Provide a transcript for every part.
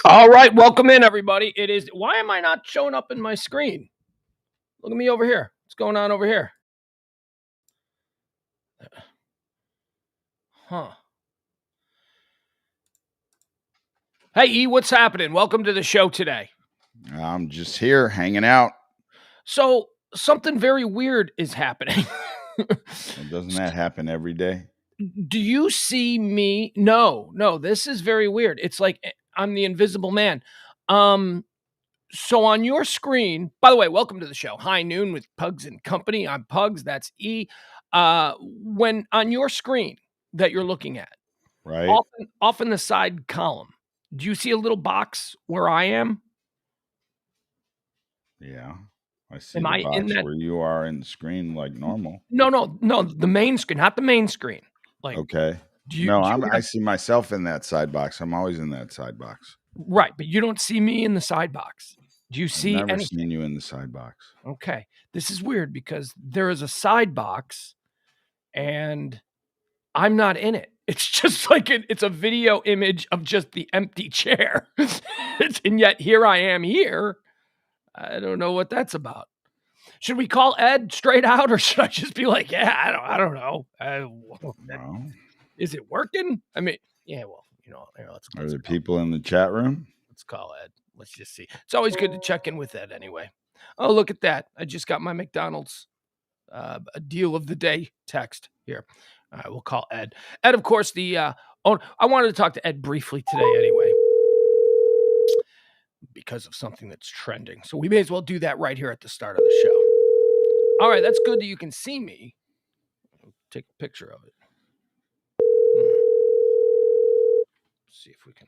All right, welcome in, everybody. It is. Why am I not showing up in my screen? Look at me over here. What's going on over here? Huh. Hey, E, what's happening? Welcome to the show today. I'm just here hanging out. So, something very weird is happening. Well, doesn't that happen every day? Do you see me? No, this is very weird. It's like I'm the invisible man. So on your screen, by the way, welcome to the show. High Noon with Pugs and Company. I'm Pugs. That's E. When on your screen that you're looking at, Right? off in the side column, do you see a little box where I am? Yeah. I see Am the I in box that? where you are in the screen like normal. No, the main screen, not the main screen. Like, Okay. do you? No, do you I have- see myself in that side box. I'm always in that side box. right, but you don't see me in the side box. Do you I've see never anything? seen you in the side box. Okay, this is weird because there is a side box, and I'm not in it. It's just like it's a video image of just the empty chair. And yet here I am here. I don't know what that's about. Should we call Ed straight out, or should I just be like, yeah, I don't know. No. Is it working? I mean, yeah, well, here, let's Are there call, people in the chat room? let's call Ed. Let's just see. It's always good to check in with Ed anyway. Oh, look at that. I just got my McDonald's a deal of the day text here. All right, we'll call Ed. Ed, of course, I wanted to talk to Ed briefly today anyway, because of something that's trending. So we may as well do that right here at the start of the show. All right, that's good that you can see me. I'll take a picture of it. Let's see if we can.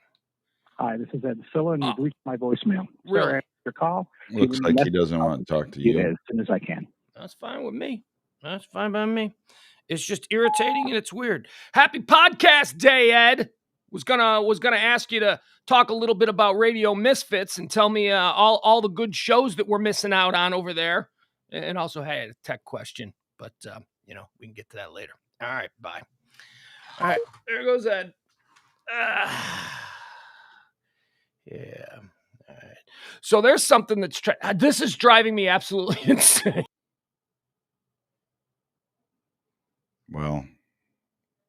Hi, this is Ed Silla, and you've reached my voicemail. Really? Sorry, I missed your call. Looks like he doesn't want to talk to you. As soon as I can. That's fine with me. That's fine by me. It's just irritating and it's weird. Happy podcast day, Ed. Was gonna ask you to talk a little bit about Radio Misfits and tell me all the good shows that we're missing out on over there. And also, hey, I had a tech question, but we can get to that later. All right, bye. All right, there goes Ed. Yeah. All right. So there's something that's this is driving me absolutely insane. Well,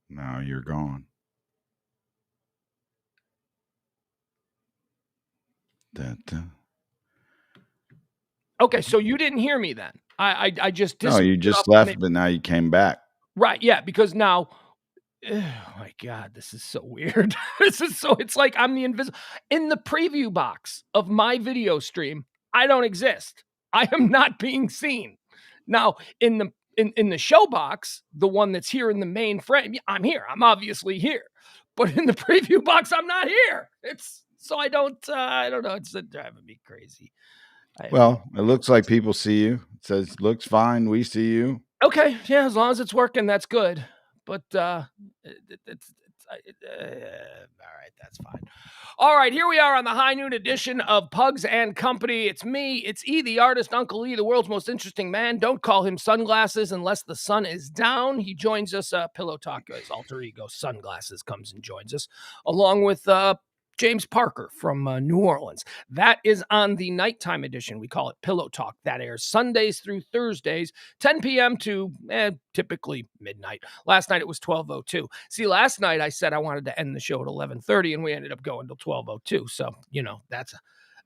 now you're gone. Okay, so you didn't hear me then. I just no, you just left, but now you came back. Right, yeah, because now, oh my God, this is so weird. It's like I'm the invisible. In the preview box of my video stream, I don't exist. I am not being seen. Now, in the show box, the one that's here in the main frame, I'm here. I'm obviously here. But in the preview box, I'm not here. I don't know. It's driving me crazy. Well, it looks like people see you. It says, looks fine. We see you. Okay. Yeah. As long as it's working, that's good. But all right. That's fine. All right. Here we are on the High Noon edition of Pugs and Company. It's me. It's E, the artist, Uncle E, the world's most interesting man. Don't call him Sunglasses unless the sun is down. He joins us. Pillow Talk, his alter ego, Sunglasses, comes and joins us, along with James Parker from New Orleans. That is on the nighttime edition. We call it Pillow Talk. That airs Sundays through Thursdays, 10 p.m. to typically midnight. Last night it was 12:02. See, last night I said I wanted to end the show at 11:30, and we ended up going till 12:02. So that's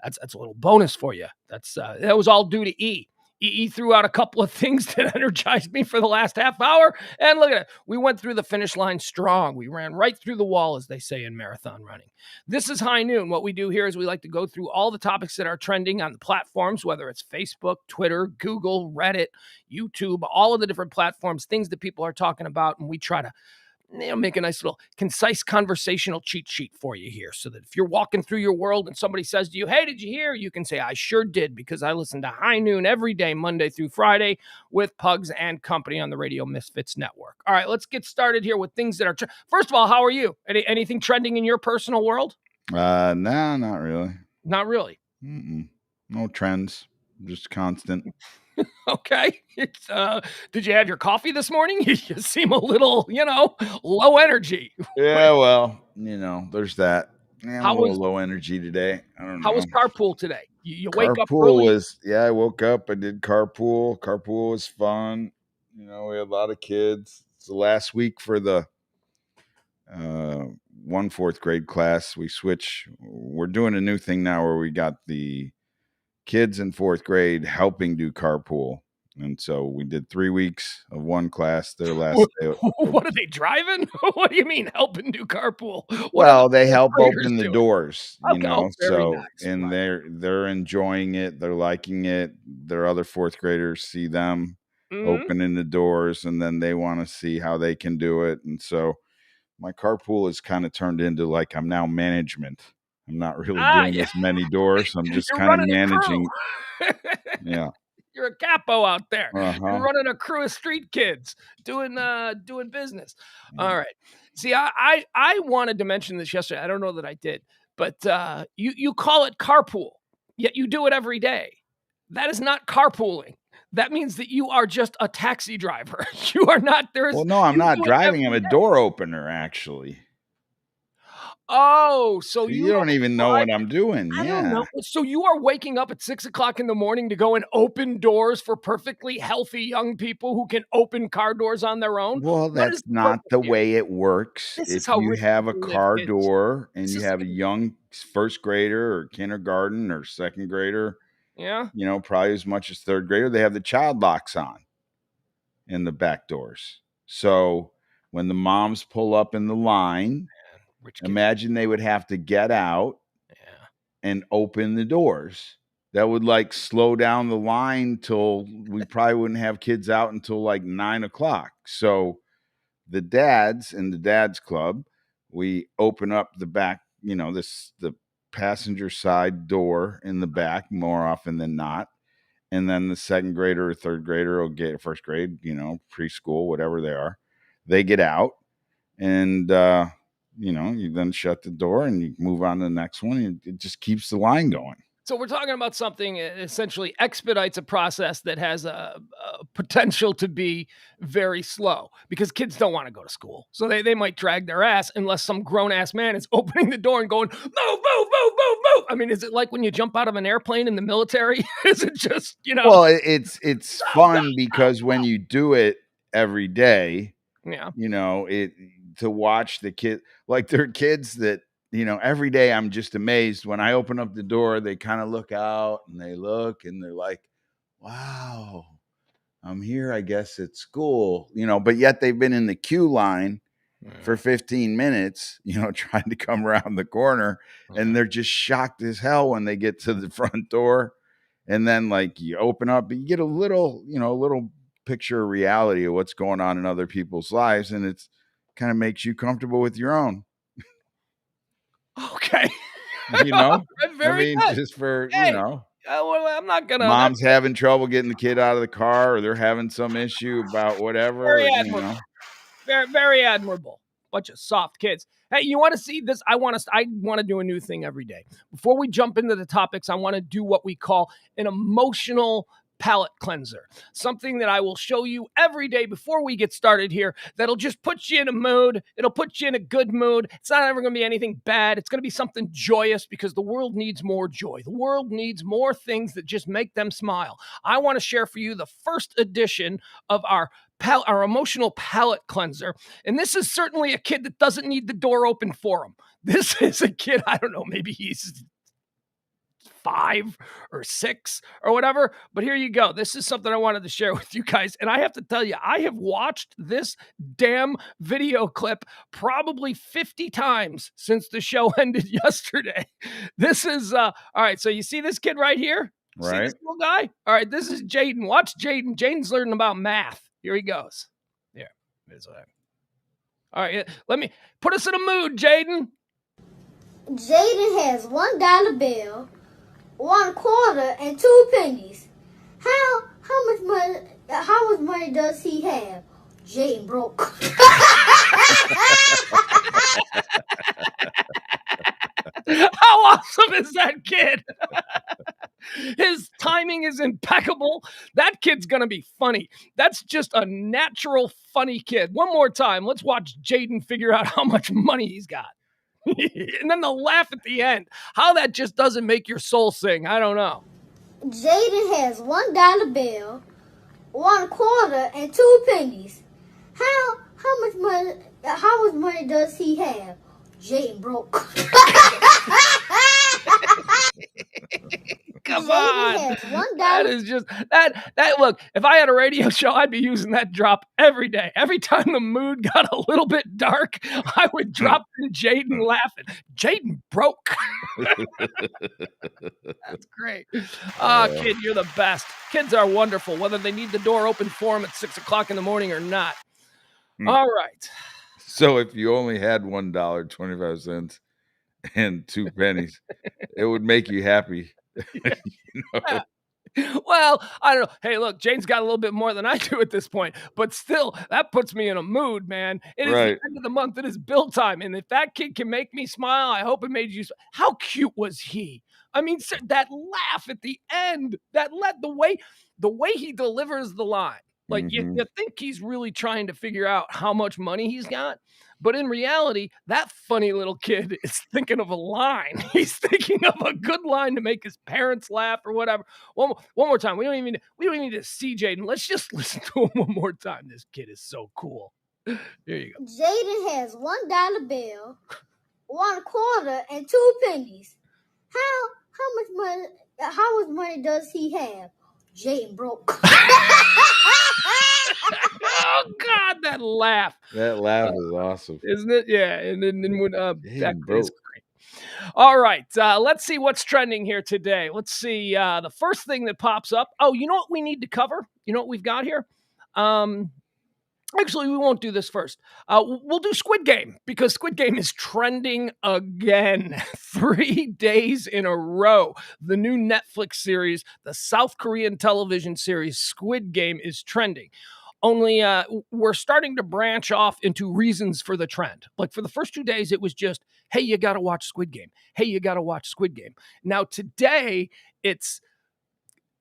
a little bonus for you. That was all due to E. E threw out a couple of things that energized me for the last half hour. And look at it. We went through the finish line strong. We ran right through the wall, as they say in marathon running. This is High Noon. What we do here is we like to go through all the topics that are trending on the platforms, whether it's Facebook, Twitter, Google, Reddit, YouTube, all of the different platforms, things that people are talking about. And we try to make a nice little concise conversational cheat sheet for you here, so that if you're walking through your world and somebody says to you, hey, did you hear? You can say, I sure did, because I listen to High Noon every day, Monday through Friday, with Pugs and Company on the Radio Misfits Network. All right, let's get started here with things that are first of all, how are you? Anything trending in your personal world? No, not really. Not really. No trends, just constant. Okay. Did you have your coffee this morning? You seem a little, low energy. Yeah, well, there's that. Yeah, I'm How a little was low energy today. I don't how know. was carpool today? You wake up Carpool early. was, I woke up. I did carpool. Carpool was fun. We had a lot of kids. It's the last week for the one fourth grade class. We're doing a new thing now where we got the kids in fourth grade helping do carpool. And so we did 3 weeks of one class. Their last day. What are they driving? What do you mean helping do carpool? What are Well, the they fourth help graders open the doing? doors, Okay. Oh, very so nice. and Right. they're enjoying it. They're liking it. Their other fourth graders see them Mhm. opening the doors, and then they want to see how they can do it. And so my carpool has kind of turned into like I'm now management. I'm not really doing Yeah. as many doors. I'm just You're kind of running a crew. managing. Yeah. You're a capo out there. You're Uh-huh. running a crew of street kids doing business. Yeah. All right. See, I wanted to mention this yesterday. I don't know that I did, but you call it carpool, yet you do it every day. That is not carpooling. That means that you are just a taxi driver. You are not. Well, no, I'm You not do it driving. I'm every a day. door opener, actually. Oh, so So you you don't even know what I'm doing. I don't Yeah. know. So you are waking up at 6:00 in the morning to go and open doors for perfectly healthy young people who can open car doors on their own? Well, What is that's the not purpose the here? way it works. This is If how you rich have a people live, car kids. door and This you is have a young first grader or kindergarten or second grader, yeah. probably as much as third grader, they have the child locks on in the back doors. So when the moms pull up in the line, Rich kids. imagine they would have to get out Yeah. and open the doors. That would like slow down the line till we probably wouldn't have kids out until like 9:00. So the dads in the dads club, we open up the back, the passenger side door in the back more often than not. And then the second grader or third grader will get first grade, preschool, whatever they are. They get out and, you then shut the door and you move on to the next one. And it just keeps the line going. So we're talking about something essentially expedites a process that has a potential to be very slow because kids don't want to go to school. So they might drag their ass unless some grown ass man is opening the door and going, move, move, move, move, move. I mean, is it like when you jump out of an airplane in the military? Is it just, Well, it's fun because when you do it every day, yeah. it to watch the kid, like there are kids that, every day I'm just amazed when I open up the door, they kind of look out and they look and they're like, wow, I'm here, I guess, at school, but yet they've been in the queue line for 15 minutes, trying to come around the corner, and they're just shocked as hell when they get to the front door. And then like you open up, you get a little picture of reality of what's going on in other people's lives, and it's kind of makes you comfortable with your own. Okay. Very good. Just for, well, I'm not gonna. Mom's having trouble getting the kid out of the car, or they're having some issue about whatever. Very admirable. Very, very admirable. Bunch of soft kids. Hey, you want to see this? I want to do a new thing every day. Before we jump into the topics, I want to do what we call an emotional palate cleanser. Something that I will show you every day before we get started here that'll just put you in a mood. It'll put you in a good mood. It's not ever going to be anything bad. It's going to be something joyous because the world needs more joy. The world needs more things that just make them smile. I want to share for you the first edition of our emotional palate cleanser. And this is certainly a kid that doesn't need the door open for him. This is a kid, I don't know, maybe he's 5 or 6 or whatever. But here you go. This is something I wanted to share with you guys. And I have to tell you, I have watched this damn video clip probably 50 times since the show ended yesterday. This is, all right. So you see this kid right here? Right. See this little guy? All right. This is Jaden. Watch Jaden. Jaden's learning about math. Here he goes. Yeah. All right. Let me put us in a mood, Jaden. Jaden has $1 bill, 1 quarter, and 2 pennies. How much money does he have? Jaden broke. How awesome is that kid? His timing is impeccable. That kid's gonna be funny. That's just a natural funny kid. One more time. Let's watch Jaden figure out how much money he's got. And then the laugh at the end. How that just doesn't make your soul sing, I don't know. Jaden has $1 bill, 1 quarter, and 2 pennies. How much money does he have? Jaden broke. Come Jaden on. has $1. That is just that look, if I had a radio show, I'd be using that drop every day. Every time the mood got a little bit dark, I would drop in Jaden laughing. Jaden broke. That's great. Kid, you're the best. Kids are wonderful, whether they need the door open for them at 6 o'clock in the morning or not. All right. So if you only had $1.25 and 2 pennies, it would make you happy. You know? Well, I don't know. Hey, look, Jane's got a little bit more than I do at this point, but still, that puts me in a mood, man. It is the end of the month. It is bill time. And if that kid can make me smile, I hope it made you. How cute was he? I mean, that laugh at the end, the way he delivers the line. Like you think he's really trying to figure out how much money he's got. But in reality, that funny little kid is thinking of a line. He's thinking of a good line to make his parents laugh or whatever. One more time. We don't even need to see Jaden. Let's just listen to him one more time. This kid is so cool. There you go. Jaden has $1 bill, 1 quarter, and 2 pennies. How much money does he have? Jaden broke. Oh God, that laugh! That laugh is awesome, isn't it? Yeah, and then when that broke. is great. All right, let's see what's trending here today. Let's see the first thing that pops up. Oh, you know what we need to cover? You know what we've got here? Actually, we won't do this first. We'll do Squid Game because Squid Game is trending again 3 days in a row. The new Netflix series, the South Korean television series Squid Game is trending. Only we're starting to branch off into reasons for the trend. Like for the first 2 days, it was just, hey, you got to watch Squid Game. Hey, you got to watch Squid Game. Now today, it's,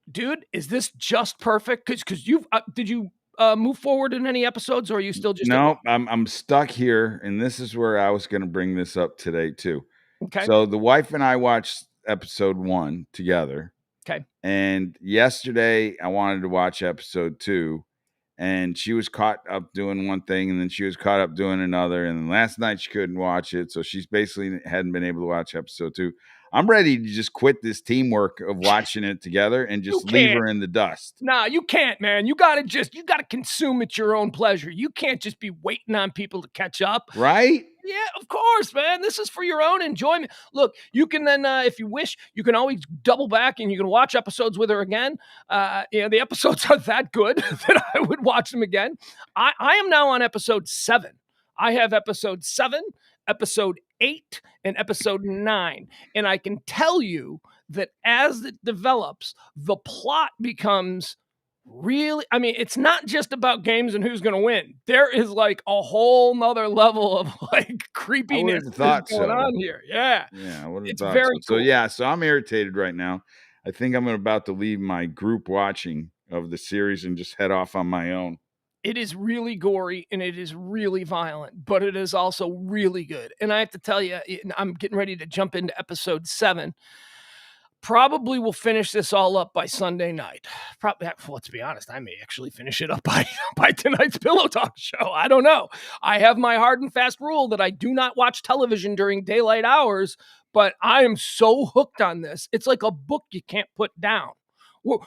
dude, is this just perfect? Because you did you move forward in any episodes, or are you still just no? I'm stuck here, and this is where I was going to bring this up today too. Okay. So the wife and I watched episode 1 together. Okay. And yesterday I wanted to watch episode 2. And she was caught up doing one thing, and then she was caught up doing another. And then last night she couldn't watch it, so she's basically hadn't been able to watch episode 2. I'm ready to just quit this teamwork of watching it together and just leave her in the dust. Nah, you can't, man. You gotta consume at your own pleasure. You can't just be waiting on people to catch up. Right? Yeah, of course, man. This is for your own enjoyment. Look, you can then, if you wish, you can always double back and you can watch episodes with her again. The episodes are that good that I would watch them again. I am now on episode 7. I have episode 7, episode 8, and episode 9. And I can tell you that as it develops, the plot becomes really, I mean, it's not just about games and who's going to win. There is like a whole nother level of like creepiness going on here. Yeah. Yeah. I would have It's thought very so. cool. So, yeah. So I'm irritated right now. I think I'm about to leave my group watching of the series and just head off on my own. It is really gory and it is really violent, but it is also really good. And I have to tell you, I'm getting ready to jump into episode 7. Probably will finish this all up by Sunday night. Probably, well, let's be honest, I may actually finish it up by tonight's Pillow Talk show. I don't know. I have my hard and fast rule that I do not watch television during daylight hours, but I am so hooked on this. It's like a book you can't put down. We're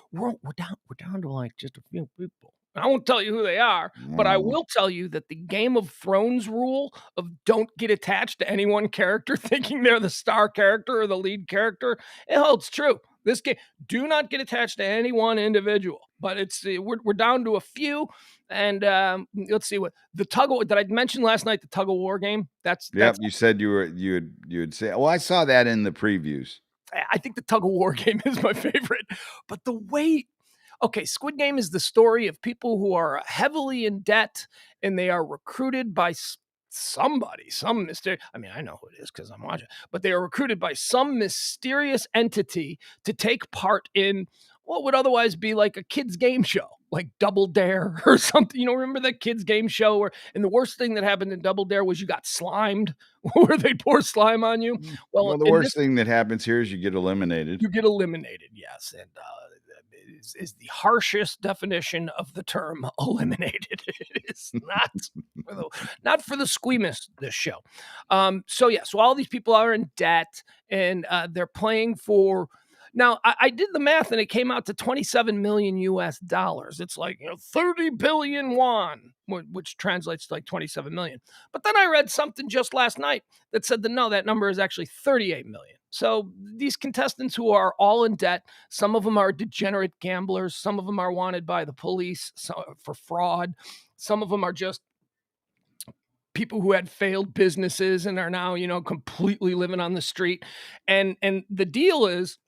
down to like just a few people. I won't tell you who they are, but I will tell you that the Game of Thrones rule of don't get attached to any one character thinking they're the star character or the lead character, it holds true. This game, do not get attached to any one individual, but we're down to a few. And let's see what the tug of war that I mentioned last night, the tug of war game. That's you said you would say, well, I saw that in the previews. I think the tug of war game is my favorite, but the way. Okay, Squid Game is the story of people who are heavily in debt and they are recruited by somebody, some mysterious. I mean, I know who it is because I'm watching, but they are recruited by some mysterious entity to take part in what would otherwise be like a kid's game show, like Double Dare or something. You know, remember that kid's game show and the worst thing that happened in Double Dare was you got slimed, where they pour slime on you. Well, the worst thing that happens here is you get eliminated. You get eliminated, yes. And is the harshest definition of the term eliminated. It's not for the squeamish, this show. So all these people are in debt, and they're playing for. Now, I did the math, and it came out to 27 million US dollars. It's like 30 billion won, which translates to like 27 million. But then I read something just last night that said that number is actually 38 million. So these contestants who are all in debt, some of them are degenerate gamblers, some of them are wanted by the police for fraud, some of them are just people who had failed businesses and are now, completely living on the street. And the deal is,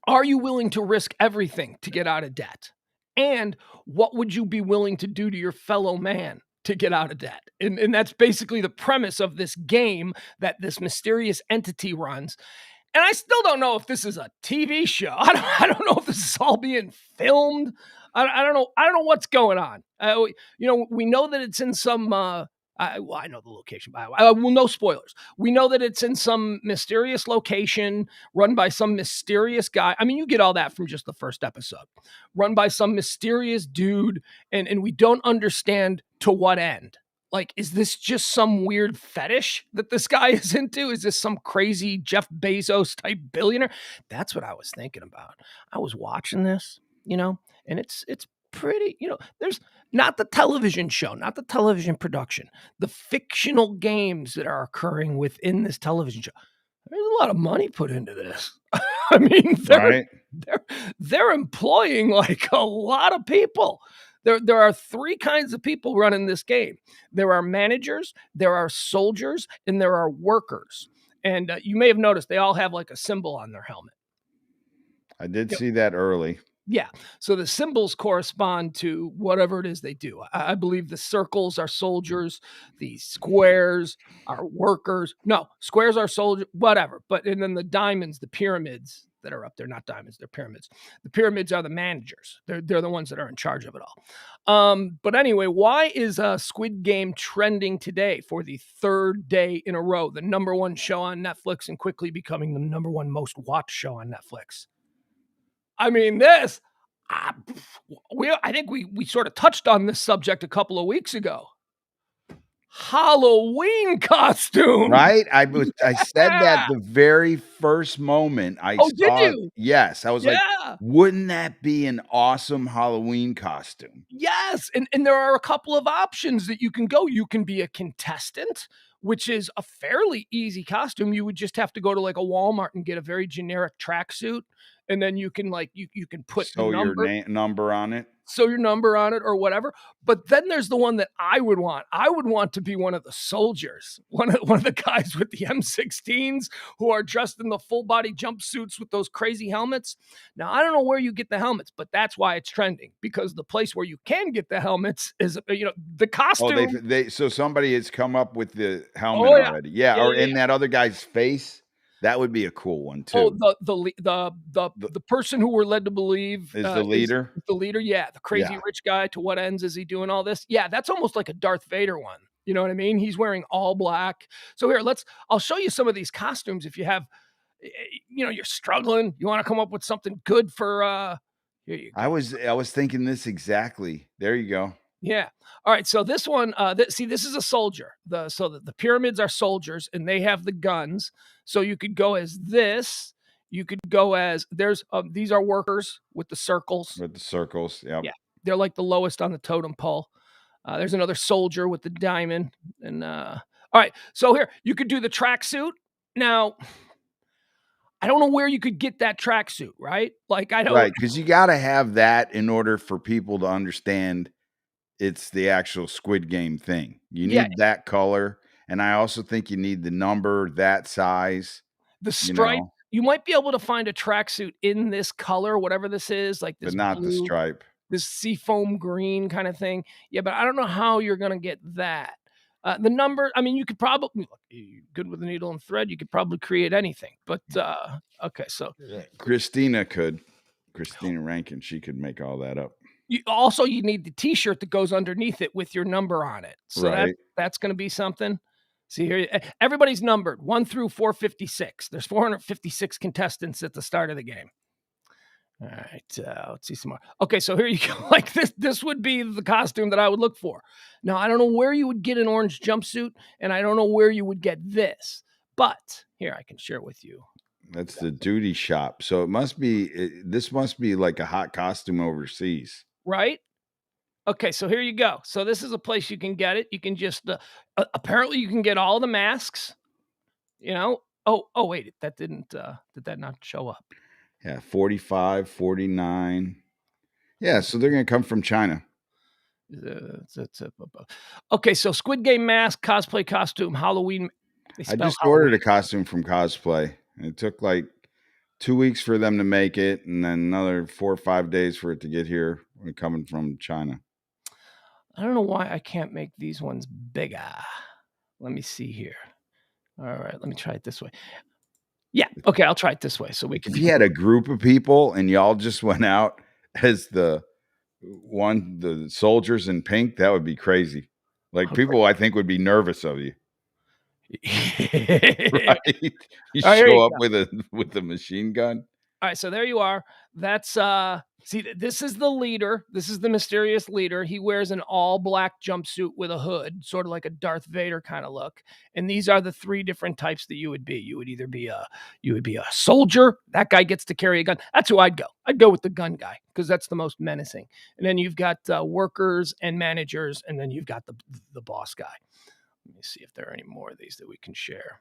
are you willing to risk everything to get out of debt? And what would you be willing to do to your fellow man to get out of debt? And that's basically the premise of this game that this mysterious entity runs. And I still don't know if this is a TV show. I don't know if this is all being filmed. I don't know. I don't know what's going on. We know that it's in some. I know the location, but no spoilers. We know that it's in some mysterious location run by some mysterious guy. I mean, you get all that from just the first episode. Run by some mysterious dude, and we don't understand to what end. Like, is this just some weird fetish that this guy is into? Is this some crazy Jeff Bezos type billionaire? That's what I was thinking about. I was watching this, and it's pretty, there's not the television show, not the television production, the fictional games that are occurring within this television show. There's a lot of money put into this. I mean, they're employing like a lot of people. There are three kinds of people running this game. There are managers, there are soldiers, and there are workers. And you may have noticed they all have like a symbol on their helmet. I did see that early. Yeah. So the symbols correspond to whatever it is they do. I believe the circles are soldiers. The squares are workers. No, squares are soldiers, whatever. And then the diamonds, the pyramids that are up there, not diamonds, they're pyramids. The pyramids are the managers. They're the ones that are in charge of it all. But anyway, why is Squid Game trending today for the third day in a row? The number one show on Netflix and quickly becoming the number one most watched show on Netflix. I mean, I think we sort of touched on this subject a couple of weeks ago. Halloween costume. Right? I said that the very first moment I saw. Did you? Yes. I was like, wouldn't that be an awesome Halloween costume? Yes. And there are a couple of options that you can go. You can be a contestant, which is a fairly easy costume. You would just have to go to like a Walmart and get a very generic tracksuit. And then you can you can put your number on it. So your number on it or whatever. But then there's the one that I would want. I would want to be one of the soldiers, one of the guys with the M16s who are dressed in the full body jumpsuits with those crazy helmets. Now, I don't know where you get the helmets, but that's why it's trending, because the place where you can get the helmets is, the costume. Oh, so somebody has come up with the helmet already. Yeah. Or in that other guy's face. That would be a cool one too. Oh, the person who we're led to believe is the leader. Is the leader, yeah, the crazy rich guy. To what ends is he doing all this? Yeah, that's almost like a Darth Vader one. You know what I mean? He's wearing all black. So here, I'll show you some of these costumes. If you have, you're struggling, you want to come up with something good for. Here you go. I was thinking this exactly. There you go. Yeah. All right. So this one, this is a soldier. The pyramids are soldiers and they have the guns. So you could go as this. You could go as these are workers with the circles. With the circles. Yep. Yeah. They're like the lowest on the totem pole. There's another soldier with the diamond. And all right. So here you could do the tracksuit. Now, I don't know where you could get that tracksuit, right? Like I don't. Right, because you got to have that in order for people to understand it's the actual Squid Game thing. You need that color. And I also think you need the number, that size. The stripe. You might be able to find a tracksuit in this color, whatever this is, like this. But not blue, the stripe. This seafoam green kind of thing. Yeah, but I don't know how you're going to get that. The number, I mean, you could probably, you're good with a needle and thread, you could probably create anything. But, okay, so. Christina could. Christina Rankin, she could make all that up. You need the T-shirt that goes underneath it with your number on it. So Right. that's going to be something. See here, everybody's numbered 1 through 456. There's 456 contestants at the start of the game. All right, let's see some more. Okay, so here you go. Like this would be the costume that I would look for. Now, I don't know where you would get an orange jumpsuit, and I don't know where you would get this, but here I can share it with you. That's the duty shop. So it must be, this must be like a hot costume overseas. Right? Okay, so here you go. So this is a place you can get it. You can just, apparently you can get all the masks, you know. Oh, wait, that did that not show up? Yeah, 45, 49. Yeah, so they're going to come from China. Okay, so Squid Game mask, cosplay costume, Halloween. I just ordered a costume from Cosplay. And it took like 2 weeks for them to make it, and then another 4 or 5 days for it to get here when coming from China. I don't know why I can't make these ones bigger. Let me see here. All right, let me try it this way. Yeah, okay, I'll try it this way so we can. If you had a group of people and y'all just went out as the soldiers in pink, that would be crazy. Like people, I think, would be nervous of you. Right? You show up with a machine gun. All right, so there you are. That's see, this is the leader. This is the mysterious leader. He wears an all black jumpsuit with a hood, sort of like a Darth Vader kind of look. And these are the 3 different types that you would be. You would either be a soldier. That guy gets to carry a gun. That's who I'd go. I'd go with the gun guy because that's the most menacing. And then you've got workers and managers, and then you've got the boss guy. Let me see if there are any more of these that we can share.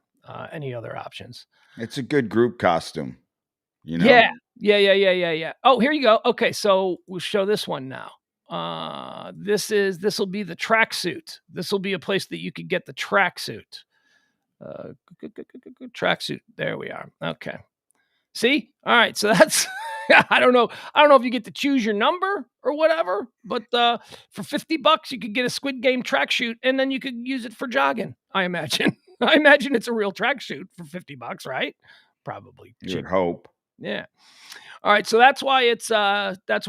Any other options? It's a good group costume. You know? Yeah. Oh, here you go. Okay, so we'll show this one now. This will be the tracksuit. This will be a place that you could get the tracksuit. Tracksuit. There we are. Okay. See? All right. So that's I don't know if you get to choose your number or whatever, but for $50 you could get a Squid Game tracksuit, and then you could use it for jogging. I imagine. I imagine it's a real tracksuit for $50, right? Probably. You would hope. Yeah. All right. So that's why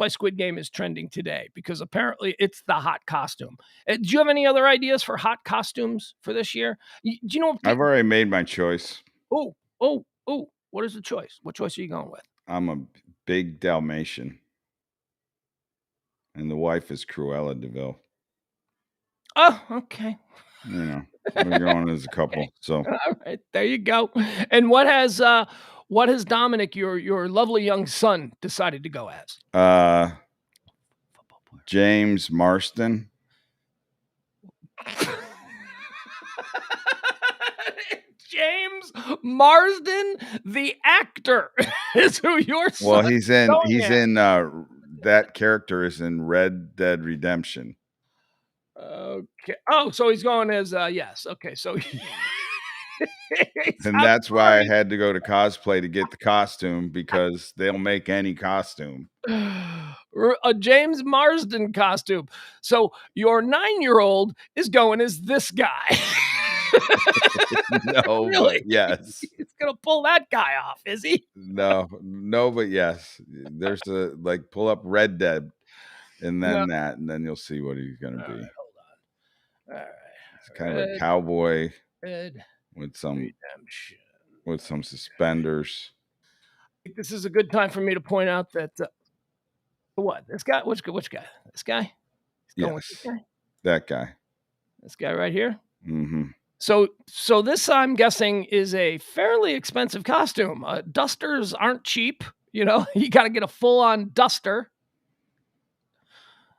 Squid Game is trending today, because apparently it's the hot costume. Do you have any other ideas for hot costumes for this year? Do you know? I've already made my choice. Oh. What is the choice? What choice are you going with? I'm a big Dalmatian. And the wife is Cruella DeVille. Oh, okay. You know, we're going as a couple. Okay. So all right, there you go. And what has Dominic, your lovely young son, decided to go as? James Marsden. James Marsden, the actor, is who your son. Well, he's in that character is in Red Dead Redemption. Okay. Oh, so he's going as yes. Okay, so and that's why I had to go to Cosplay to get the costume, because they'll make any costume. A James Marsden costume. So your 9-year-old is going as this guy. No, really? Yes. He's gonna pull that guy off, is he? No, but yes. There's pull up Red Dead, and then and then you'll see what he's gonna be. Right, hold on. All right. It's kind of a cowboy with some suspenders. I think this is a good time for me to point out that what this guy? Which guy? This guy? Yes. With this guy? That guy. This guy right here. Mm-hmm. So this, I'm guessing, is a fairly expensive costume. Dusters aren't cheap. You know, you got to get a full-on duster.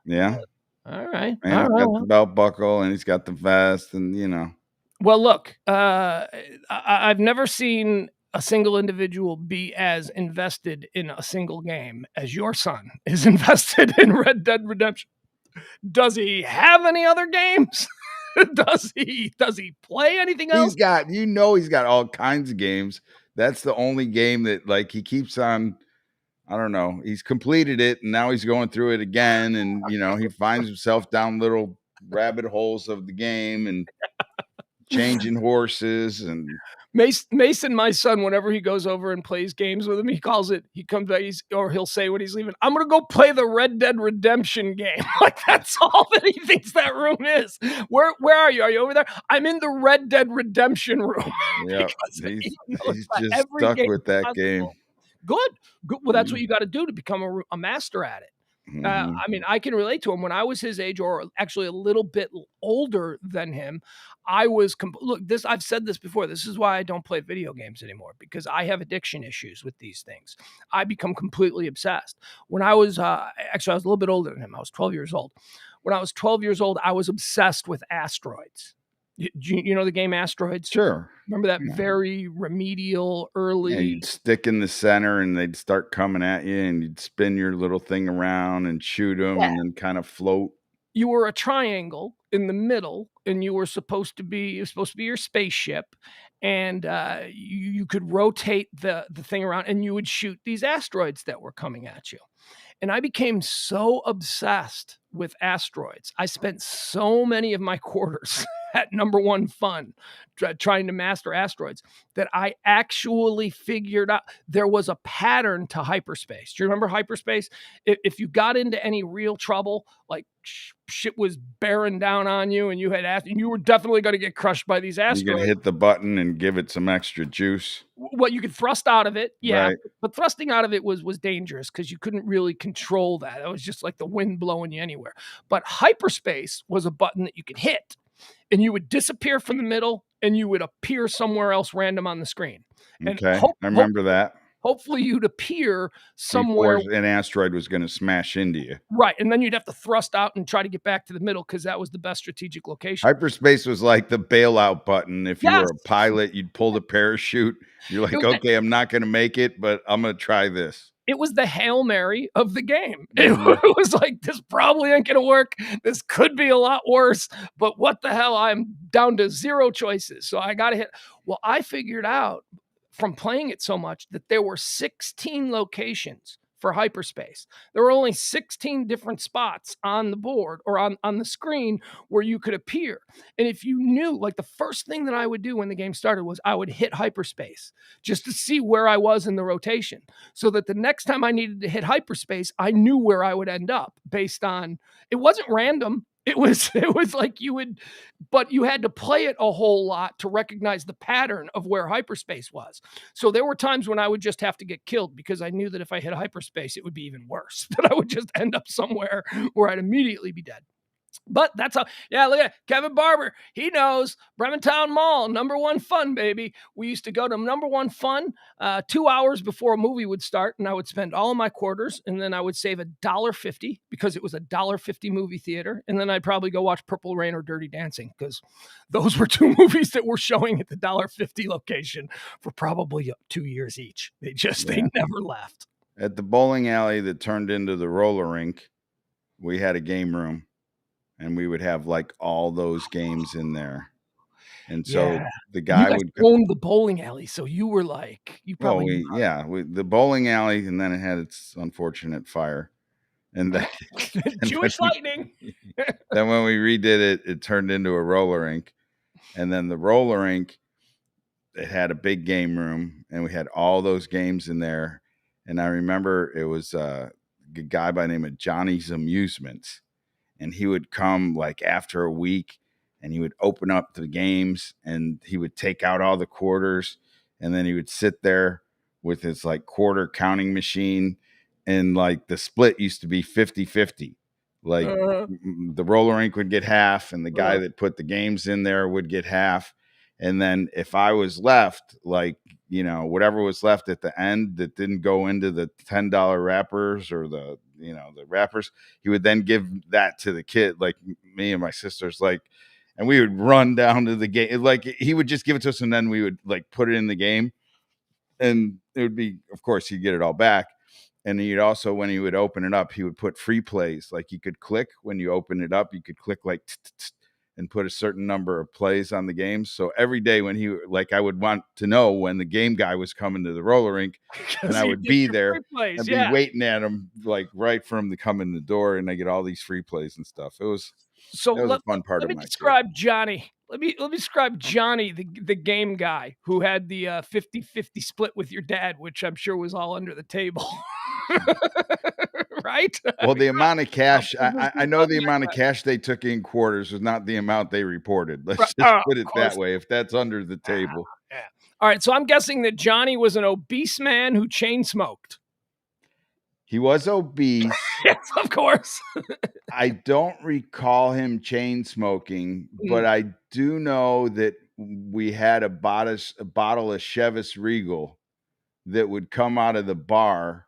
Yeah. All right. And he's got the belt buckle, and he's got the vest, and you know. Well, look, I've never seen a single individual be as invested in a single game as your son is invested in Red Dead Redemption. Does he have any other games? Does he play anything else? He's got all kinds of games. That's the only game that he keeps on. I don't know. He's completed it, and now he's going through it again, and he finds himself down little rabbit holes of the game, and changing horses and Mason, my son, whenever he goes over and plays games with him, he comes back, he'll say when he's leaving, I'm going to go play the Red Dead Redemption game. Like, that's all that he thinks that room is. Where are you? Are you over there? I'm in the Red Dead Redemption room. yeah, he's just stuck with that game. Good. Well, that's what you got to do to become a master at it. I mean, I can relate to him. When I was his age, or actually a little bit older than him, I've said this before. This is why I don't play video games anymore, because I have addiction issues with these things. I become completely obsessed. When I was, actually, I was a little bit older than him. I was 12 years old. When I was 12 years old, I was obsessed with asteroids. You know the game Asteroids? Sure. Remember that very remedial early? Yeah, you'd stick in the center and they'd start coming at you, and you'd spin your little thing around and shoot them and then kind of float. You were a triangle in the middle, and you were supposed to be your spaceship, and you could rotate the thing around, and you would shoot these asteroids that were coming at you. And I became so obsessed with asteroids. I spent so many of my quarters at Number One Fun trying to master asteroids that I actually figured out there was a pattern to hyperspace. Do you remember hyperspace? If you got into any real trouble, like shit was bearing down on you and you were definitely going to get crushed by these asteroids. You're going to hit the button and give it some extra juice. Well, you could thrust out of it. Yeah. Right. But thrusting out of it was dangerous because you couldn't really control that. It was just like the wind blowing you anywhere. But hyperspace was a button that you could hit, and you would disappear from the middle and you would appear somewhere else random on the screen. And okay. I remember that. Hopefully you'd appear somewhere. Before an asteroid was going to smash into you. Right. And then you'd have to thrust out and try to get back to the middle because that was the best strategic location. Hyperspace was like the bailout button. If you were a pilot, you'd pull the parachute. You're like, okay, I'm not going to make it, but I'm going to try this. It was the Hail Mary of the game. It was like, this probably ain't going to work. This could be a lot worse, but what the hell? I'm down to 0 choices. So I got to hit. Well, I figured out from playing it so much that there were 16 locations for hyperspace. There were only 16 different spots on the board or on the screen where you could appear. And if you knew, like the first thing that I would do when the game started was I would hit hyperspace just to see where I was in the rotation, so that the next time I needed to hit hyperspace, I knew where I would end up based on, it wasn't random. It was like but you had to play it a whole lot to recognize the pattern of where hyperspace was. So there were times when I would just have to get killed because I knew that if I hit hyperspace, it would be even worse, that I would just end up somewhere where I'd immediately be dead. But that's how, look at Kevin Barber. He knows Bremertown Mall, Number One Fun, baby. We used to go to Number One Fun 2 hours before a movie would start, and I would spend all of my quarters, and then I would save $1.50 because it was $1.50 movie theater, and then I'd probably go watch Purple Rain or Dirty Dancing because those were 2 movies that were showing at the $1.50 location for probably 2 years each. They never left. At the bowling alley that turned into the roller rink, we had a game room. And we would have like all those games in there. And so the guy would own the bowling alley. So you were like, the bowling alley, and then it had its unfortunate fire. And then Jewish lightning. Then when we redid it, it turned into a roller rink. And then the roller rink, it had a big game room, and we had all those games in there. And I remember it was a guy by the name of Johnny's Amusements. And he would come like after a week, and he would open up the games, and he would take out all the quarters, and then he would sit there with his like quarter counting machine. And like the split used to be 50-50. Like the roller rink would get half, and the guy that put the games in there would get half. And then if I was left, like, whatever was left at the end that didn't go into the $10 wrappers or the wrappers, he would then give that to the kid, like me and my sisters, like, and we would run down to the game. Like he would just give it to us, and then we would like put it in the game, and it would be, of course, he'd get it all back. And he'd also, when he would open it up, he would put free plays. Like you could click when you open it up, you could click like and put a certain number of plays on the game. So every day when I would want to know when the game guy was coming to the roller rink, and I would be there and be waiting at him, like right for him to come in the door, and I get all these free plays and stuff. That was a fun part of my Let me describe Johnny. Let me describe Johnny, the game guy who had the 50-50 split with your dad, which I'm sure was all under the table. Right? Well, the amount of cash, business I know was the back amount of then. cash they took in quarters was not the amount they reported. Let's just Of put it course. that way. If that's under the table, Yeah. All right. So I'm guessing that Johnny was an obese man who chain smoked. he was obese. Yes, of course. I don't recall him chain smoking, but I do know that we had a bottle of Chivas Regal that would come out of the bar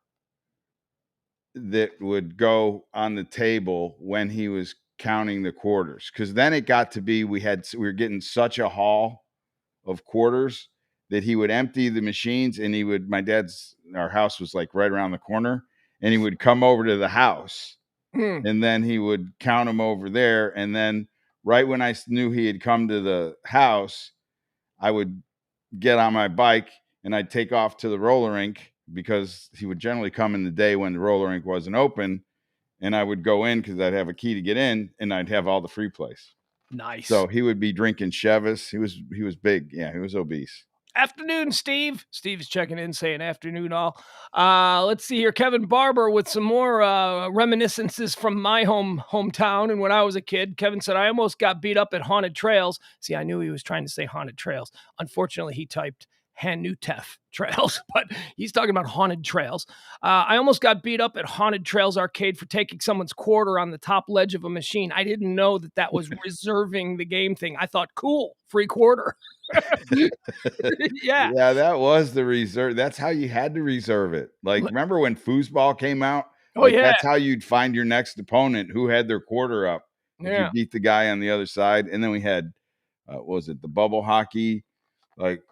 that would go on the table when he was counting the quarters. Because then it got to be we were getting such a haul of quarters that he would empty the machines, and our house was like right around the corner, and he would come over to the house. And then he would count them over there. And then right when I knew he had come to the house, I would get on my bike and I'd take off to the roller rink, because he would generally come in the day when the roller rink wasn't open. And I would go in because I'd have a key to get in, and I'd have all the free plays. Nice. So he would be drinking Chivas. He was big. Yeah, he was obese. Afternoon, Steve. Steve is checking in saying afternoon all. Let's see here. Kevin Barber with some more reminiscences from my hometown and when I was a kid. Kevin said, I almost got beat up at Haunted Trails. See, I knew he was trying to say Haunted Trails. Unfortunately, he typed Hanutef Trails, but he's talking about Haunted Trails. I almost got beat up at Haunted Trails Arcade for taking someone's quarter on the top ledge of a machine. I didn't know that was reserving the game thing. I thought, cool, free quarter. Yeah. Yeah, that was the reserve. That's how you had to reserve it. Like, remember when foosball came out? Oh, like, yeah. That's how you'd find your next opponent who had their quarter up. If you beat the guy on the other side. And then we had, what was it, the bubble hockey? Like,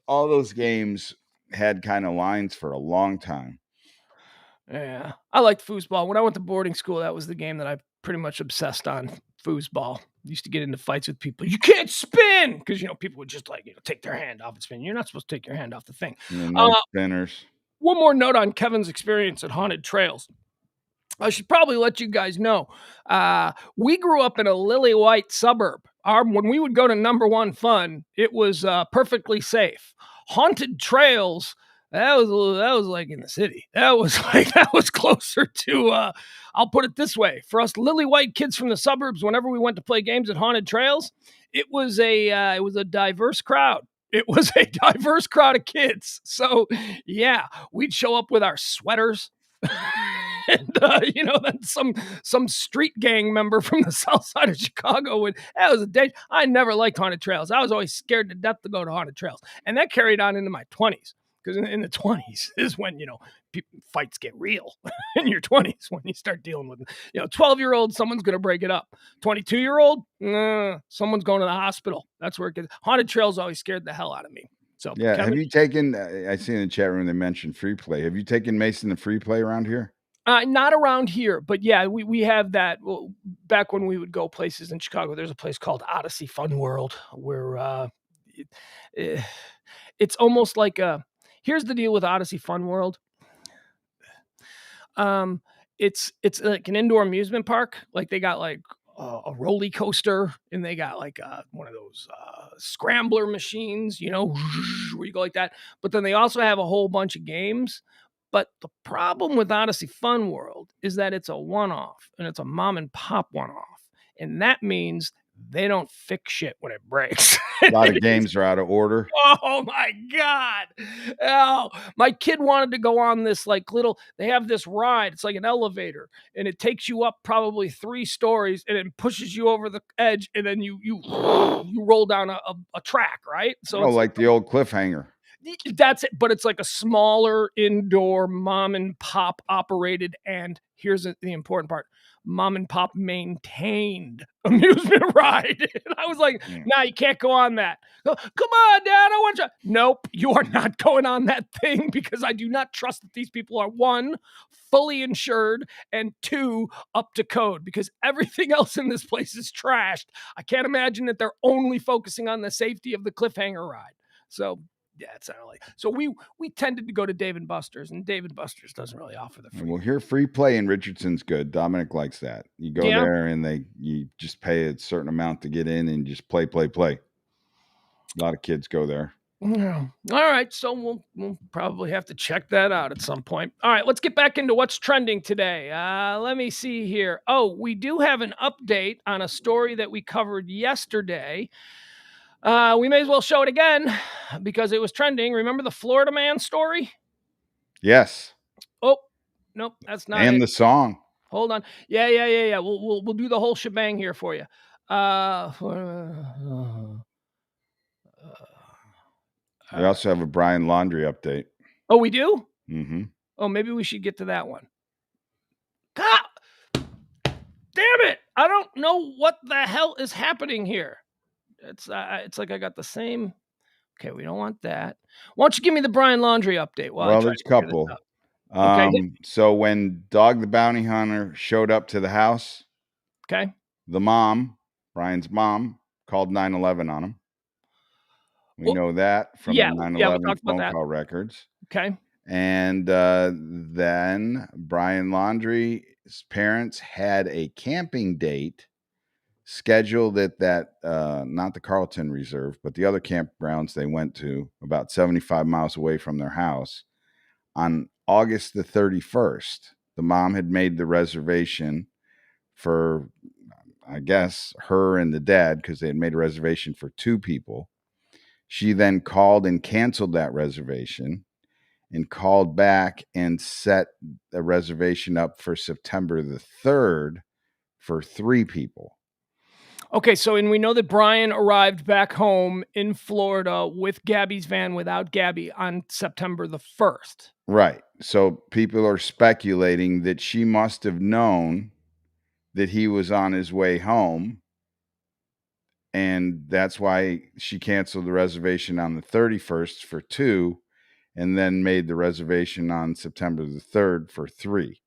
all those games had kind of lines for a long time. Yeah. I liked foosball. When I went to boarding school, that was the game that I pretty much obsessed on, foosball. Used to get into fights with people. You can't spin! Because, people would just take their hand off and spin. You're not supposed to take your hand off the thing. No spinners. One more note on Kevin's experience at Haunted Trails. I should probably let you guys know. We grew up in a lily white suburb. When we would go to Number One Fun, it was perfectly safe. Haunted Trails, that was like in the city. That was closer to. I'll put it this way: for us lily white kids from the suburbs, whenever we went to play games at Haunted Trails, it was a diverse crowd. It was a diverse crowd of kids. So yeah, we'd show up with our sweaters. And then some street gang member from the south side of Chicago that was a day. I never liked Haunted Trails. I was always scared to death to go to Haunted Trails, and that carried on into my 20s, because in the 20s is when fights get real. In your 20s, when you start dealing with 12-year-old, someone's gonna break it up. 22-year-old, someone's going to the hospital. That's where it gets. Haunted Trails always scared the hell out of me. So yeah, Kevin, have you taken? I see in the chat room they mentioned free play. Have you taken Mason the free play around here? Not around here, but yeah, we have that. Well, back when we would go places in Chicago, there's a place called Odyssey Fun World where it's almost like here's the deal with Odyssey Fun World. It's like an indoor amusement park. Like they got like a roller coaster, and they got like one of those scrambler machines, where you go like that. But then they also have a whole bunch of games. But the problem with Odyssey Fun World is that it's a one-off, and it's a mom and pop one-off. And that means they don't fix shit when it breaks. A lot of games are out of order. Oh my God. Oh, my kid wanted to go on this they have this ride. It's like an elevator, and it takes you up probably 3 stories, and it pushes you over the edge, and then you roll down a track, right? So it's like the old cliffhanger. That's it, but it's like a smaller indoor mom and pop operated, and here's the important part: mom and pop maintained amusement ride. And I was like, nah, you can't go on that. Come on, Dad, I want you. Nope, you are not going on that thing, because I do not trust that these people are, 1, fully insured, and 2, up to code, because everything else in this place is trashed. I can't imagine that they're only focusing on the safety of the cliffhanger ride. So Yeah, it's not really. So we tended to go to Dave and Buster's, and Dave and Buster's doesn't really offer the free. Well, here free play in Richardson's good. Dominic likes that. You go there and you just pay a certain amount to get in and just play. A lot of kids go there. Yeah. All right, so we'll probably have to check that out at some point. All right, let's get back into what's trending today. Let me see here. Oh, we do have an update on a story that we covered yesterday. We may as well show it again because it was trending. Remember the Florida man story? Yes. Oh, nope, that's not and it. the song. Hold on. Yeah. We'll do the whole shebang here for you. We also have a Brian Laundrie update. Oh, we do? Mm-hmm. Oh, maybe we should get to that one. God, damn it! I don't know what the hell is happening here. It's like I got the same. Okay, we don't want that. Why don't you give me the Brian Laundrie update? Well, there's a couple. So when Dog the Bounty Hunter showed up to the house, okay, the mom, Brian's mom, called 911 on him. We know that from the 911 phone call records. Okay. And then Brian Laundrie's parents had a camping date scheduled at that, not the Carlton Reserve, but the other campgrounds they went to about 75 miles away from their house on August the 31st. The mom had made the reservation for, I guess, her and the dad, because they had made a reservation for 2 people. She then called and canceled that reservation and called back and set the reservation up for September the 3rd for 3 people. Okay, so and we know that Brian arrived back home in Florida with Gabby's van without Gabby on September the 1st. Right. So people are speculating that she must have known that he was on his way home, and that's why she canceled the reservation on the 31st for 2 and then made the reservation on September the 3rd for 3.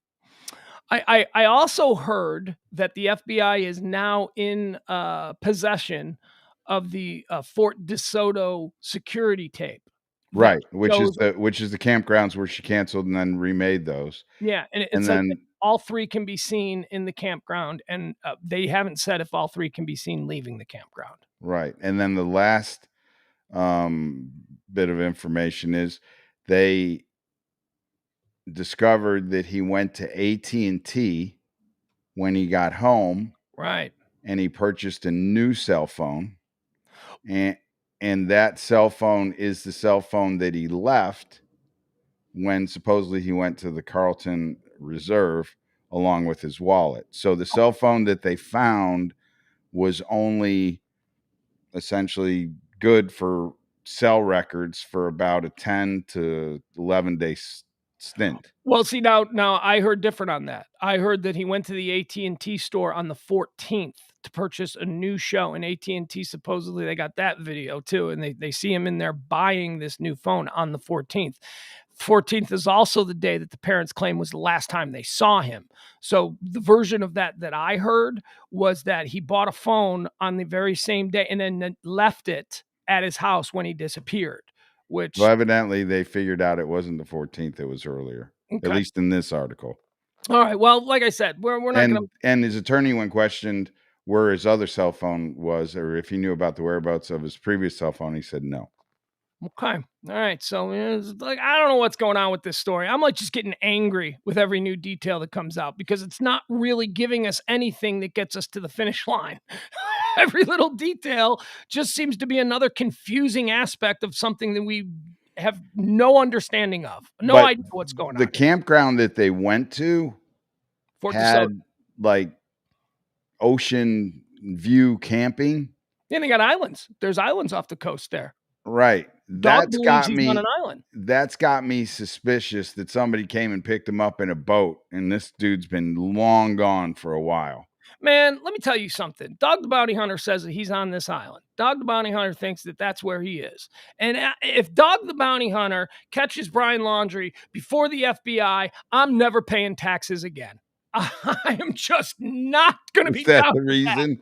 I also heard that the FBI is now in possession of the Fort DeSoto security tape. Right, which is the campgrounds where she canceled and then remade those. Yeah, and it's like all 3 can be seen in the campground, and they haven't said if all 3 can be seen leaving the campground. Right, and then the last bit of information is they discovered that he went to AT&T when he got home. Right. And he purchased a new cell phone. And that cell phone is the cell phone that he left when supposedly he went to the Carlton Reserve along with his wallet. So the cell phone that they found was only essentially good for cell records for about a 10 to 11 day stint. Well, see, now I heard different on that. I heard that he went to the AT&T store on the 14th to purchase a new show, and AT&T supposedly they got that video too, and they see him in there buying this new phone on the 14th. 14th is also the day that the parents claim was the last time they saw him. So the version of that I heard was that he bought a phone on the very same day and then left it at his house when he disappeared. Well, evidently they figured out it wasn't the 14th; it was earlier. Okay. At least in this article. All right. Well, like I said, we're not going to. And his attorney, when questioned where his other cell phone was, or if he knew about the whereabouts of his previous cell phone, he said no. Okay. All right. So it's like, I don't know what's going on with this story. I'm like just getting angry with every new detail that comes out because it's not really giving us anything that gets us to the finish line. Every little detail just seems to be another confusing aspect of something that we have no understanding of. No idea what's going on. The campground that they went to had like ocean view camping. Yeah, they got islands. There's islands off the coast there. Right. That's got me on an island. That's got me suspicious that somebody came and picked him up in a boat, and this dude's been long gone for a while. Man, let me tell you something. Dog the Bounty Hunter says that he's on this island. Dog the Bounty Hunter thinks that that's where he is. And if Dog the Bounty Hunter catches Brian Laundrie before the FBI, I'm never paying taxes again. I am just not going to be Is that down the with reason?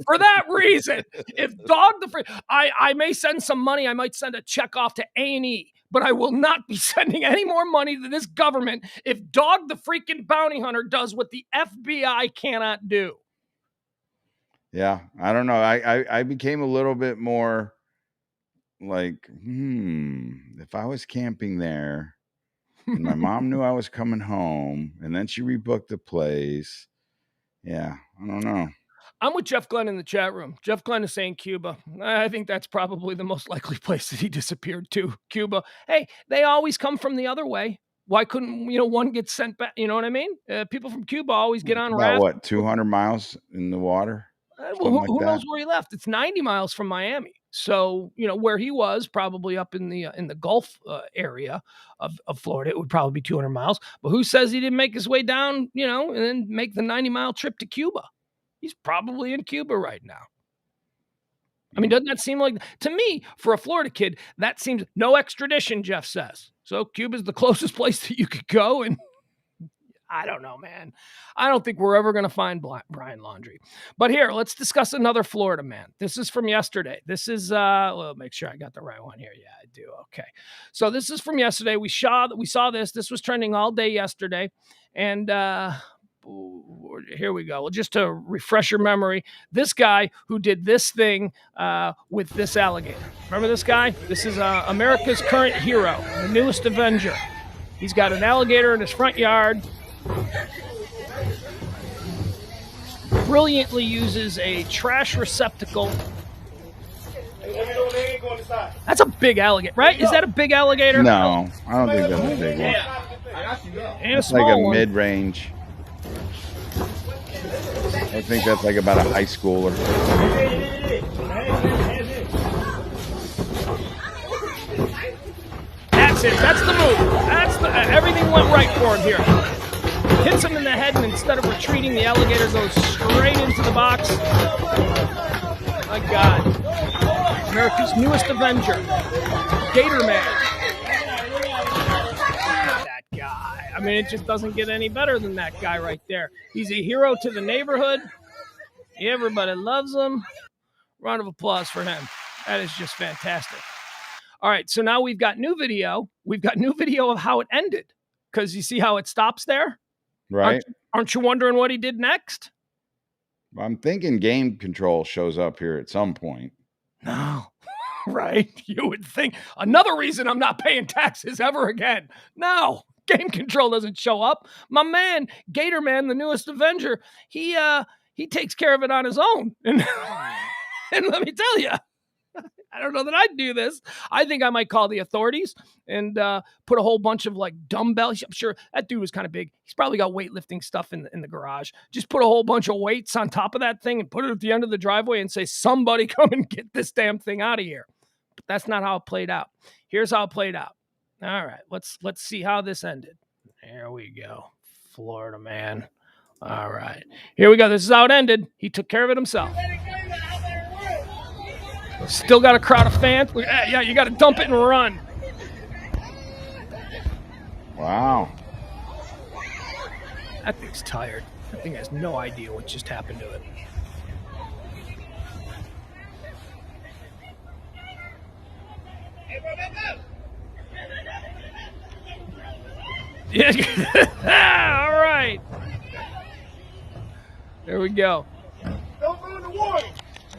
for that reason. If Dog the Freak, I may send some money. I might send a check off to A&E, but I will not be sending any more money to this government if Dog the freaking bounty hunter does what the FBI cannot do. Yeah, I don't know. I became a little bit more like, if I was camping there and my mom knew I was coming home and then she rebooked the place. Yeah, I don't know. I'm with Jeff Glenn in the chat room. Jeff Glenn is saying Cuba. I think that's probably the most likely place that he disappeared to, Cuba. Hey, they always come from the other way. Why couldn't, one get sent back? You know what I mean? People from Cuba always get on About rafts. what, 200 miles in the water? Well, who knows where he left? It's 90 miles from Miami. So, where he was, probably up in the Gulf area of Florida, it would probably be 200 miles. But who says he didn't make his way down, and then make the 90-mile trip to Cuba? He's probably in Cuba right now. I mean, doesn't that seem like, to me, for a Florida kid, that seems no extradition, Jeff says. So Cuba's the closest place that you could go. And I don't know, man. I don't think we're ever going to find Brian Laundrie. But here, let's discuss another Florida man. This is from yesterday. This is, make sure I got the right one here. Yeah, I do. Okay. So this is from yesterday. We saw this. This was trending all day yesterday. And, here we go. Well, just to refresh your memory, this guy who did this thing with this alligator. Remember this guy? This is America's current hero, the newest Avenger. He's got an alligator in his front yard. Brilliantly uses a trash receptacle. That's a big alligator, right? Is that a big alligator? No, I don't think that's a big one. And a It's like a small one. mid-range. I think that's like about a high schooler. That's it. That's the move. Everything went right for him here. Hits him in the head, and instead of retreating, the alligator goes straight into the box. My God. America's newest Avenger. Gator Man. That guy. I mean, it just doesn't get any better than that guy right there. He's a hero to the neighborhood. Everybody loves him. Round of applause for him. That is just fantastic. All right, so now we've got new video. We've got new video of how it ended. Because you see how it stops there? Right. Aren't you wondering what he did next? I'm thinking game control shows up here at some point. No. Right? You would think. Another reason I'm not paying taxes ever again. No. Game control doesn't show up. My man, Gator Man, the newest Avenger, he takes care of it on his own. And let me tell you, I don't know that I'd do this. I think I might call the authorities and put a whole bunch of like dumbbells. I'm sure that dude was kind of big. He's probably got weightlifting stuff in the garage. Just put a whole bunch of weights on top of that thing and put it at the end of the driveway and say, somebody come and get this damn thing out of here. But that's not how it played out. Here's how it played out. All right, let's see how this ended. There we go. Florida man. All right. Here we go. This is how it ended. He took care of it himself. Still got a crowd of fans. Yeah, you got to dump it and run. Wow. That thing's tired. That thing has no idea what just happened to it. Yeah. All right. There we go. Don't go in the water.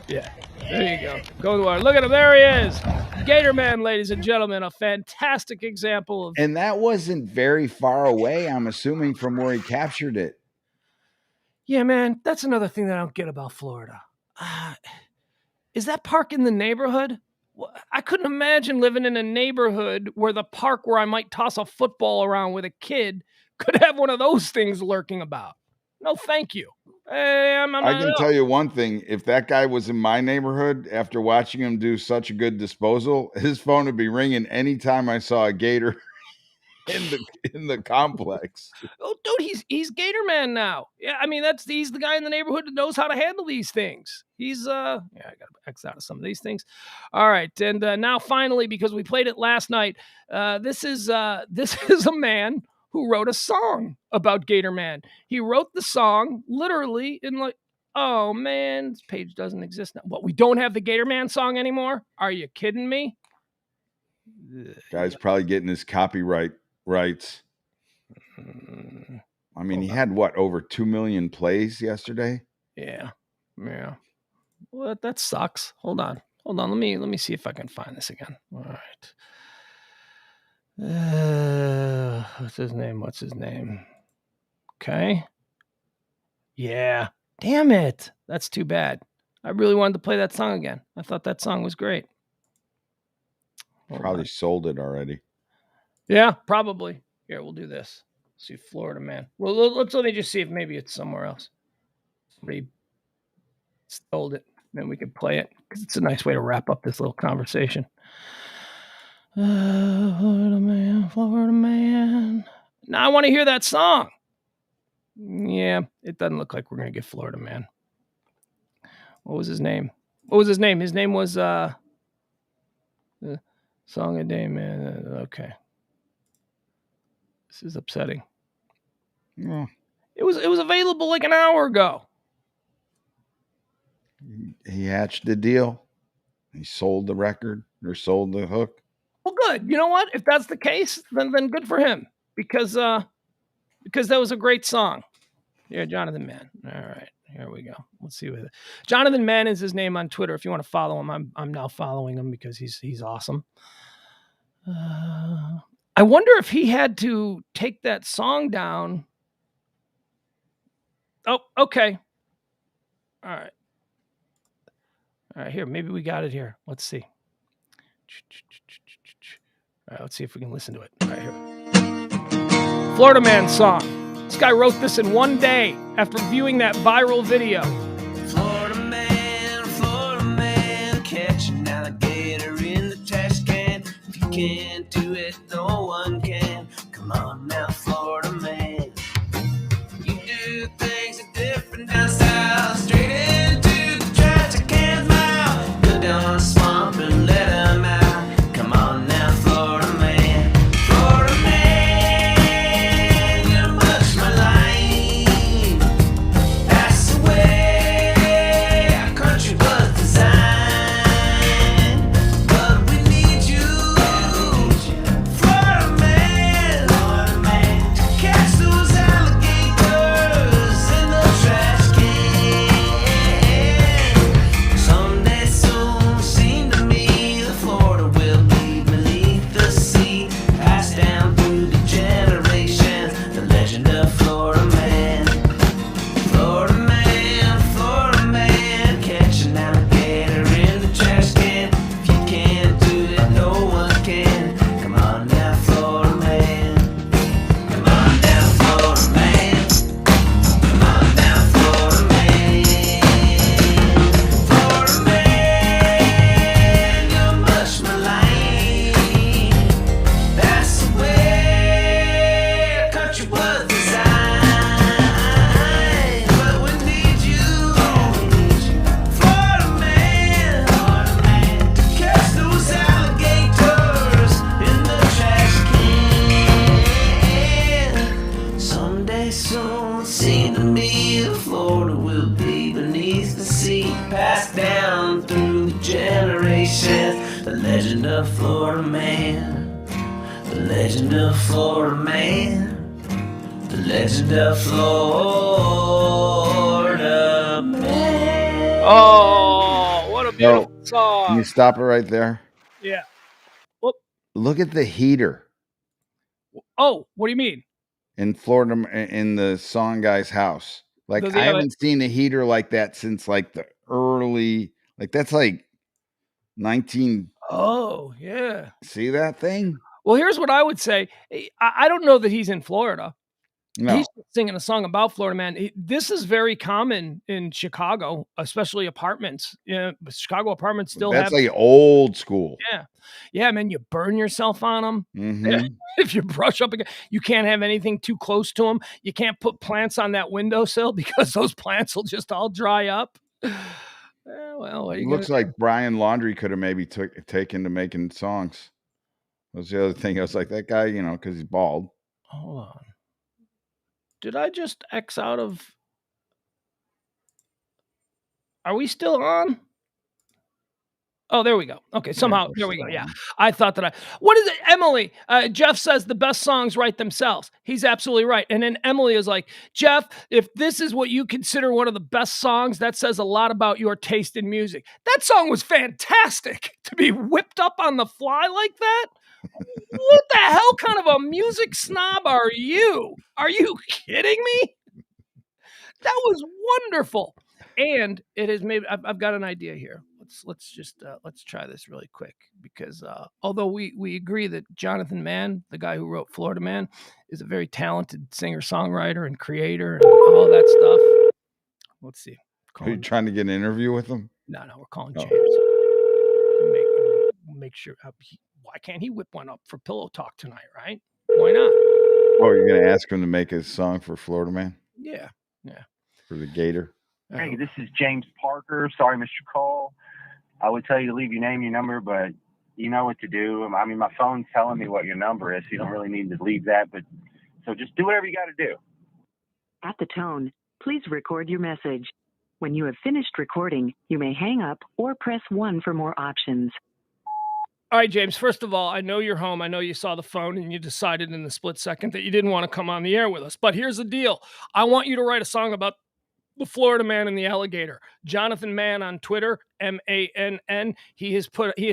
Yeah. There you go. Go to the water. Look at him. There he is. Gator Man, ladies and gentlemen. A fantastic example of. And that wasn't very far away, I'm assuming, from where he captured it. Yeah, man. That's another thing that I don't get about Florida. Is that park in the neighborhood? I couldn't imagine living in a neighborhood where the park where I might toss a football around with a kid could have one of those things lurking about. No, thank you. I can tell you one thing. If that guy was in my neighborhood, after watching him do such a good disposal, his phone would be ringing anytime I saw a gator in the complex. Oh, dude, he's Gator Man now. Yeah, I mean he's the guy in the neighborhood that knows how to handle these things. He's I gotta X out of some of these things. All right, and now finally, because we played it last night, this is a man who wrote a song about Gator Man. He wrote the song literally in like, oh man, this page doesn't exist now. What, we don't have the Gator Man song anymore? Are you kidding me? Guy's probably getting his copyright rights. I mean, he had what, over 2 million plays yesterday? Yeah. Well, that sucks. Hold on. Let me see if I can find this again. All right. What's his name? Okay. Yeah. Damn it. That's too bad. I really wanted to play that song again. I thought that song was great. Probably sold it already. Yeah, probably. Here, we'll do this. See, Florida Man. Well, let me just see if maybe it's somewhere else. Somebody stole it, then we can play it because it's a nice way to wrap up this little conversation. Florida Man. Now I want to hear that song. Yeah, it doesn't look like we're gonna get Florida Man. What was his name? His name was Song a Day Man. Okay. This is upsetting. Yeah. It was available like an hour ago. He hatched the deal. He sold the record or sold the hook. Well, good. You know what? If that's the case, then good for him because that was a great song. Yeah, Jonathan Mann. All right, here we go. Let's see what Jonathan Mann is his name on Twitter. If you want to follow him, I'm now following him because he's awesome. I wonder if he had to take that song down. Oh, okay. All right. Here, maybe we got it here. Let's see. All right, let's see if we can listen to it. All right, here. Florida Man song. This guy wrote this in one day after viewing that viral video. Florida man, catch an alligator in the trash can. If you can't do it, no one can. Come on now, Florida man. You do things different down south, straight into the trash can's mouth. Go down the swamp and let 'em out. Come on now, Florida man. Florida man, you much my life. That's the way our country was designed. But we need you, Florida man, to catch those alligators in the trash can. Someday soon, seem to me, the Florida will be beneath the sea, passed down through the generations, the legend of Florida man. Florida man, catch an alligator in the trash can. If you can't do it, no one can. Come on now, Florida man. Come on now, Florida man. Come on now, Florida man. Florida man, you're much my life. That's the way our country was designed. But we need you, Florida man, to catch those alligators in the trash can. Someday soon, seem to me, the Florida will be beneath the sea, passed down through the generations. The legend of Florida man, the legend of Florida man, the legend of Florida man. Oh, what a beautiful Can song. you stop it right there? Yeah. Whoop. Look at the heater Oh, what do you mean? in Florida in the song guy's house. Like, Does he I have haven't seen a heater like that since like the early, like that's like 19. Oh, yeah. See that thing? Well, here's what I would say. I don't know that he's in Florida. No. He's singing a song about Florida man. This is very common in Chicago, especially apartments. Yeah, Chicago apartments still That's have. like old school. Yeah, man. You burn yourself on them. Mhm. If you brush up again, you can't have anything too close to them. You can't put plants on that windowsill because those plants will just all dry up. Well, what are you Looks gonna like Brian Laundrie could have maybe taken to making songs. That was the other thing. I was like, that guy, because he's bald. Hold on. Did I just X out of? Are we still on? Oh, there we go. Okay, somehow there we go. Yeah, I thought that What is it, Emily? Jeff says the best songs write themselves. He's absolutely right. And then Emily is like, Jeff, if this is what you consider one of the best songs, that says a lot about your taste in music. That song was fantastic. To be whipped up on the fly like that. What the hell kind of a music snob are you? Are you kidding me? That was wonderful. And it has made, I've got an idea here. Let's just let's try this really quick, because although we agree that Jonathan Mann, the guy who wrote Florida Man, is a very talented singer-songwriter and creator and all that stuff. Let's see. Are you trying to get an interview with him? No, we're calling James. Make sure. Why can't he whip one up for Pillow Talk tonight, right? Why not? Oh, you're going to ask him to make a song for Florida Man? Yeah. For the Gator? Hey, this is James Parker. Sorry, Mr. Cole. I would tell you to leave your name, your number, but you know what to do. I mean, my phone's telling me what your number is, so you don't really need to leave that. But so just do whatever you got to do. At the tone, please record your message. When you have finished recording, you may hang up or press 1 for more options. All right, James, first of all, I know you're home. I know you saw the phone and you decided in the split second that you didn't want to come on the air with us. But here's the deal. I want you to write a song about the Florida Man and the alligator. Jonathan Mann on Twitter, Mann. He has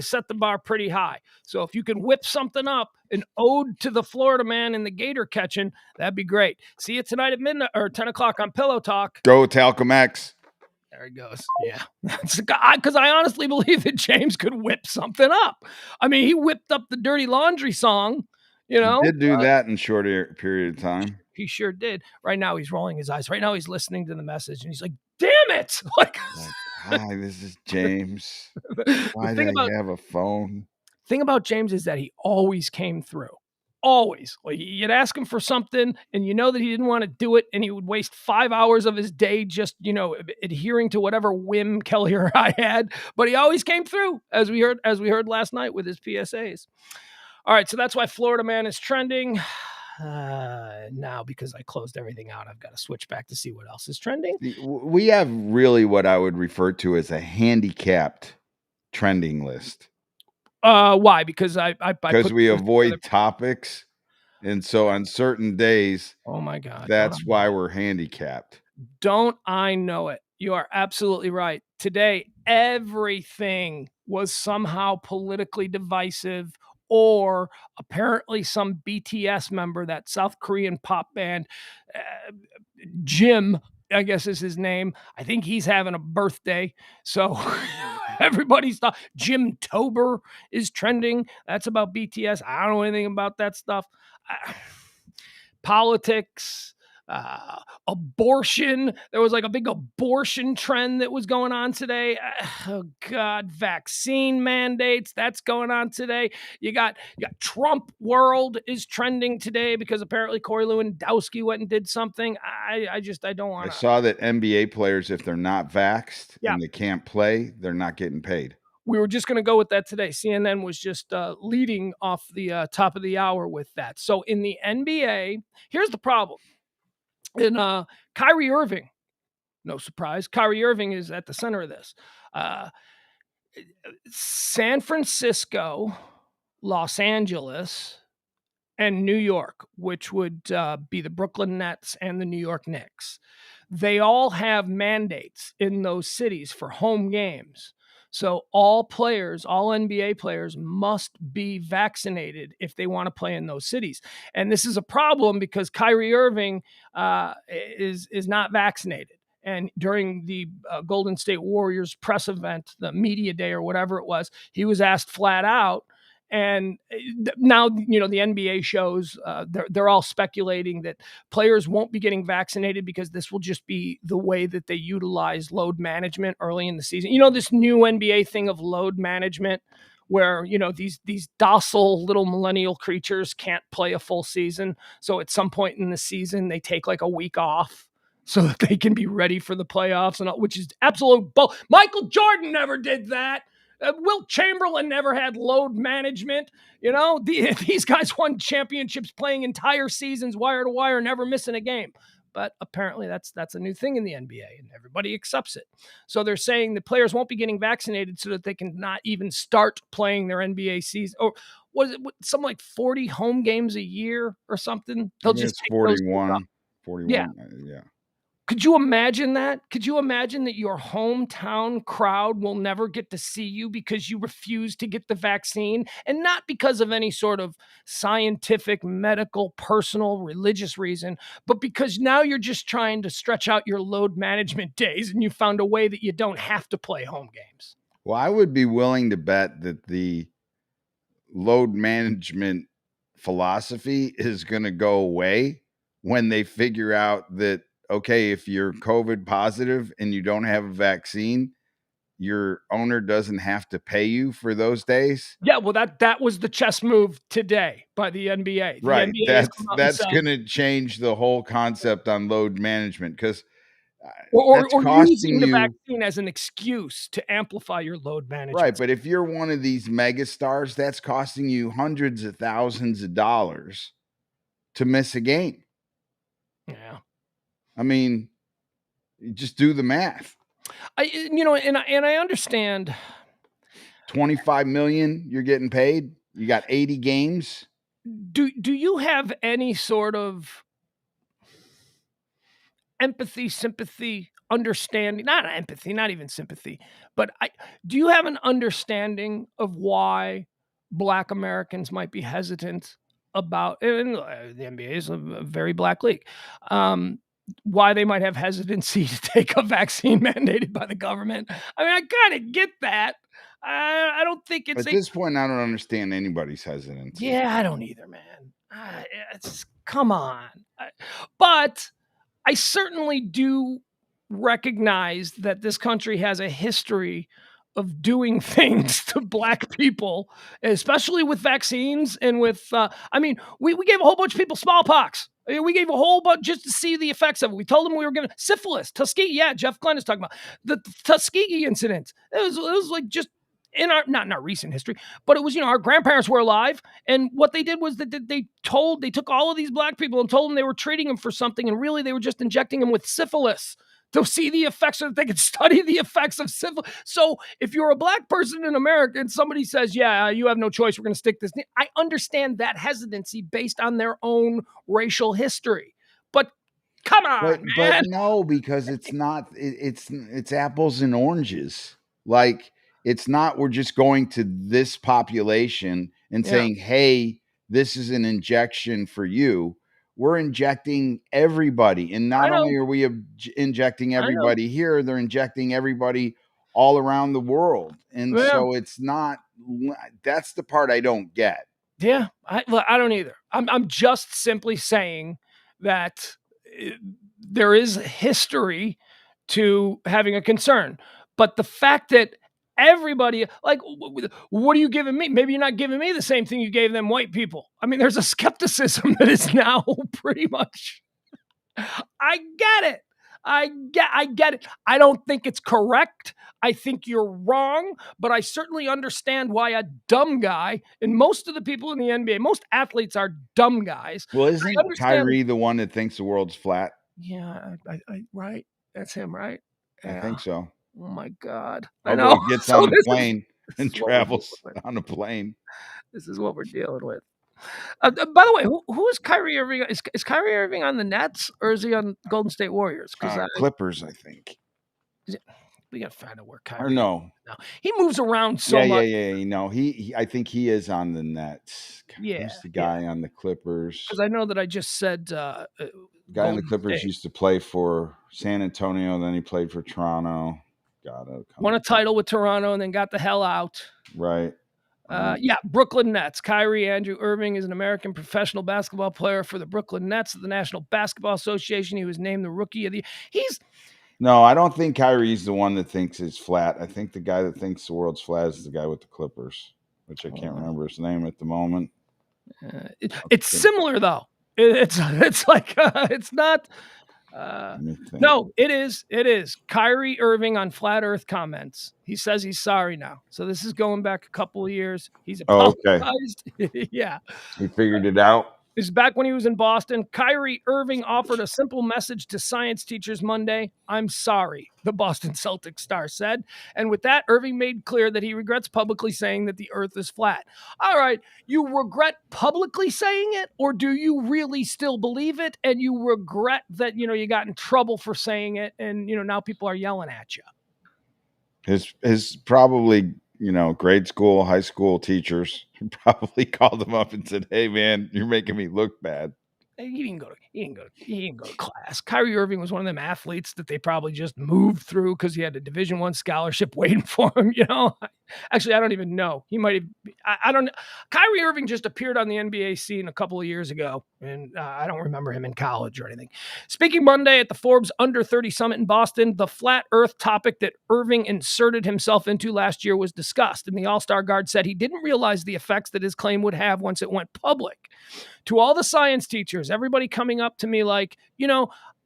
set the bar pretty high. So if you can whip something up, an ode to the Florida Man and the gator catching, that'd be great. See you tonight at midnight or 10 o'clock on Pillow Talk. Go Talcum X. There he goes. Yeah. Because I honestly believe that James could whip something up. I mean, he whipped up the Dirty Laundry song, you know. He did do that in a short period of time. He sure did. Right now, he's rolling his eyes. Right now, he's listening to the message, and he's like, damn it. Like, hi, this is James. Why do you have a phone? Thing about James is that he always came through. Always. Like, you'd ask him for something, and you know that he didn't want to do it, and he would waste 5 hours of his day just, adhering to whatever whim Kelly or I had. But he always came through, as we heard last night with his PSAs. All right, so that's why Florida Man is trending. Now, because I closed everything out, I've got to switch back to see what else is trending. We have really what I would refer to as a handicapped trending list. Why? Because because we avoid topics, and so on certain days, oh my God, that's why we're handicapped. Don't I know it? You are absolutely right. Today, everything was somehow politically divisive, or apparently some BTS member, that South Korean pop band, Jim, I guess is his name. I think he's having a birthday. So everybody's thought Jim Tober is trending. That's about BTS. I don't know anything about that stuff. Politics, abortion. There was like a big abortion trend that was going on today. Oh God, vaccine mandates. That's going on today. You got Trump world is trending today because apparently Corey Lewandowski went and did something. I don't want to. I saw that NBA players, if they're not vaxxed and they can't play, they're not getting paid. We were just going to go with that today. CNN was just leading off the top of the hour with that. So in the NBA, here's the problem. And Kyrie Irving, no surprise, Kyrie Irving is at the center of this. San Francisco, Los Angeles, and New York, which would be the Brooklyn Nets and the New York Knicks. They all have mandates in those cities for home games. So all NBA players must be vaccinated if they want to play in those cities. And this is a problem because Kyrie Irving is not vaccinated. And during the Golden State Warriors press event, the media day or whatever it was, he was asked flat out. And now, the NBA shows, they're all speculating that players won't be getting vaccinated because this will just be the way that they utilize load management early in the season. This new NBA thing of load management where, these docile little millennial creatures can't play a full season. So at some point in the season, they take like a week off so that they can be ready for the playoffs, and which is absolute bull. Michael Jordan never did that. Wilt Chamberlain never had load management. You know, these guys won championships playing entire seasons wire to wire, never missing a game. But apparently that's a new thing in the NBA, and everybody accepts it. So they're saying the players won't be getting vaccinated so that they can not even start playing their NBA season. Or was it something like 40 home games a year or something? They'll just take 41. 41. Yeah. Could you imagine that? Could you imagine that your hometown crowd will never get to see you because you refuse to get the vaccine? And not because of any sort of scientific, medical, personal, religious reason, but because now you're just trying to stretch out your load management days and you found a way that you don't have to play home games. Well, I would be willing to bet that the load management philosophy is going to go away when they figure out that, okay, if you're COVID positive and you don't have a vaccine, your owner doesn't have to pay you for those days. Yeah, well, that was the chess move today by the NBA. The right. NBA That's going to change the whole concept on load management, because or using the vaccine as an excuse to amplify your load management. Right, but if you're one of these mega stars, that's costing you hundreds of thousands of dollars to miss a game. Yeah. I mean, you just do the math. And I understand. 25 million you're getting paid. You got 80 games. Do you have any sort of empathy, sympathy, understanding? Not empathy, not even sympathy, but do you have an understanding of why Black Americans might be hesitant about, and the NBA is a very Black league, why they might have hesitancy to take a vaccine mandated by the government? I mean, I kind of get that. I don't think it's... At this point, I don't understand anybody's hesitancy. Yeah, I don't either, man. Come on. But I certainly do recognize that this country has a history of doing things to Black people, especially with vaccines and with, we gave a whole bunch of people smallpox. We gave a whole bunch just to see the effects of it. We told them we were giving syphilis, Tuskegee. Yeah, Jeff Glenn is talking about the Tuskegee incident. It was like just in our, not in our recent history, but it was, our grandparents were alive. And what they did was that they took all of these Black people and told them they were treating them for something. And really they were just injecting them with syphilis to see the effects, so that they could study the effects of syphilis. So if you're a Black person in America and somebody says, yeah, you have no choice, we're going to stick this, I understand that hesitancy based on their own racial history. But come on, man. But no, because it's not, it's apples and oranges. Like, it's not, we're just going to this population and saying, hey, this is an injection for you. We're injecting everybody. And not only are we injecting everybody here, they're injecting everybody all around the world. And so it's not, that's the part I don't get. Yeah, I don't either. I'm just simply saying that there is history to having a concern. But the fact that everybody, like, what are you giving me? Maybe you're not giving me the same thing you gave them white people. I mean, there's a skepticism that is now pretty much, I get it. I get it. I don't think it's correct. I think you're wrong, but I certainly understand why a dumb guy, and most of the people in the NBA, most athletes are dumb guys. Well, isn't Kyrie the one that thinks the world's flat? Yeah, I right. That's him, right? Yeah. I think so. Oh my God. I know. He gets on the plane and travels on a plane. This is what we're dealing with. By the way, who is Kyrie Irving? Is Kyrie Irving on the Nets, or is he on Golden State Warriors? Clippers, I think. We got to find out where Kyrie. Or no, he moves around so much. Yeah. No, he I think he is on the Nets. Who's the guy on the Clippers? Because I know that I just said the guy on the Clippers used to play for San Antonio, then he played for Toronto. Won a title with Toronto and then got the hell out. Right. Brooklyn Nets. Kyrie Andrew Irving is an American professional basketball player for the Brooklyn Nets of the National Basketball Association. He was named the Rookie of the Year. No, I don't think Kyrie's the one that thinks it's flat. I think the guy that thinks the world's flat is the guy with the Clippers, which I can't remember his name at the moment. It's similar though. It's like it's not. No, it is. It is. Kyrie Irving on Flat Earth comments. He says he's sorry now. So this is going back a couple of years. He's apologized. Yeah. He figured it out. This is back when he was in Boston. Kyrie Irving offered a simple message to science teachers Monday. I'm sorry, the Boston Celtics star said. And with that, Irving made clear that he regrets publicly saying that the earth is flat. All right, you regret publicly saying it, or do you really still believe it? And you regret that, you got in trouble for saying it, and, now people are yelling at you. His probably, grade school, high school teachers probably called him up and said, "Hey man, you're making me look bad." He didn't go to class. Kyrie Irving was one of them athletes that they probably just moved through because he had a Division I scholarship waiting for him. Actually, I don't even know. He might have. I don't know. Kyrie Irving just appeared on the NBA scene a couple of years ago, and I don't remember him in college or anything. Speaking Monday at the Forbes Under 30 Summit in Boston, the flat Earth topic that Irving inserted himself into last year was discussed, and the All-Star guard said he didn't realize the effects that his claim would have once it went public. To all the science teachers, everybody coming up to me like,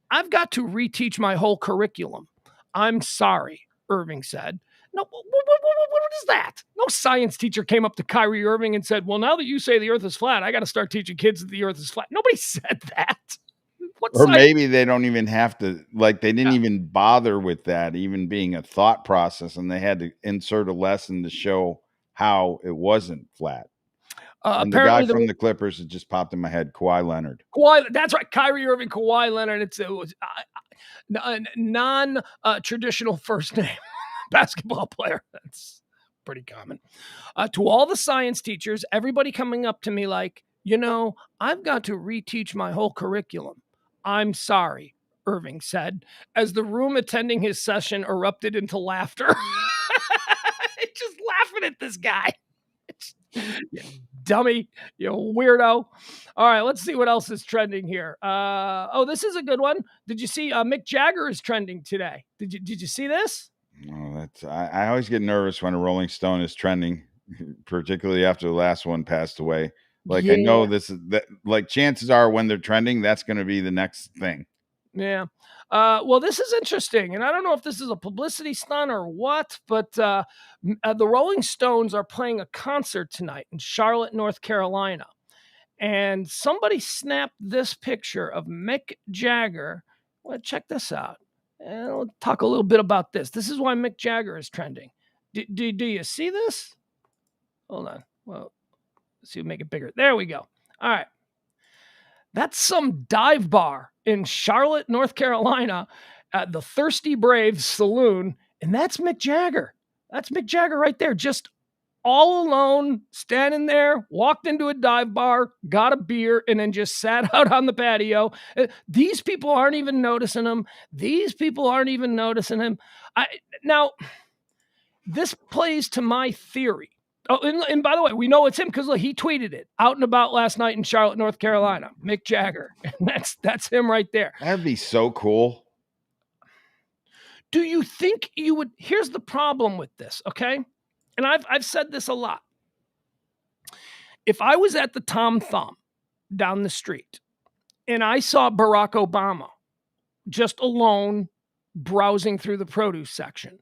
I've got to reteach my whole curriculum. I'm sorry, Irving said. No, what is that? No science teacher came up to Kyrie Irving and said, well, now that you say the earth is flat, I got to start teaching kids that the earth is flat. Nobody said that. Maybe they don't even have to, they didn't even bother with that, even being a thought process, and they had to insert a lesson to show how it wasn't flat. And the guy from the Clippers, it just popped in my head, Kawhi Leonard. That's right, Kyrie Irving, Kawhi Leonard. It was a non-traditional first name basketball player. That's pretty common. To all the science teachers, everybody coming up to me like, I've got to reteach my whole curriculum. I'm sorry, Irving said, as the room attending his session erupted into laughter. Just laughing at this guy. You dummy, you weirdo. All right, let's see what else is trending here. This is a good one. Did you see Mick Jagger is trending today? Did you see this? Oh, I always get nervous when a Rolling Stone is trending, particularly after the last one passed away. I know this is that. Chances are when they're trending, that's going to be the next thing. Yeah. Well, this is interesting, and I don't know if this is a publicity stunt or what, but the Rolling Stones are playing a concert tonight in Charlotte, North Carolina, and somebody snapped this picture of Mick Jagger. Well, check this out, and we'll talk a little bit about this. This is why Mick Jagger is trending. Do you see this? Hold on. Well, let's see if we make it bigger. There we go. All right. That's some dive bar in Charlotte, North Carolina at the Thirsty Braves Saloon. And that's Mick Jagger. That's Mick Jagger right there. Just all alone, standing there, walked into a dive bar, got a beer, and then just sat out on the patio. These people aren't even noticing him. Now, this plays to my theory. Oh, and by the way, we know it's him because he tweeted it out and about last night in Charlotte, North Carolina. Mick Jagger. And that's him right there. That'd be so cool. Do you think you would? Here's the problem with this, okay? And I've said this a lot. If I was at the Tom Thumb down the street and I saw Barack Obama just alone browsing through the produce section,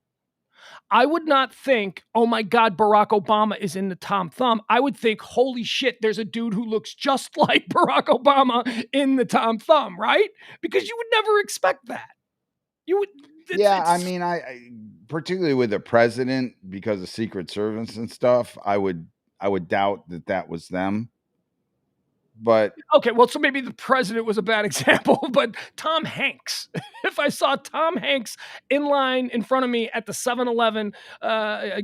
I would not think, oh my God, Barack Obama is in the Tom Thumb. I would think, holy shit, there's a dude who looks just like Barack Obama in the Tom Thumb, right? Because you would never expect that. You would. I particularly with the president, because of Secret Service and stuff, I would doubt that was them. But okay, well, so maybe the president was a bad example, but Tom Hanks. If I saw Tom Hanks in line in front of me at the 7-Eleven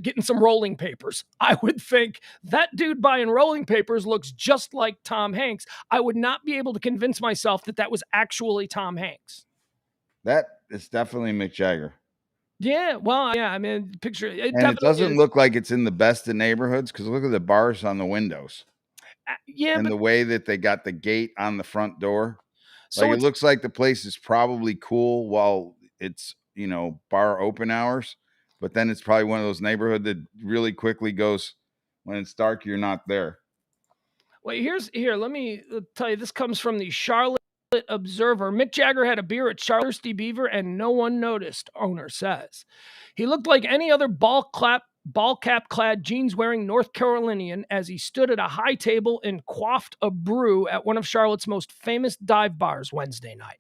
getting some rolling papers, I would think that dude buying rolling papers looks just like Tom Hanks. I would not be able to convince myself that was actually Tom Hanks. That is definitely Mick Jagger. Yeah, well, yeah, I mean, picture it. And it doesn't look like it's in the best of neighborhoods because look at the bars on the windows. And the way that they got the gate on the front door. So it looks like the place is probably cool while it's, bar open hours. But then it's probably one of those neighborhoods that really quickly goes, when it's dark, you're not there. Well, here, let me tell you, this comes from the Charlotte Observer, Mick Jagger had a beer at Charlotte Thirsty Beaver and no one noticed, owner says. He looked like any other ball cap clad jeans wearing North Carolinian as he stood at a high table and quaffed a brew at one of Charlotte's most famous dive bars Wednesday night.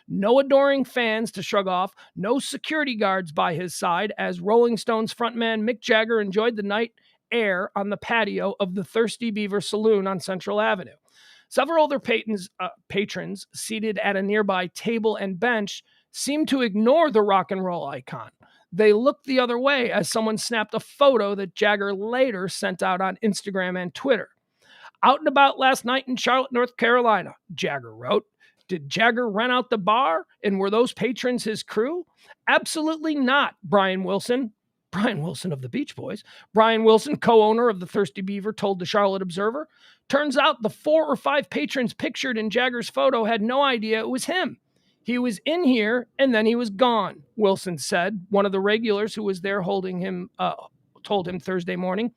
No adoring fans to shrug off, no security guards by his side as Rolling Stones frontman Mick Jagger enjoyed the night air on the patio of the Thirsty Beaver Saloon on Central Avenue. Several other patrons seated at a nearby table and bench seemed to ignore the rock and roll icon. They looked the other way as someone snapped a photo that Jagger later sent out on Instagram and Twitter. Out and about last night in Charlotte, North Carolina, Jagger wrote. Did Jagger rent out the bar? And were those patrons his crew? Absolutely not, Brian Wilson of the Beach Boys. Brian Wilson, co-owner of the Thirsty Beaver, told the Charlotte Observer. Turns out the 4 or 5 patrons pictured in Jagger's photo had no idea it was him. He was in here and then he was gone, Wilson said. One of the regulars who was there holding him told him Thursday morning.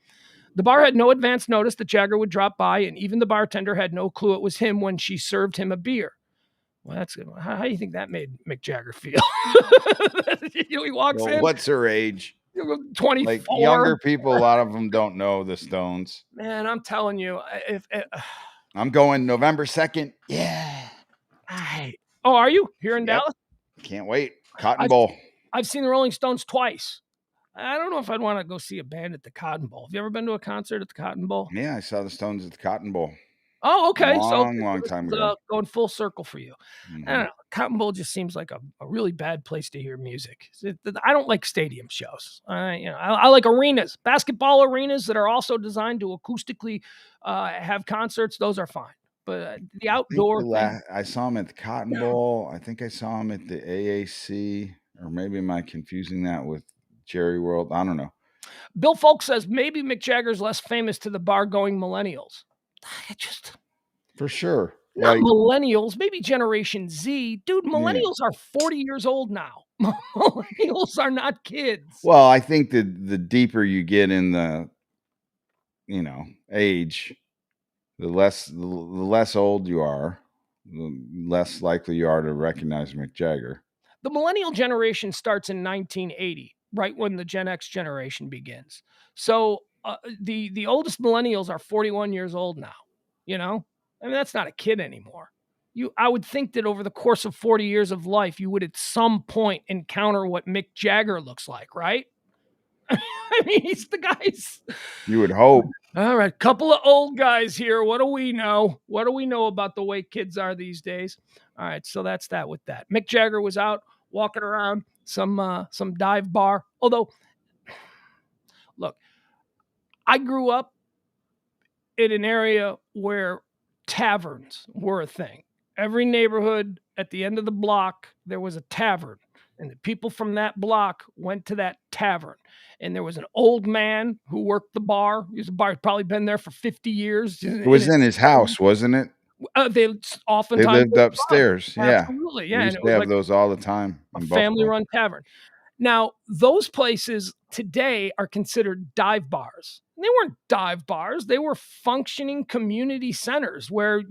The bar had no advance notice that Jagger would drop by, and even the bartender had no clue it was him when she served him a beer. Well, that's good. How do you think that made Mick Jagger feel? He walks in. What's her age? 24. Like younger people, a lot of them don't know the Stones. Man, I'm telling you, I'm going November 2nd. Yeah. Oh, are you here in Dallas? Can't wait. Cotton Bowl. I've seen the Rolling Stones twice. I don't know if I'd want to go see a band at the Cotton Bowl. Have you ever been to a concert at the Cotton Bowl? Yeah, I saw the Stones at the Cotton Bowl. Oh, okay. Long time ago. Going full circle for you. Mm-hmm. I don't know. Cotton Bowl just seems like a really bad place to hear music. I don't like stadium shows. I like arenas, basketball arenas that are also designed to acoustically have concerts. Those are fine. But the outdoor I saw him at the Cotton Bowl. I think I saw him at the AAC, or maybe am I confusing that with Jerry World? I don't know. Bill Folk says maybe Mick Jagger's less famous to the bar-going millennials. For sure. Not millennials, maybe Generation Z. Dude, millennials are 40 years old now. Millennials are not kids. Well, I think that the deeper you get in the, age, the less old you are, the less likely you are to recognize Mick Jagger. The millennial generation starts in 1980, right when the Gen X generation begins. So the oldest millennials are 41 years old now. I mean, that's not a kid anymore. I would think that over the course of 40 years of life, you would at some point encounter what Mick Jagger looks like, right? I mean, he's the guys. You would hope. All right, couple of old guys here. What do we know? What do we know about the way kids are these days? All right, so that's that with that. Mick Jagger was out walking around some dive bar. Although, look, I grew up in an area where taverns were a thing. Every neighborhood at the end of the block, there was a tavern. And the people from that block went to that tavern. And there was an old man who worked the bar. He was a bar, he'd probably been there for 50 years. It was in his house, wasn't it? They lived upstairs. Yeah. Absolutely. Yeah. We used to have those all the time. A family-run tavern. Now, those places today are considered dive bars. They weren't dive bars. They were functioning community centers where,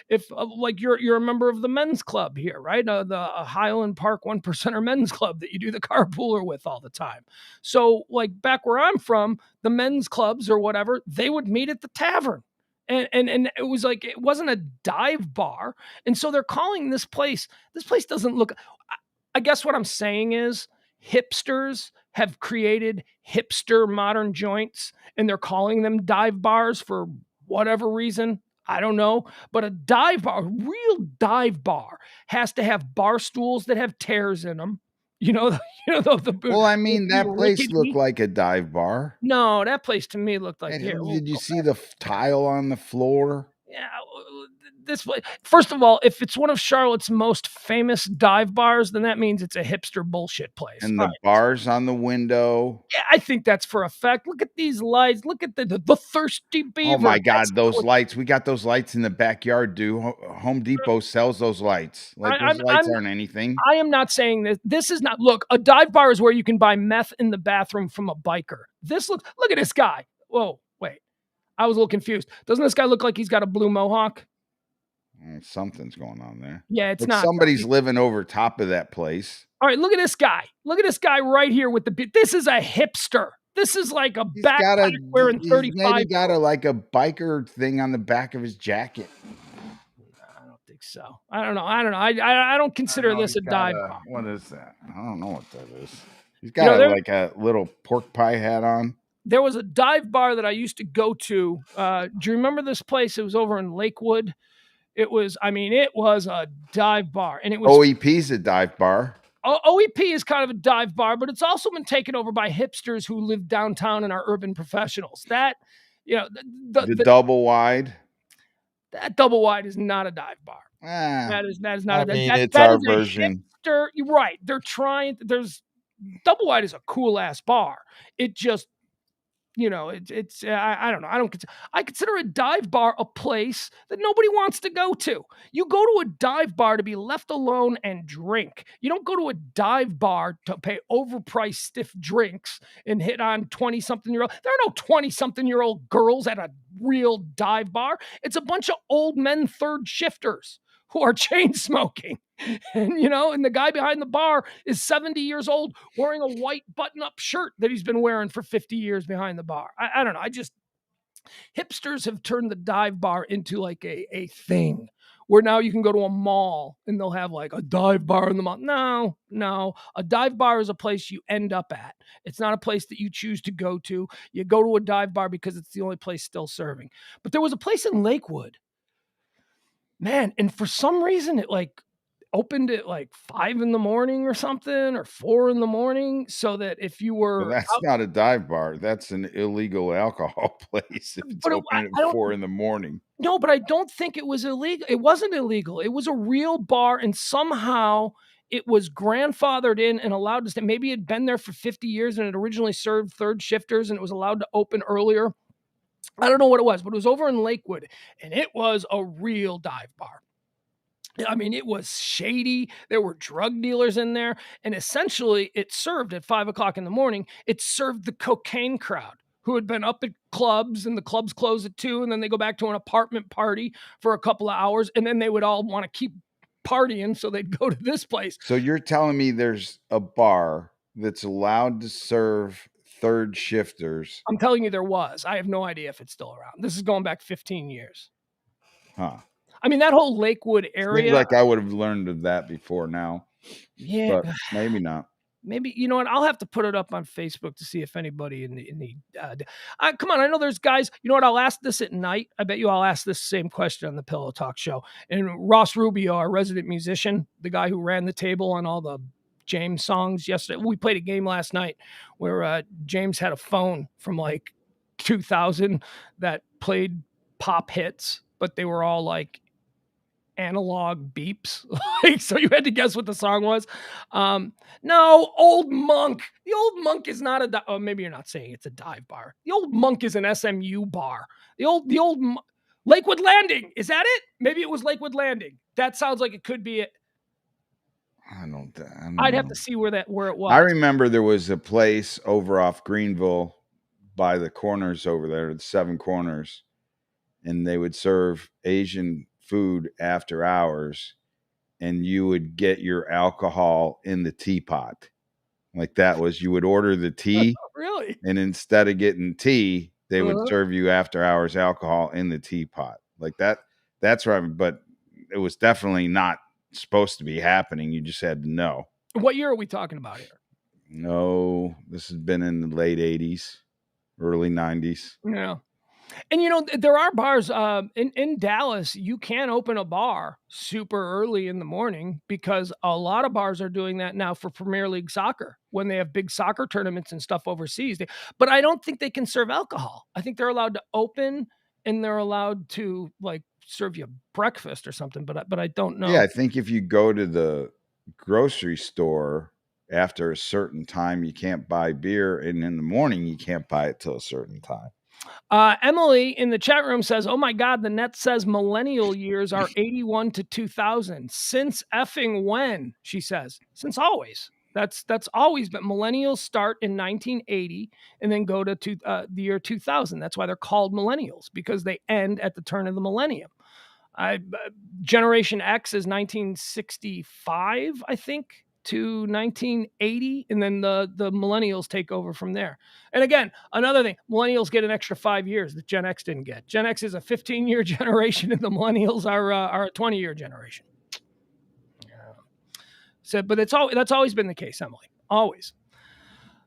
if like you're a member of the men's club here, right? The Highland Park 1%er men's club that you do the carpooler with all the time. So like back where I'm from, the men's clubs or whatever, they would meet at the tavern. And it was like, it wasn't a dive bar. And so they're calling this place doesn't look, I guess what I'm saying is, hipsters have created hipster modern joints and they're calling them dive bars for whatever reason. I don't know. But a dive bar, a real dive bar, has to have bar stools that have tears in them. Well, I mean, that place looked like a dive bar. No, that place to me looked like. Did you see the tile on the floor? Yeah. This place, first of all, if it's one of Charlotte's most famous dive bars, then that means it's a hipster bullshit place. And the bars on the window. Yeah, I think that's for a fact. Look at these lights. Look at the Thirsty Beaver. Oh my God, those lights! We got those lights in the backyard, dude. Home Depot sells those lights. Those lights aren't anything. I am not saying this. This is not. Look, a dive bar is where you can buy meth in the bathroom from a biker. Look at this guy. Whoa, wait. I was a little confused. Doesn't this guy look like he's got a blue mohawk? Something's going on there. Yeah, it's Like not. somebody's living over top of that place. All right, look at this guy. Look at this guy right here with the. This is a hipster. This is like a backpack wearing 35. Maybe got a biker thing on the back of his jacket. I don't think so. I don't know. I don't consider this a dive bar. What is that? I don't know what that is. He's got a little pork pie hat on. There was a dive bar that I used to go to. Do you remember this place? It was over in Lakewood. It was a dive bar, and it was OEP's a dive bar. OEP is kind of a dive bar, but it's also been taken over by hipsters who live downtown and are urban professionals. That, the double wide. That double wide is not a dive bar. That is not. It's our version. Hipster, you're right. They're trying. Double wide is a cool ass bar. It just, I don't know. I consider a dive bar a place that nobody wants to go to. You go to a dive bar to be left alone and drink. You don't go to a dive bar to pay overpriced stiff drinks and hit on 20-something-year-old. There are no 20-something-year-old girls at a real dive bar. It's a bunch of old men third shifters who are chain smoking. And, and the guy behind the bar is 70 years old wearing a white button-up shirt that he's been wearing for 50 years behind the bar. I don't know. Hipsters have turned the dive bar into like a thing where now you can go to a mall and they'll have like a dive bar in the mall. No. A dive bar is a place you end up at. It's not a place that you choose to go to. You go to a dive bar because it's the only place still serving. But there was a place in Lakewood, man, and for some reason it opened at 5 a.m. or something, or 4 a.m, so that if you were that's not a dive bar, that's an illegal alcohol place. If it's open at 4 a.m. No, but I don't think it was illegal. It wasn't illegal. It was a real bar, and somehow it was grandfathered in and allowed to stay. Maybe it had been there for 50 years and it originally served third shifters and it was allowed to open earlier. I don't know what it was, but it was over in Lakewood, and it was a real dive bar. I mean, it was shady. There were drug dealers in there. And essentially, it served at 5 o'clock in the morning. It served the cocaine crowd who had been up at clubs, and the clubs close at 2. And then they go back to an apartment party for a couple of hours. And then they would all want to keep partying. So they'd go to this place. So you're telling me there's a bar that's allowed to serve third shifters? I'm telling you there was. I have no idea if it's still around. This is going back 15 years. Huh. I mean, that whole Lakewood area. Seems like I would have learned of that before now. Yeah. But maybe not. Maybe, you know what? I'll have to put it up on Facebook to see if anybody come on. I know there's guys, you know what? I'll ask this at night. I bet you I'll ask this same question on the Pillow Talk show. And Ross Rubio, our resident musician, the guy who ran the table on all the James songs yesterday. We played a game last night where James had a phone from 2000 that played pop hits, but they were all analog beeps. So you had to guess what the song was. No, Old Monk. The Old Monk is not maybe you're not saying it's a dive bar. The Old Monk is an SMU bar. The old Lakewood Landing. Is that it? Maybe it was Lakewood Landing. That sounds like it could be it. I'd have to see where it was. I remember there was a place over off Greenville by the corners over there, the 7 Corners, and they would serve Asian food after hours, and you would get your alcohol in the teapot. You would order the tea. Really? And instead of getting tea, they would serve you after hours alcohol in the teapot. That's right. But it was definitely not supposed to be happening. You just had to know. What year are we talking about here? No, this has been in the late 80s, early 90s. Yeah. And, there are bars in Dallas. You can open a bar super early in the morning because a lot of bars are doing that now for Premier League soccer when they have big soccer tournaments and stuff overseas. But I don't think they can serve alcohol. I think they're allowed to open and they're allowed to serve you breakfast or something. But I don't know. Yeah, I think if you go to the grocery store after a certain time, you can't buy beer. And in the morning, you can't buy it till a certain time. Emily in the chat room says, "Oh my God, the net says millennial years are 81 to 2000. Since effing when?" She says, "Since always. That's always been. Millennials start in 1980 and then go to the year 2000. That's why they're called millennials, because they end at the turn of the millennium. Generation X is 1965, I think, to 1980, and then the millennials take over from there. And again, another thing, millennials get an extra 5 years that Gen X didn't get. Gen X is a 15-year generation, and the millennials are a 20-year generation. So, but that's always been the case, Emily. Always.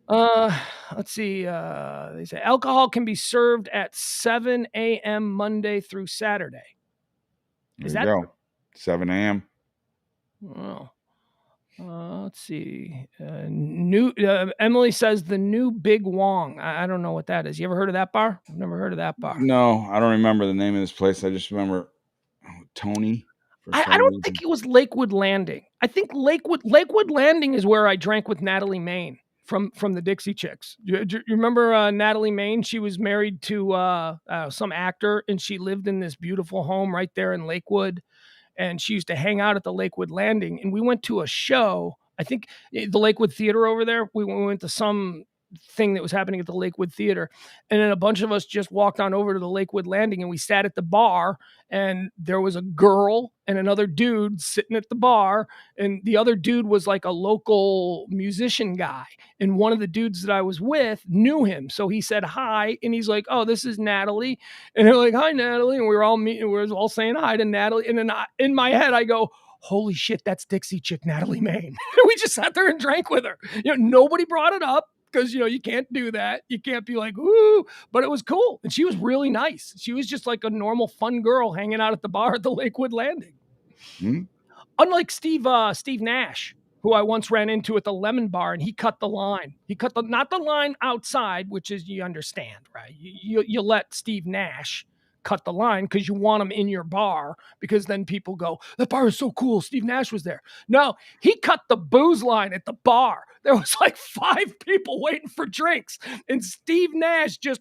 Let's see. They say alcohol can be served at 7 a.m. Monday through Saturday. There you go. 7 a.m. Oh. Let's see. Emily says the new Big Wong. I don't know what that is. You ever heard of that bar? I've never heard of that bar. No, I don't remember the name of this place. I just remember Tony. I don't think it was Lakewood Landing. I think Lakewood Landing is where I drank with Natalie Main from the Dixie Chicks. Do you remember Natalie Main? She was married to some actor, and she lived in this beautiful home right there in Lakewood. And she used to hang out at the Lakewood Landing. And we went to a show, I think the Lakewood Theater over there. We went to some thing that was happening at the Lakewood Theater. And then a bunch of us just walked on over to the Lakewood Landing, and we sat at the bar, and there was a girl and another dude sitting at the bar. And the other dude was like a local musician guy. And one of the dudes that I was with knew him. So he said hi, and he's like, "Oh, this is Natalie." And they're like, "Hi, Natalie." And we were all meeting. We were all saying hi to Natalie. And then in my head, I go, "Holy shit, that's Dixie Chick Natalie Main." We just sat there and drank with her. Nobody brought it up, because, you can't do that. You can't be like, "Ooh," but it was cool. And she was really nice. She was just like a normal fun girl hanging out at the bar at the Lakewood Landing. Mm-hmm. Unlike Steve Nash, who I once ran into at the Lemon Bar, and he cut the line. He cut not the line outside, which is, you understand, right? You let Steve Nash cut the line because you want him in your bar, because then people go, "That bar is so cool. Steve Nash was there." No, he cut the booze line at the bar. There was like 5 people waiting for drinks, and Steve Nash just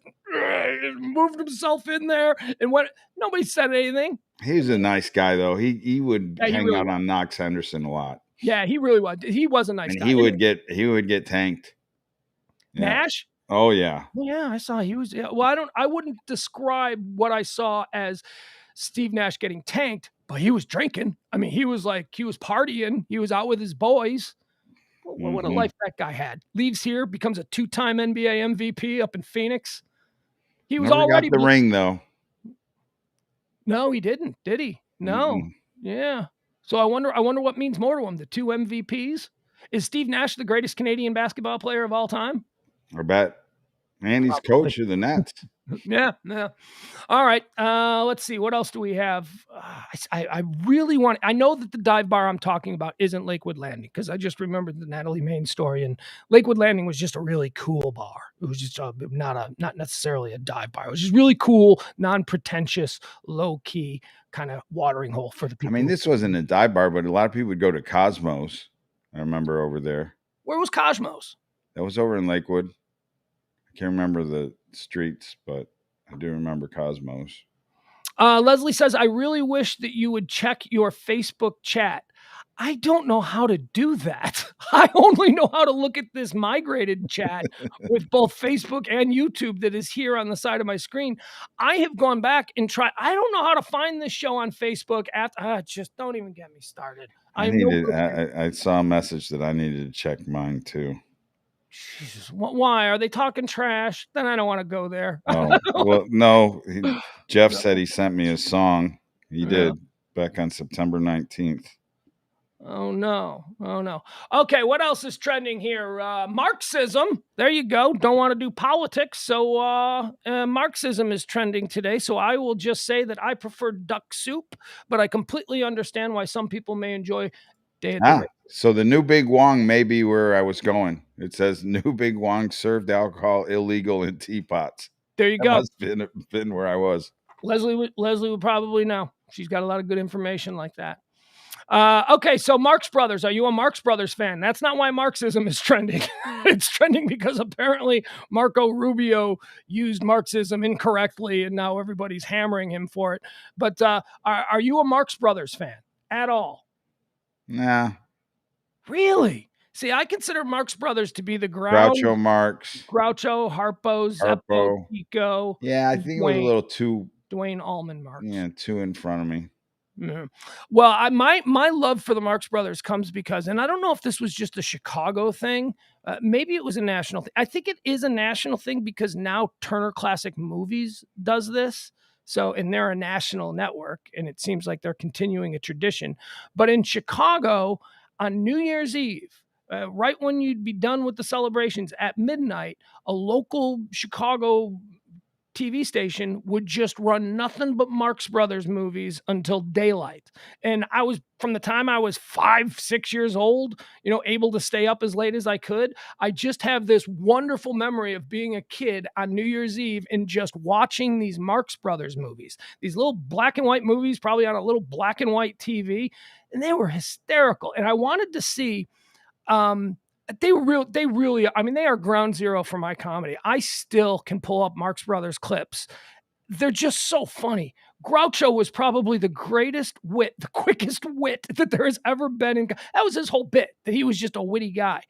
moved himself in there, and nobody said anything. He was a nice guy, though. He would hang out on Knox Henderson a lot. Yeah, he really was. He was a nice guy. He would get tanked. Yeah. Nash? Oh yeah. Yeah, I saw he was. Yeah, well, I wouldn't describe what I saw as Steve Nash getting tanked, but he was drinking. I mean, he was partying. He was out with his boys. What a life that guy had. Leaves here, becomes a 2-time NBA MVP up in Phoenix. He was Never already got the ring, though. No, he didn't. Did he? No. Mm-mm. Yeah. So I wonder what means more to him. The 2 MVPs. Is Steve Nash the greatest Canadian basketball player of all time? I bet. Man, he's coach of the Nets. Yeah. All right. Let's see. What else do we have? I really want. I know that the dive bar I'm talking about isn't Lakewood Landing, because I just remembered the Natalie Main story, and Lakewood Landing was just a really cool bar. It was just not necessarily a dive bar. It was just really cool, non-pretentious, low key kind of watering hole for the people. I mean, this wasn't a dive bar, but a lot of people would go to Cosmos. I remember over there. Where was Cosmos? That was over in Lakewood. I can't remember the streets, but I do remember Cosmos. Leslie says, "I really wish that you would check your Facebook chat." I don't know how to do that. I only know how to look at this migrated chat with both Facebook and YouTube that is here on the side of my screen. I have gone back and tried. I don't know how to find this show on Facebook. Just don't even get me started. I saw a message that I needed to check mine too. Jesus, why are they talking trash? Then I don't want to go there. Oh, well, no. Jeff said he sent me a song. He did back on September 19th. Oh no. Okay, what else is trending here? Marxism. There you go. Don't want to do politics, so Marxism is trending today. So I will just say that I prefer duck soup, but I completely understand why some people may enjoy Day of the Dead. So the new Big Wong may be where I was going. It says new Big Wong served alcohol illegal in teapots. There you go. Must have been where I was. Leslie would probably know. She's got a lot of good information like that. Okay, so Marx Brothers. Are you a Marx Brothers fan? That's not why Marxism is trending. It's trending because apparently Marco Rubio used Marxism incorrectly, and now everybody's hammering him for it. But are you a Marx Brothers fan at all? Nah. Really? See, I consider Marx Brothers to be the ground. Groucho Marx. Groucho, Harpo, Zeppo, Pico. Yeah, I think it was a little too. Dwayne Allman Marx. Yeah, too in front of me. Yeah. Well, my love for the Marx Brothers comes because, and I don't know if this was just a Chicago thing. Maybe it was a national thing. I think it is a national thing because now Turner Classic Movies does this. So, and they're a national network, and it seems like they're continuing a tradition. But in Chicago, on New Year's Eve, right when you'd be done with the celebrations at midnight, a local Chicago TV station would just run nothing but Marx Brothers movies until daylight. And I was, from the time I was 5, 6 years old, able to stay up as late as I could. I just have this wonderful memory of being a kid on New Year's Eve and just watching these Marx Brothers movies, these little black and white movies, probably on a little black and white TV. And they were hysterical. And I wanted to see, they really, I mean, they are ground zero for my comedy. I still can pull up Marx Brothers clips. They're just so funny. Groucho was probably the greatest wit, the quickest wit that there has ever been. That was his whole bit, that he was just a witty guy.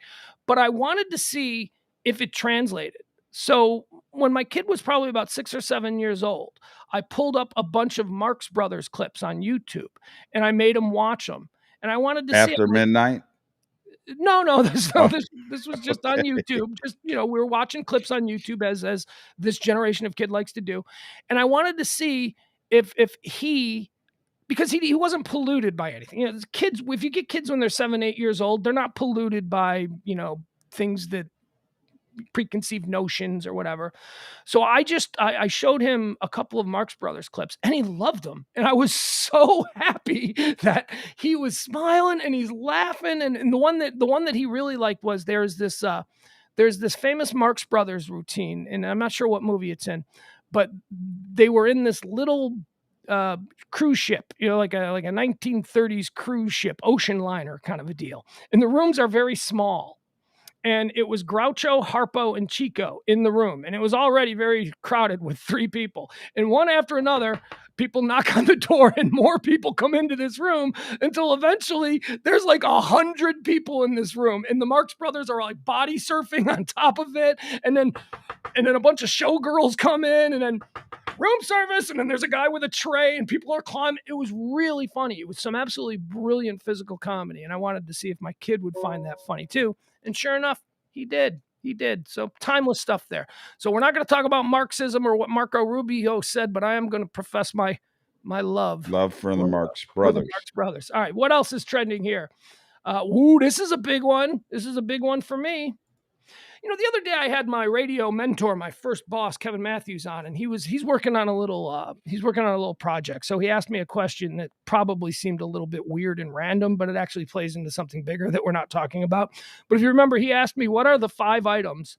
But I wanted to see if it translated. So when my kid was probably about 6 or 7 years old, I pulled up a bunch of Marx Brothers clips on YouTube and I made him watch them. And I wanted to see After midnight? No, this was just on YouTube. Just, we were watching clips on YouTube as this generation of kid likes to do. And I wanted to see if he, because he wasn't polluted by anything. Kids, if you get kids when they're 7, 8 years old, they're not polluted by, things that preconceived notions or whatever. So I showed him a couple of Marx Brothers clips and he loved them. And I was so happy that he was smiling and he's laughing. And the one that he really liked was there's this famous Marx Brothers routine. And I'm not sure what movie it's in, but they were in this little cruise ship, like a 1930s cruise ship, ocean liner kind of a deal. And the rooms are very small. And it was Groucho, Harpo, and Chico in the room. And it was already very crowded with 3 people. And one after another, people knock on the door and more people come into this room until eventually there's like 100 people in this room. And the Marx Brothers are like body surfing on top of it. And then a bunch of showgirls come in and then room service. And then there's a guy with a tray and people are climbing. It was really funny. It was some absolutely brilliant physical comedy. And I wanted to see if my kid would find that funny too. And sure enough, he did. He did. So timeless stuff there. So we're not going to talk about Marxism or what Marco Rubio said, but I am going to profess my love for the Marx Brothers. Marx Brothers. All right. What else is trending here? This is a big one. This is a big one for me. The other day I had my radio mentor, my first boss, Kevin Matthews, on, and he's working on a little project. So he asked me a question that probably seemed a little bit weird and random, but it actually plays into something bigger that we're not talking about. But if you remember, he asked me, what are the 5 items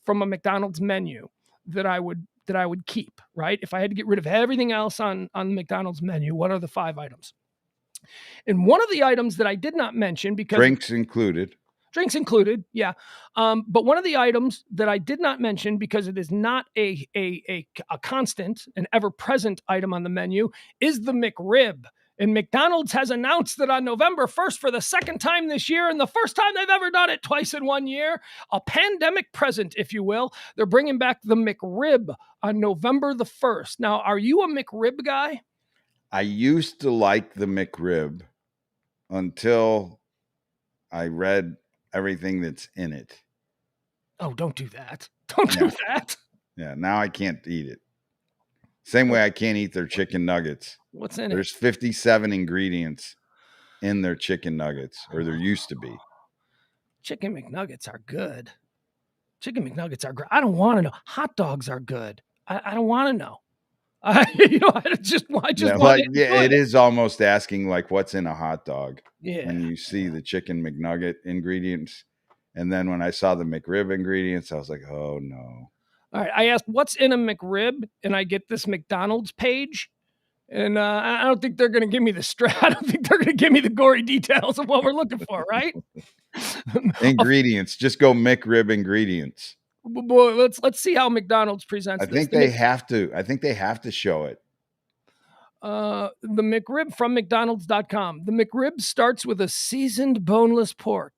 from a McDonald's menu that I would keep, right? If I had to get rid of everything else on the McDonald's menu, what are the 5 items? And one of the items that I did not mention, because drinks included, yeah. But one of the items that I did not mention, because it is not a constant, an ever-present item on the menu, is the McRib. And McDonald's has announced that on November 1st, for the second time this year, and the first time they've ever done it, twice in 1 year, a pandemic present, if you will, they're bringing back the McRib on November the 1st. Now, are you a McRib guy? I used to like the McRib until I read everything that's in it. Oh, don't do that. Don't do that. Yeah, now I can't eat it. Same way I can't eat their chicken nuggets. What's in it? There's 57 ingredients in their chicken nuggets, or there used to be. Chicken McNuggets are good. Chicken McNuggets are great. I don't want to know. Hot dogs are good. I don't want to know. It is almost asking like what's in a hot dog. Yeah. When you see the chicken McNugget ingredients. And then when I saw the McRib ingredients, I was like, oh no. All right. I asked what's in a McRib, and I get this McDonald's page. And I don't think they're going to give me I don't think they're going to give me the gory details of what we're looking for, right? Ingredients. Just go McRib ingredients. Boy, let's see how McDonald's presents this. I think they have to show it. The McRib from McDonald's.com. The McRib starts with a seasoned boneless pork.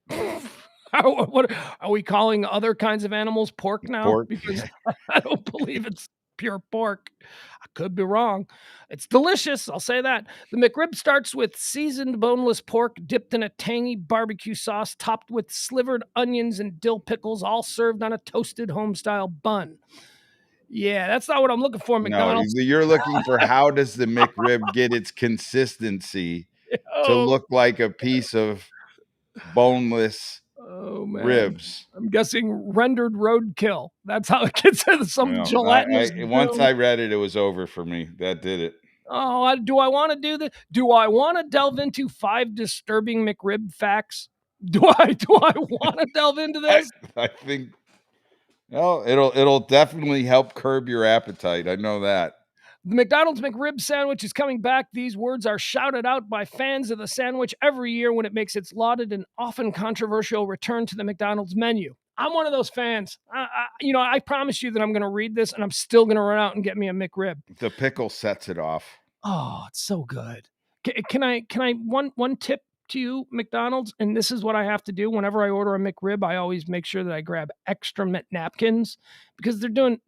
What are we calling other kinds of animals pork now? Pork. Because I don't believe it's pure pork. I could be wrong. It's delicious, I'll say that. The McRib starts with seasoned boneless pork dipped in a tangy barbecue sauce, topped with slivered onions and dill pickles, all served on a toasted home-style bun. Yeah, that's not what I'm looking for, No, McDonald's. you're looking for how does the McRib get its consistency to look like a piece of boneless ribs. I'm guessing rendered roadkill. That's how it gets some gelatinous. Once I read it, it was over for me. That did it. Oh, do I want to do this? Do I want to delve into 5 disturbing McRib facts? Do I want to delve into this? I think. Well, it'll definitely help curb your appetite. I know that. The McDonald's McRib sandwich is coming back. These words are shouted out by fans of the sandwich every year when it makes its lauded and often controversial return to the McDonald's menu. I'm one of those fans. I promise you that I'm going to read this and I'm still going to run out and get me a McRib. The pickle sets it off. Oh, it's so good. Can I one tip to you, McDonald's? And this is what I have to do whenever I order a McRib. I always make sure that I grab extra napkins because the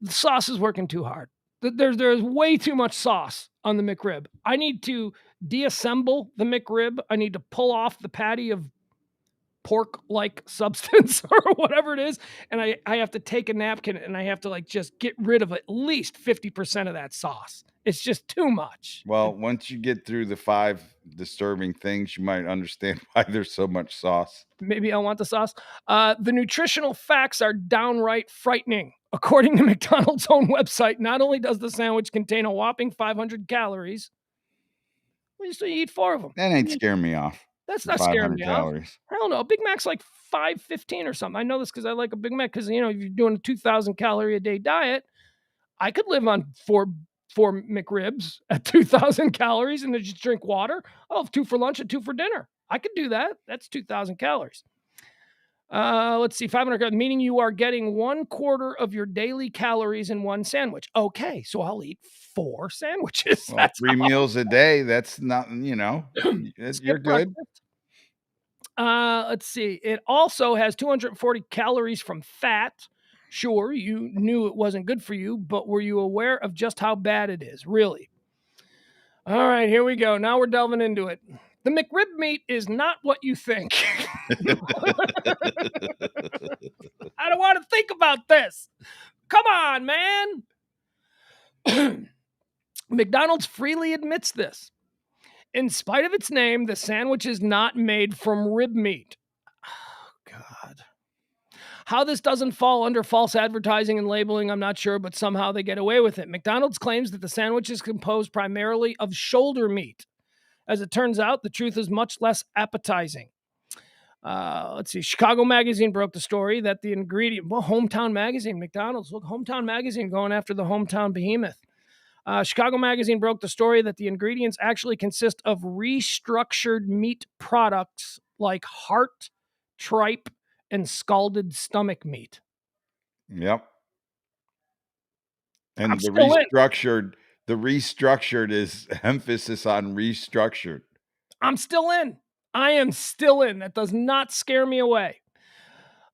sauce is working too hard. There's way too much sauce on the McRib. I need to deassemble the McRib. I need to pull off the patty of pork-like substance or whatever it is. And I have to take a napkin and I have to just get rid of at least 50% of that sauce. It's just too much. Well, once you get through the 5 disturbing things, you might understand why there's so much sauce. Maybe I want the sauce. The nutritional facts are downright frightening. According to McDonald's own website, not only does the sandwich contain a whopping 500 calories, well, you eat 4 of them. That ain't scaring me off. That's not scaring me off. I don't know. A Big Mac's like $5.15 or something. I know this because I like a Big Mac because, if you're doing a 2,000 calorie a day diet, I could live on 4 McRibs at 2,000 calories and then just drink water. I'll have 2 for lunch and 2 for dinner. I could do that. That's 2,000 calories. Let's see, 500, meaning you are getting 1/4 of your daily calories in one sandwich. Okay, so I'll eat 4 sandwiches. Well, 3 meals a day. That's not, you're good. Let's see. It also has 240 calories from fat. Sure, you knew it wasn't good for you, but were you aware of just how bad it is? Really? All right, here we go. Now we're delving into it. The McRib meat is not what you think. I don't want to think about this. Come on, man. McDonald's freely admits this. In spite of its name, the sandwich is not made from rib meat. Oh, God. How this doesn't fall under false advertising and labeling, I'm not sure, but somehow they get away with it. McDonald's claims that the sandwich is composed primarily of shoulder meat. As it turns out, the truth is much less appetizing. Let's see. Chicago Magazine broke the story that the ingredient... Well, Hometown Magazine, McDonald's. Look, Hometown Magazine going after the hometown behemoth. Chicago Magazine broke the story that the ingredients actually consist of restructured meat products like heart, tripe, and scalded stomach meat. Yep. And the restructured is emphasis on restructured. I'm still in. I am still in. That does not scare me away.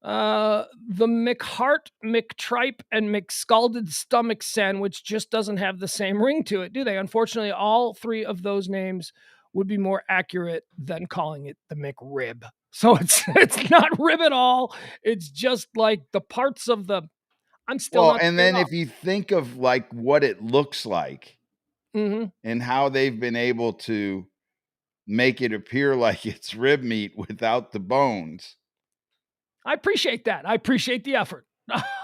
The McHeart, McTripe, and McScalded stomach sandwich just doesn't have the same ring to it, do they? Unfortunately, all 3 of those names would be more accurate than calling it the McRib. So it's not rib at all. It's just like the parts of the... I'm still not... And then if you think of what it looks like and how they've been able to make it appear like it's rib meat without the bones. I appreciate that. I appreciate the effort.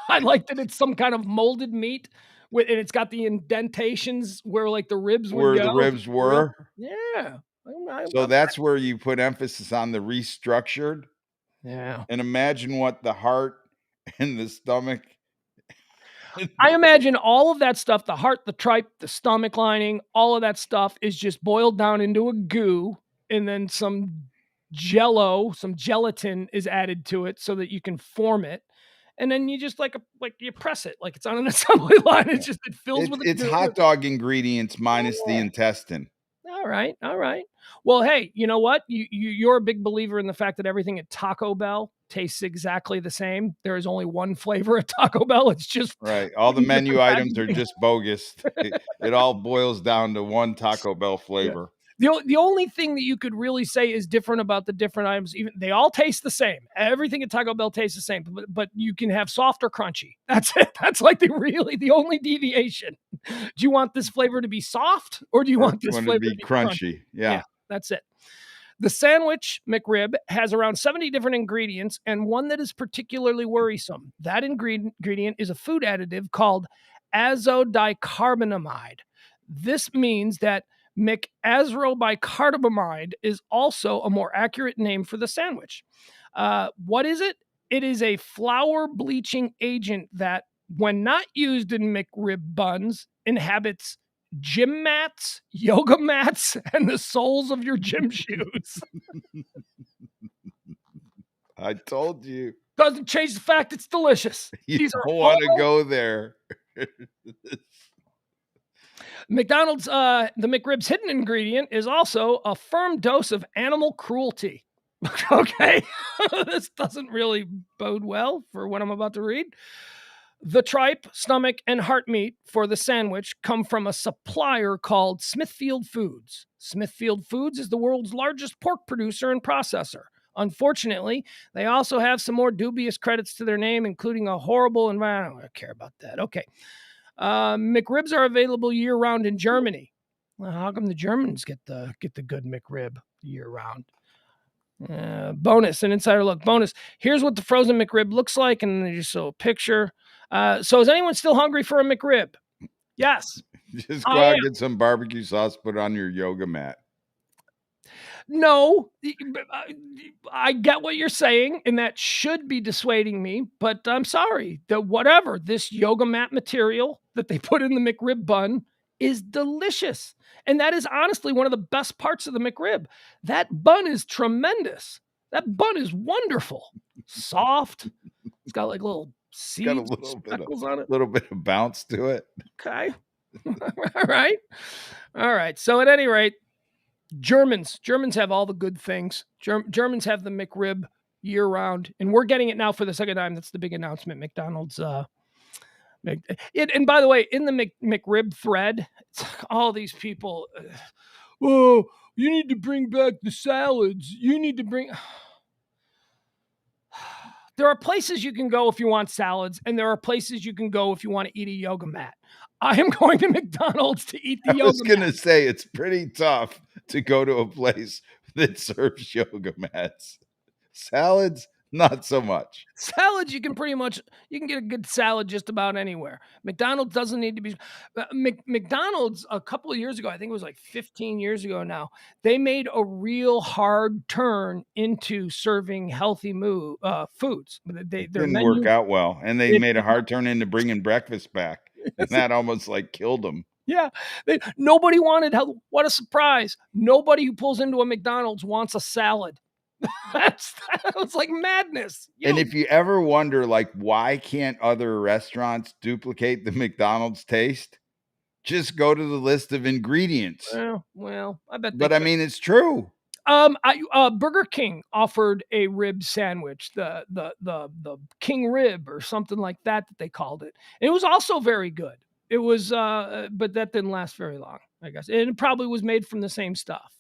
I like that it's some kind of molded meat and it's got the indentations where the ribs would go. Where the ribs were. Yeah. So that's where you put emphasis on the restructured. Yeah. And imagine what the heart and the stomach. I imagine all of that stuff, the heart, the tripe, the stomach lining, all of that stuff is just boiled down into a goo and then some gelatin is added to it so that you can form it. And then you just you press it like it's on an assembly line. It fills with it's hot dog ingredients minus the intestine. All right. Well, hey, you know what? You're a big believer in the fact that everything at Taco Bell tastes exactly the same. There is only one flavor at Taco Bell. It's just right. All the different menu items are packaging. just bogus. It all boils down to one Taco Bell flavor. The only thing that you could really say is different about the different items, even they all taste the same. Everything at Taco Bell tastes the same, but you can have soft or crunchy. That's it. That's like the only deviation. Do you want this flavor to be soft, or do you want this flavor to be crunchy? Yeah, that's it. The sandwich Mcrib has around 70 different ingredients, and one that is particularly worrisome. That ingredient is a food additive called azodicarbonamide. This means that McAzrobicarbamide is also a more accurate name for the sandwich. What is it? It is a flour bleaching agent that, when not used in McRib buns, inhabits gym mats, yoga mats, and the soles of your gym shoes. I told you. Doesn't change the fact it's delicious. You These don't are want to all go there. McDonald's, the McRib's hidden ingredient is also a firm dose of animal cruelty. Okay, this doesn't really bode well for what I'm about to read. The tripe, stomach, and heart meat for the sandwich come from a supplier called Smithfield Foods. Smithfield Foods is the world's largest pork producer and processor. Unfortunately, they also have some more dubious credits to their name, including a horrible environment. I don't care about that. Okay. McRibs are available year-round in Germany. Well, how come the Germans get the good McRib year-round? Bonus, an insider look. Bonus. Here's what the frozen McRib looks like, and then just show a picture. So is anyone still hungry for a McRib? Yes. Just go out and get some barbecue sauce, put on your yoga mat. No, I get what you're saying, and that should be dissuading me, but I'm sorry. This yoga mat material that they put in the McRib bun is delicious. And that is honestly one of the best parts of the McRib. That bun is tremendous. That bun is wonderful. Soft. It's got like little seeds, got a speckles on it. A little bit of bounce to it. Okay. All right. So at any rate, Germans have all the good things. Germans have the McRib year round, and we're getting it now for the second time. That's the big announcement. McDonald's. And by the way, in the McRib thread, it's all these people. Oh, you need to bring back the salads. You need to bring. There are places you can go if you want salads, and there are places you can go if you want to eat a yoga mat. I am going to McDonald's to eat the yoga mat. I was going to say, it's pretty tough to go to a place that serves yoga mats. Salads, not so much. Salads, you can get a good salad just about anywhere. McDonald's doesn't need to be. McDonald's, a couple of years ago, I think it was like 15 years ago now, they made a real hard turn into serving healthy foods. Didn't work out well. And they made a hard turn into bringing breakfast back. And that almost like killed them. Yeah. Nobody wanted health. What a surprise. Nobody who pulls into a McDonald's wants a salad. That was like madness. And if you ever wonder, like, why can't other restaurants duplicate the McDonald's taste? Just go to the list of ingredients. Well, I bet. But I mean, it's true. Burger King offered a rib sandwich, the King Rib or something like that they called it. And it was also very good. It was, but that didn't last very long, I guess. And it probably was made from the same stuff.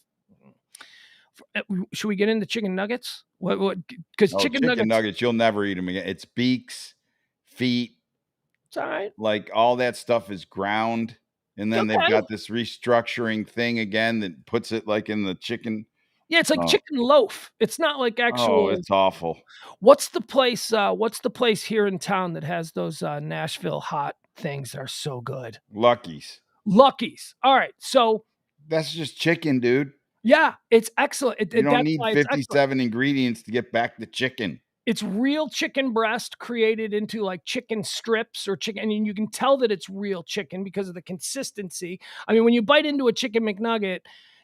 Should we get into chicken nuggets? What? Because chicken nuggets, you'll never eat them again. It's beaks, feet. It's all right. Like all that stuff is ground, and then they've got this restructuring thing again that puts it like in the chicken. Yeah, it's like chicken loaf. It's not like actual. Oh, it's awful. What's the place? What's the place here in town that has those Nashville hot things that are so good? Lucky's. All right, so that's just chicken, dude. Yeah, it's excellent. You don't need 57 ingredients to get back the chicken. It's real chicken breast created into like chicken strips or chicken. I mean, you can tell that it's real chicken because of the consistency. I mean, when you bite into a chicken McNugget,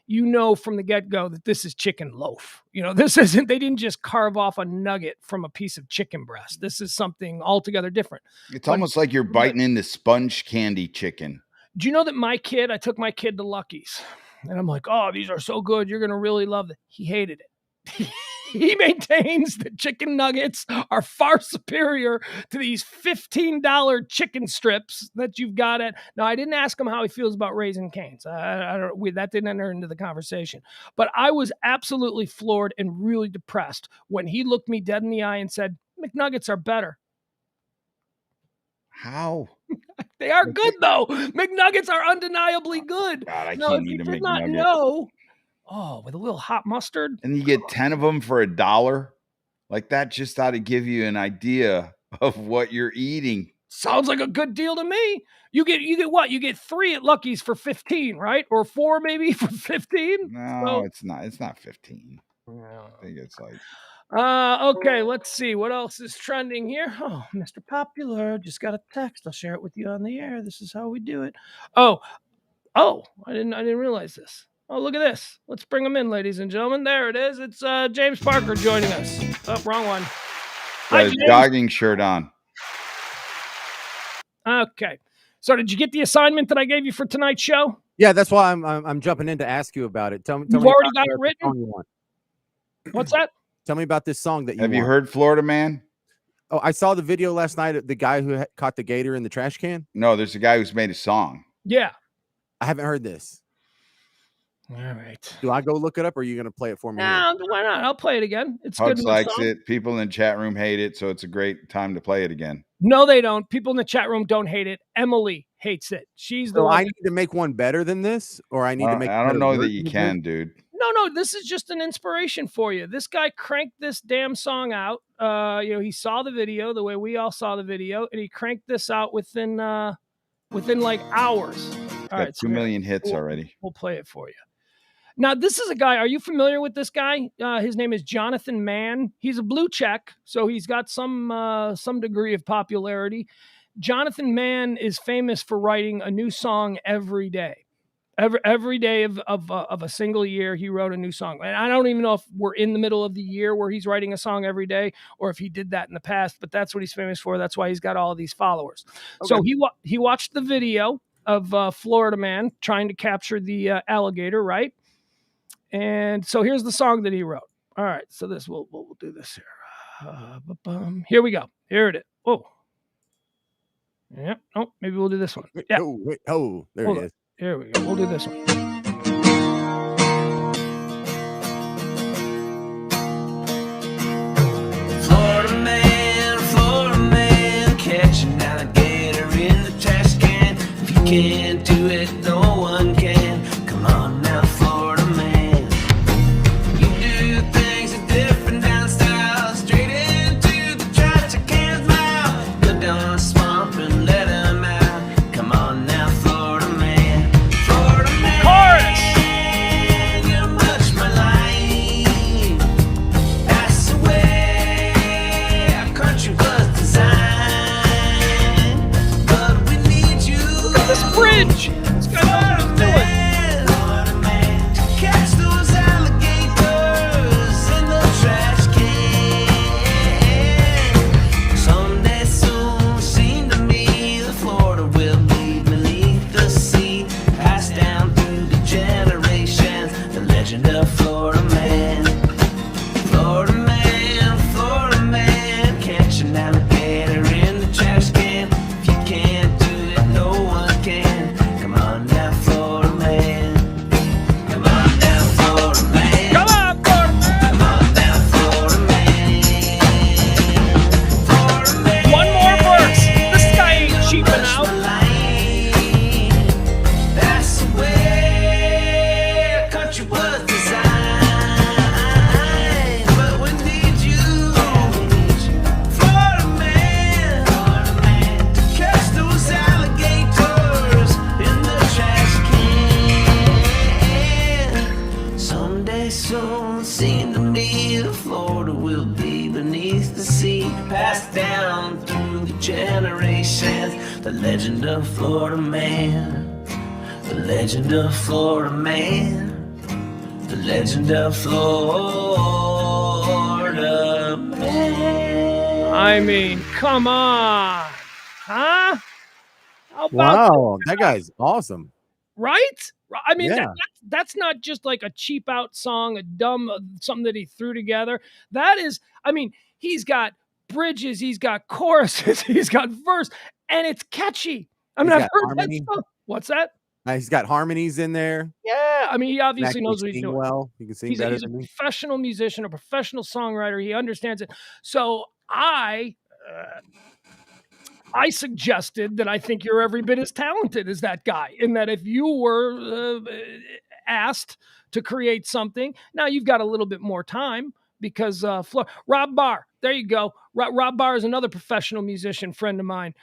you know from the get-go that this is chicken loaf. You know, they didn't just carve off a nugget from a piece of chicken breast. This is something altogether different. It's almost like you're biting into sponge candy chicken. Do you know that I took my kid to Lucky's? And I'm like, oh, these are so good. You're going to really love it. He hated it. He maintains that chicken nuggets are far superior to these $15 chicken strips that you've got at. Now, I didn't ask him how he feels about Raising Cane's. That didn't enter into the conversation. But I was absolutely floored and really depressed when he looked me dead in the eye and said, McNuggets are better. How? They are good, though. McNuggets are undeniably good. God, I now, can't if eat you a did not McNugget. know, with a little hot mustard. And you get 10 of them for $1. Like, that just ought to give you an idea of what you're eating. Sounds like a good deal to me. You get what? You get 3 at Lucky's for 15, right? Or 4 maybe for 15? No, it's not. It's not 15. Yeah. I think it's like... Okay, let's see. What else is trending here? Oh, Mr. Popular. Just got a text. I'll share it with you on the air. This is how we do it. Oh, I didn't realize this. Oh, look at this. Let's bring him in, ladies and gentlemen. There it is. It's James Parker joining us. Oh, wrong one. Got his jogging shirt on. Okay. So did you get the assignment that I gave you for tonight's show? Yeah, that's why I'm jumping in to ask you about it. Tell me already got it written? What's that? Tell me about this song that you Have you heard Florida Man? Oh, I saw the video last night of the guy who caught the gator in the trash can. No, there's a guy who's made a song. Yeah. I haven't heard this. All right. Do I go look it up, or are you going to play it for me? No, why not? I'll play it again. It's Pugs good. likes it. People in the chat room hate it, so it's a great time to play it again. No, they don't. People in the chat room don't hate it. Emily hates it. She's the one. I need to make one better than this, or I need to make. I don't know that you can, dude. No, this is just an inspiration for you. This guy cranked this damn song out. He saw the video the way we all saw the video, and he cranked this out within like hours. All right, 2 million hits already. We'll play it for you. Now, this is a guy. Are you familiar with this guy? His name is Jonathan Mann. He's a blue check, so he's got some degree of popularity. Jonathan Mann is famous for writing a new song every day. Every day of a single year, he wrote a new song. And I don't even know if we're in the middle of the year where he's writing a song every day, or if he did that in the past. But that's what he's famous for. That's why he's got all of these followers. Okay. So he watched the video of Florida Man trying to capture the alligator, right? And so here's the song that he wrote. All right, so we'll do this here. Here we go. Here it is. Oh, yeah. Oh, maybe we'll do this one. Yeah. There it is. Here we go. We'll do this one. Florida man, catch an alligator in the trash can. If you can't do it, no one can. Come on now, Florida man. You do things different down south, straight into the trash can's mouth. Go down the swamp and let them out. Come on now, Florida man. Bridge. This guy knows what he's doing. Catch those alligators in the trash can. Someday soon, seem to me, the Florida will be beneath the sea. Passed down through the generations, the legend of Florida Man. Florida Man, catch an alligator in the trash can. If you can't do it, no one can. Come on now, Florida Man. Come on now, Florida Man. Come on, Florida Man. Come on now, Florida Man. Florida Man. One more verse. This guy ain't cheaping out. That's the way our country was designed. But we need you, Florida Man, to catch those alligators in the trash can. Someday soon, seem to me, the Florida will be beneath the sea. Passed down through the generations, the legend of Florida Man. The legend of Florida Man. The legend of Florida Man. I mean, come on. Huh? How about Wow, that guy's awesome. right? I mean, Yeah. that's not just like a cheap out song, a dumb something that he threw together. That is, I mean, he's got bridges, he's got choruses, he's got verse, and it's catchy. I mean, He's I've got heard harmony. that song. What's that? He's got harmonies in there. Yeah, I mean, he Can obviously actually knows what he's sing doing. well. He can sing He's better a than me. professional musician, a professional songwriter. He understands it. So I suggested that I think you're every bit as talented as that guy, in that if you were asked to create something, now you've got a little bit more time because Rob Barr, there you go. Rob Barr is another professional musician friend of mine.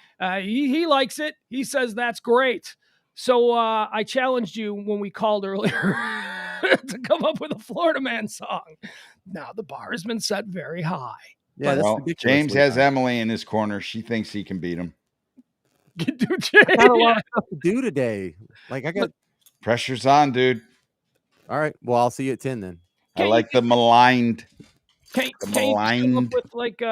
He likes it. He says that's great. So I challenged you when we called earlier to come up with a Florida Man song. Now the bar has been set very high. Yeah, that's Well, ridiculous. James has Emily in his corner. She thinks he can beat him. Dude, I got a lot of stuff to do today. Like I got Pressure's on, dude. All right. Well, I'll see you at 10 then. I like the maligned. Can you come up with like you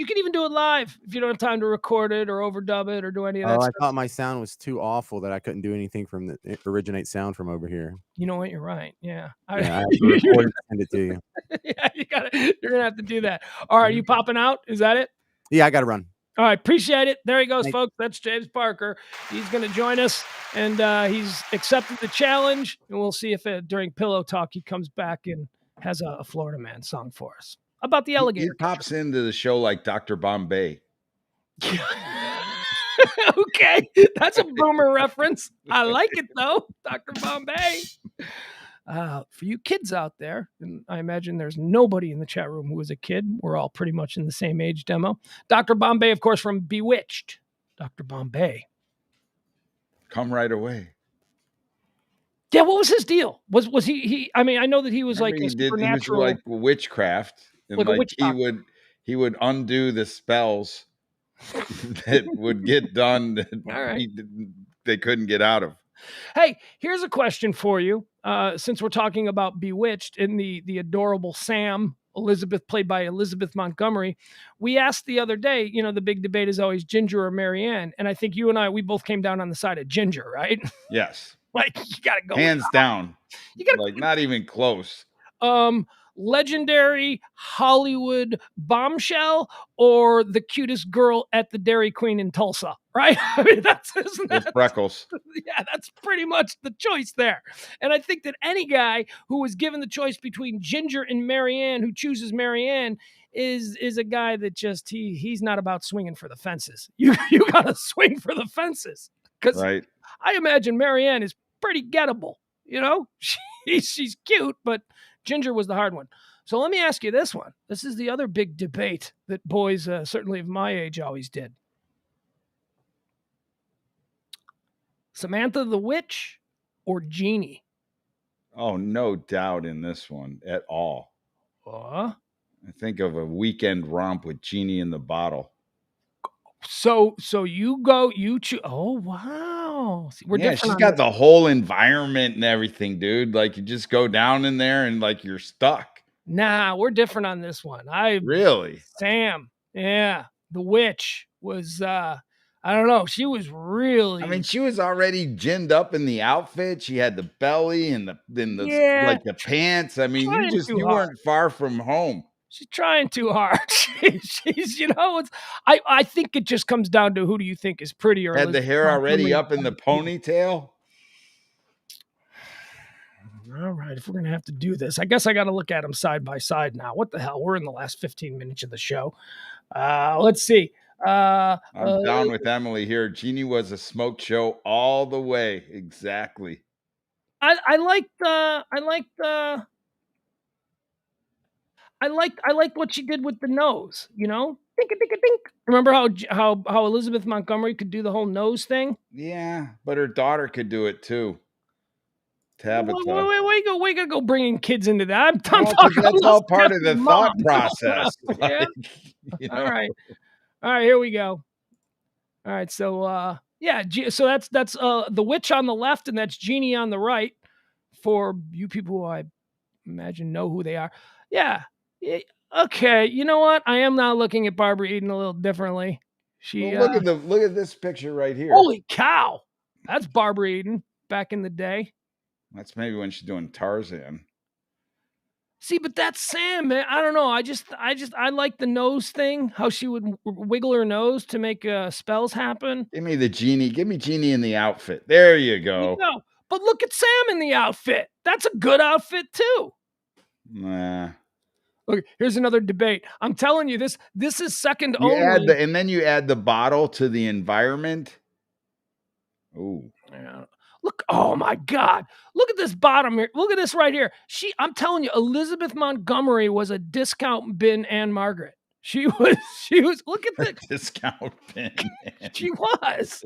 can even do it live if you don't have time to record it or overdub it or do any of that I stuff. thought my sound was too awful that I couldn't do anything from the originate sound from over here. You know what? You're right. Yeah. I have to record and send it to you. Yeah, you're gonna have to do that. All right, you popping out? Is that it? Yeah, I got to run. All right, appreciate it. There he goes, Thanks. folks. That's James Parker. He's going to join us, and he's accepted the challenge. And we'll see if during Pillow Talk he comes back and has a Florida Man song for us about the alligator. He pops into the show like Dr. Bombay. Okay, that's a boomer reference. I like it though, Dr. Bombay. For you kids out there, and I imagine there's nobody in the chat room who is a kid. We're all pretty much in the same age demo. Dr. Bombay, of course, from Bewitched. Dr. Bombay. Come right away. Yeah, what was his deal? Was he? I mean, I know that he was Remember like he was like witchcraft, and Like a like witch doctor. he would undo the spells that would get done that All right. they couldn't get out of. Hey, here's a question for you. Since we're talking about Bewitched and the adorable Sam, Elizabeth, played by Elizabeth Montgomery, we asked the other day, you know, the big debate is always Ginger or Marianne. And I think you and we both came down on the side of Ginger, right? Yes. Like, you got to go. Hands down. You got like not even close. Legendary Hollywood bombshell or the cutest girl at the Dairy Queen in Tulsa, right? I mean, isn't that freckles? Yeah, that's pretty much the choice there. And I think that any guy who was given the choice between Ginger and Marianne, who chooses Marianne, is a guy that just he's not about swinging for the fences. You got to swing for the fences, because right. I imagine Marianne is pretty gettable. You know, she's cute, but Ginger was the hard one. So let me ask you this one. This is the other big debate that boys, certainly of my age, always did. Samantha the Witch or Jeannie? Oh, no doubt in this one at all. I think of a weekend romp with Genie in the bottle. So you choose. Oh, wow. See, we're different. She's got the whole environment and everything, dude. Like, you just go down in there and like you're stuck. Nah, we're different on this one. Really? Sam. Yeah. The witch was, I don't know. She was really. I mean, she was already ginned up in the outfit. She had the belly and the like the pants. I mean, you weren't far from home. She's trying too hard. She's, you know, I think it just comes down to who do you think is prettier. Had the hair already up in the ponytail. All right, if we're going to have to do this, I guess I got to look at them side by side now. What the hell? We're in the last 15 minutes of the show. Let's see. I'm down with Emily here. Jeannie was a smoke show all the way. Exactly. I liked what she did with the nose, you know? Dink, dink, dink. Remember how Elizabeth Montgomery could do the whole nose thing? Yeah, but her daughter could do it too. Tabitha. Wait, we gotta go bringing kids into that. I'm talking. That's all part of the thought process. Yeah. You know? All right, here we go. All right, so so that's the witch on the left, and that's Jeannie on the right. For you people who I imagine know who they are. Yeah. Okay, you know what? I am now looking at Barbara Eden a little differently. Look at this picture right here. Holy cow! That's Barbara Eden back in the day. That's maybe when she's doing Tarzan. See, but that's Sam, man. I don't know. I like the nose thing. How she would wiggle her nose to make spells happen. Give me the genie. Give me Genie in the outfit. There you go. No, but look at Sam in the outfit. That's a good outfit too. Nah. Look, here's another debate. I'm telling you, this is second You only. and then you add the bottle to the environment. Ooh. Yeah. Look, oh my God. Look at this bottom here. Look at this right here. I'm telling you, Elizabeth Montgomery was a discount bin Anne Margaret. She was, look at the discount bin. She was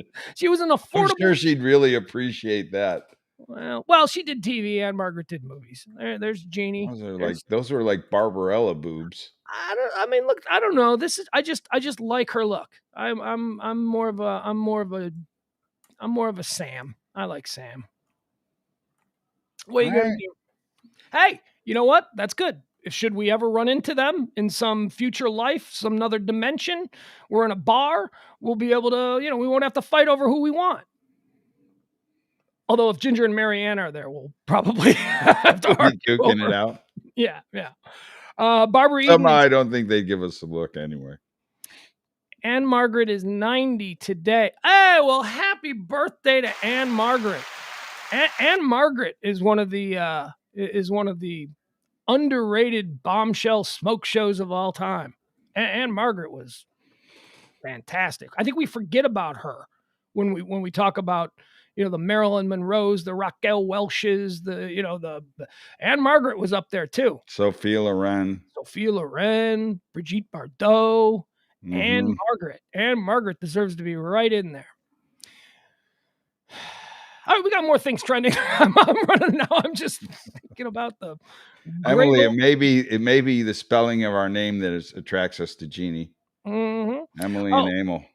an affordable. I'm sure she'd really appreciate that. Well, she did TV. Anne Margaret did movies. There's Jeannie. Those are like Barbarella boobs. I mean, look, I don't know. I just like her look. I'm more of a Sam. I like Sam. What are you gonna do? Hey, you know what? That's good. Should we ever run into them in some future life, some other dimension, we're in a bar, we'll be able to, we won't have to fight over who we want. Although if Ginger and Marianne are there, we'll probably have to argue duking it out. Yeah. Barbara Eden. Somehow I don't think they'd give us a look anyway. Anne Margaret is 90 today. Hey, well, happy birthday to Anne Margaret. Anne Margaret is one of the underrated bombshell smoke shows of all time. Anne Margaret was fantastic. I think we forget about her when we talk about the Marilyn Monroes, the Raquel Welches, the Anne Margaret was up there too. Sophia Loren, Brigitte Bardot. Mm-hmm. Anne Margaret deserves to be right in there. All right, we got more things trending. I'm running now. I'm just thinking about the Emily. It may be the spelling of our name that attracts us to Jeannie. Mm-hmm. Emily and Emil.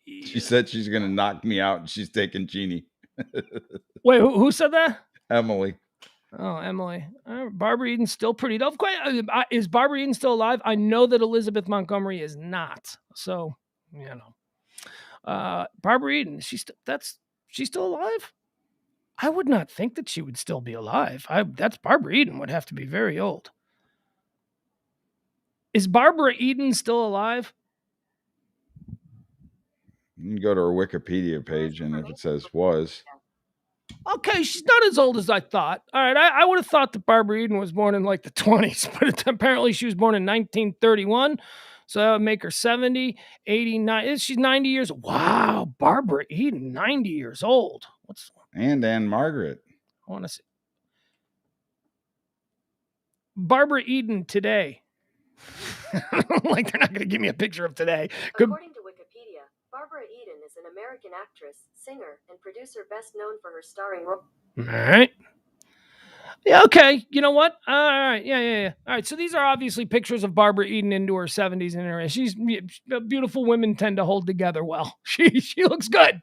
She said she's going to knock me out, and she's taking Jeannie. Wait, who said that? Emily. Oh, Emily. Barbara Eden's still pretty dope. Is Barbara Eden still alive? I know that Elizabeth Montgomery is not. So, Barbara Eden, she's still alive? I would not think that she would still be alive. That's Barbara Eden would have to be very old. Is Barbara Eden still alive? You can go to her Wikipedia page, and if it says was. Okay, she's not as old as I thought. All right, I would have thought that Barbara Eden was born in like the 20s, but apparently she was born in 1931. So that would make her 70, 89. She's 90 years old. Wow, Barbara Eden, 90 years old. And Anne Margaret. I want to see. Barbara Eden today. Like, they're not going to give me a picture of today. According to Wikipedia, Barbara Eden is an American actress, singer, and producer best known for her starring role. All right. Yeah, okay. You know what? All right. Yeah. All right. So these are obviously pictures of Barbara Eden into her 70s and her. She's beautiful. Women tend to hold together well. She looks good.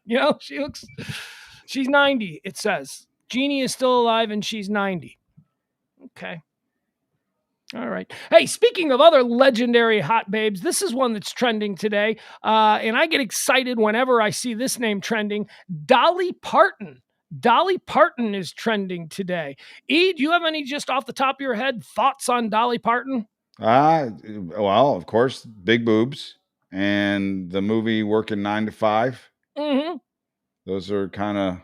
She's 90, it says. Jeannie is still alive and she's 90. Okay. All right. Hey, speaking of other legendary hot babes, this is one that's trending today. And I get excited whenever I see this name trending. Dolly Parton. Dolly Parton is trending today. E, do you have any just off the top of your head thoughts on Dolly Parton? Well, of course, big boobs and the movie Working 9 to 5. Mm-hmm. Those are kind of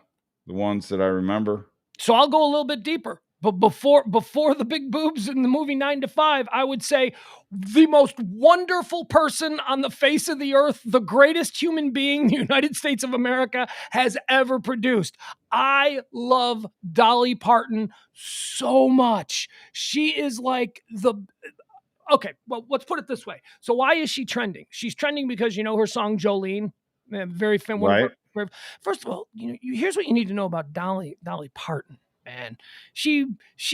the ones that I remember. So I'll go a little bit deeper. But before the big boobs in the movie 9 to 5, I would say the most wonderful person on the face of the earth, the greatest human being the United States of America has ever produced. I love Dolly Parton so much. She is like okay, well, let's put it this way. So why is she trending? She's trending because, her song Jolene, very famous. Right. First of all, here's what you need to know about Dolly Parton. And she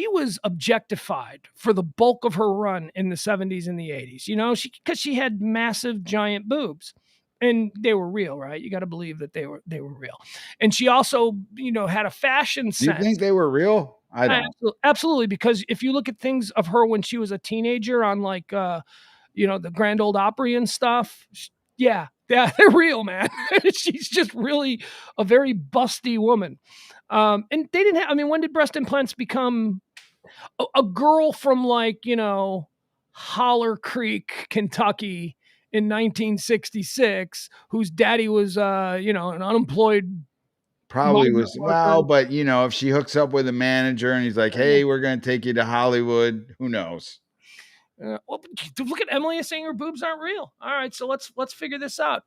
was objectified for the bulk of her run in the 70s and the 80s, because she had massive giant boobs and they were real, right? You got to believe that they were real. And she also, had a fashion sense. Do you think they were real? I don't. Absolutely. Because if you look at things of her when she was a teenager on the Grand Ole Opry and stuff, yeah, Yeah, they're real, man. She's just really a very busty woman. And they didn't have, I mean, when did breast implants become a girl from like, Holler Creek, Kentucky in 1966, whose daddy was, an unemployed Probably migrant was, worker. well, but if she hooks up with a manager and he's like, hey, we're going to take you to Hollywood, who knows? Well, look at Emily saying her boobs aren't real. All right, so let's figure this out.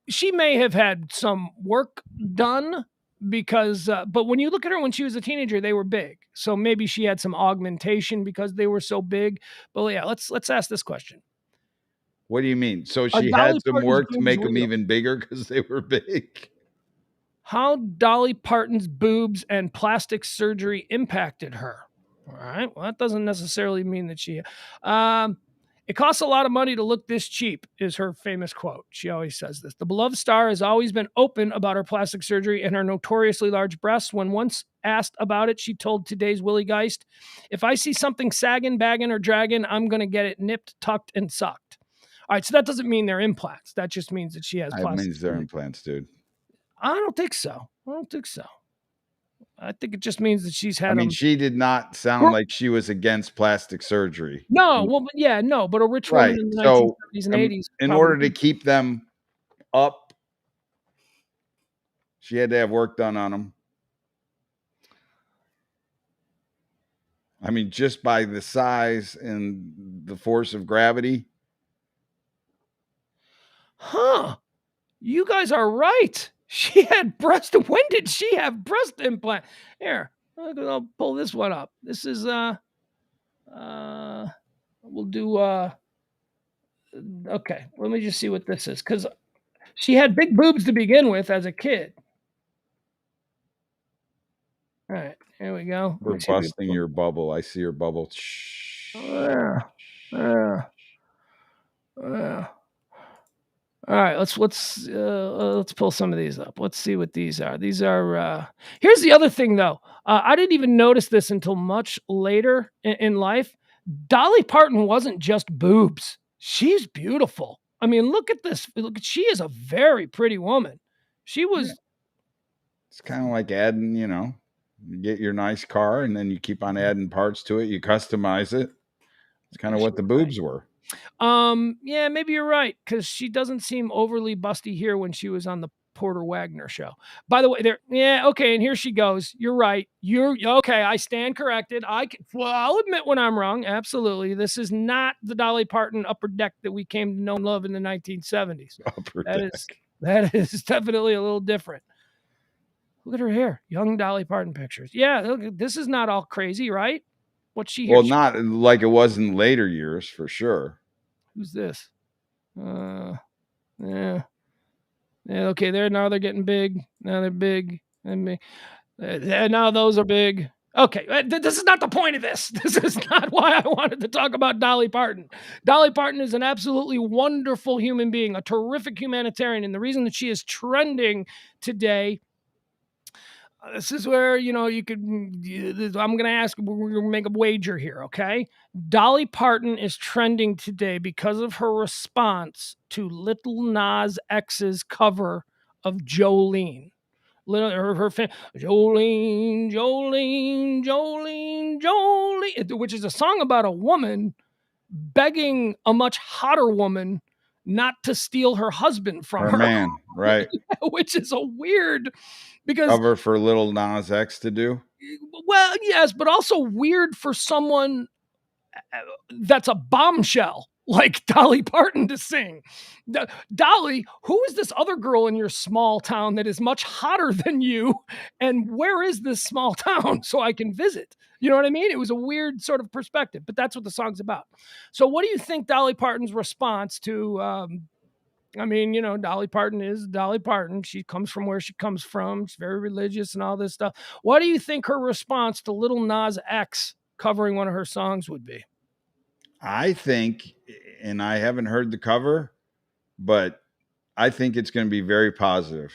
She may have had some work done because, but when you look at her when she was a teenager, they were big. So maybe she had some augmentation because they were so big. But yeah, let's ask this question. What do you mean? So Are she Dolly had some Parton's work to boobs make them real? even bigger because they were big. How Dolly Parton's boobs and plastic surgery impacted her. All right. Well, that doesn't necessarily mean that she. It costs a lot of money to look this cheap, is her famous quote. She always says this. The beloved star has always been open about her plastic surgery and her notoriously large breasts. When once asked about it, she told Today's Willie Geist, if I see something sagging, bagging, or dragging, I'm going to get it nipped, tucked, and sucked. All right. So that doesn't mean they're implants. That just means that she has That plastic means they're surgery. implants, dude. I don't think so. I think it just means that she's had them. She did not sound like she was against plastic surgery. No, well, yeah, no, but a rich woman Right. in the So 1970s and 80s. in probably order to keep them up, she had to have work done on them. I mean, just by the size and the force of gravity. Huh. You guys are right. She had breast. When did she have breast implant? Here, I'll pull this one up. This is we'll do okay. Let me just see what this is, because she had big boobs to begin with as a kid. All right, here we go. We're busting your bubble. I see your bubble. All right, let's pull some of these up. Let's see what these are. These are here's the other thing though. I didn't even notice this until much later in life. Dolly Parton wasn't just boobs. She's beautiful. I mean, look at this. She is a very pretty woman. She was. Yeah. It's kind of like adding, you get your nice car and then you keep on adding parts to it. You customize it. It's kind of what the boobs were. Yeah, maybe you're right, because she doesn't seem overly busty here when she was on the Porter Wagner show. By the way, okay, and here she goes. You're right. You're okay. I stand corrected. I'll admit when I'm wrong. Absolutely. This is not the Dolly Parton Upper Deck that we came to know and love in the 1970s. That is definitely a little different. Look at her hair. Young Dolly Parton pictures. Yeah, look, this is not all crazy, right? What's she here? Well, not like it was in later years, for sure. Who's this? Yeah. Okay, now they're getting big. Now they're big. Now those are big. Okay, this is not the point of this. This is not why I wanted to talk about Dolly Parton. Dolly Parton is an absolutely wonderful human being, a terrific humanitarian, and the reason that she is trending today. This is where, you could, I'm going to ask, we're going to make a wager here, okay? Dolly Parton is trending today because of her response to Little Nas X's cover of Jolene. Jolene, Jolene, Jolene, Jolene, which is a song about a woman begging a much hotter woman not to steal her husband from her. Man, right. Which is a weird... Because cover for Little Nas X to do? Well, yes, but also weird for someone that's a bombshell like Dolly Parton to sing. Dolly, who is this other girl in your small town that is much hotter than you? And where is this small town so I can visit? You know what I mean? It was a weird sort of perspective, but that's what the song's about. So what do you think Dolly Parton's response to... Dolly Parton is Dolly Parton. She comes from where she comes from. She's very religious and all this stuff. What do you think her response to Little Nas X covering one of her songs would be? I think, and I haven't heard the cover, but I think it's going to be very positive.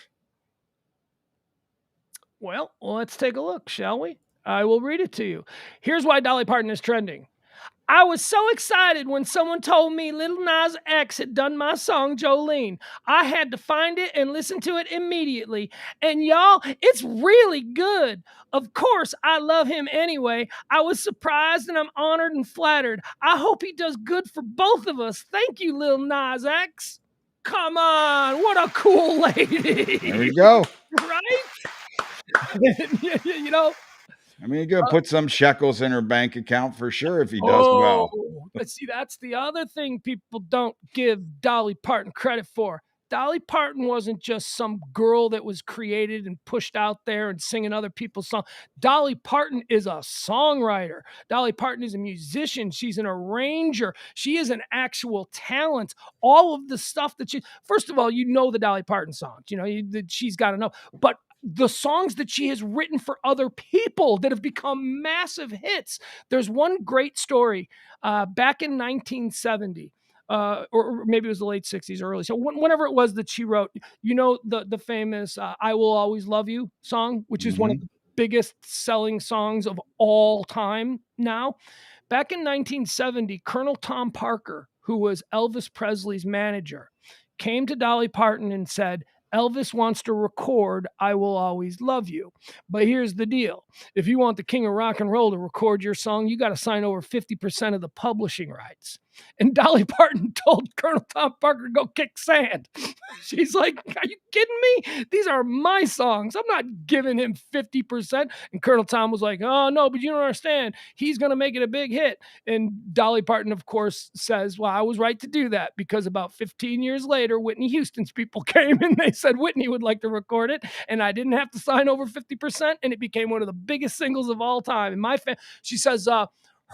Well, let's take a look, shall we? I will read it to you. Here's why Dolly Parton is trending. I was so excited when someone told me Lil Nas X had done my song Jolene. I had to find it and listen to it immediately. And y'all, it's really good. Of course, I love him anyway. I was surprised and I'm honored and flattered. I hope he does good for both of us. Thank you, Lil Nas X. Come on, what a cool lady. There we go. Right? You know, I mean, you're gonna put some shekels in her bank account for sure if he does well. But see, that's the other thing people don't give Dolly Parton credit for. Dolly Parton wasn't just some girl that was created and pushed out there and singing other people's songs. Dolly Parton is a songwriter. Dolly Parton is a musician. She's an arranger. She is an actual talent. All of the stuff that first of all, you know the Dolly Parton songs. You know, she's got to know. But the songs that she has written for other people that have become massive hits. There's one great story back in 1970. Or maybe it was the late 60s, early. So whenever it was that she wrote, you know, the famous I Will Always Love You song, which is one of the biggest selling songs of all time now. Back in 1970, Colonel Tom Parker, who was Elvis Presley's manager, came to Dolly Parton and said, Elvis wants to record I Will Always Love You. But here's the deal. If you want the king of rock and roll to record your song, you got to sign over 50% of the publishing rights. And Dolly Parton told Colonel Tom Parker to go kick sand. She's like, are you kidding me? These are my songs. I'm not giving him 50%. And Colonel Tom was like, oh, no, but you don't understand. He's going to make it a big hit. And Dolly Parton, of course, says, well, I was right to do that because about 15 years later, Whitney Houston's people came and they said Whitney would like to record it. And I didn't have to sign over 50%. And it became one of the biggest singles of all time. And she says,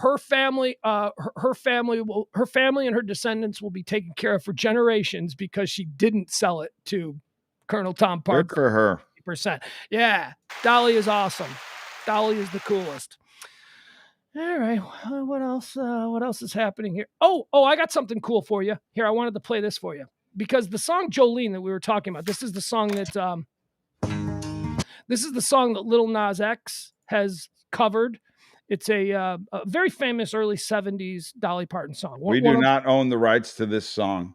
her family and her descendants will be taken care of for generations because she didn't sell it to Colonel Tom Parker. Good for her. 50%. Yeah, Dolly is awesome. Dolly is the coolest. All right, what else? What else is happening here? Oh, I got something cool for you. Here, I wanted to play this for you because the song Jolene that we were talking about. This is the song that Lil Nas X has covered. It's a very famous early 70s Dolly Parton song. We do not own the rights to this song.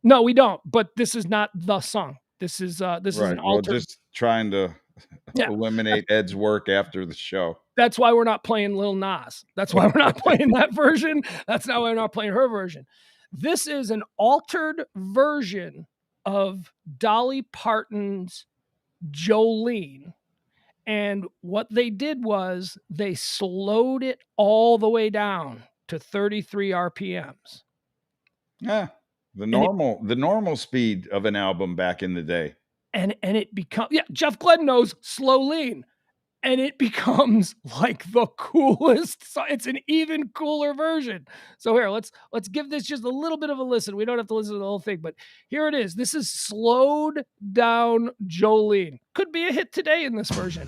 No, we don't. But this is not the song. This is an altered. We're just trying to eliminate Ed's work after the show. That's why we're not playing Lil Nas. That's why we're not playing that version. That's not why we're not playing her version. This is an altered version of Dolly Parton's Jolene. And what they did was they slowed it all the way down to 33 RPMs. Yeah, the normal speed of an album back in the day. And it becomes, Jeff Glenn knows slow lean. And it becomes like the coolest. It's an even cooler version. So here, let's give this just a little bit of a listen. We don't have to listen to the whole thing, but here it is. This is slowed down Jolene. Could be a hit today in this version.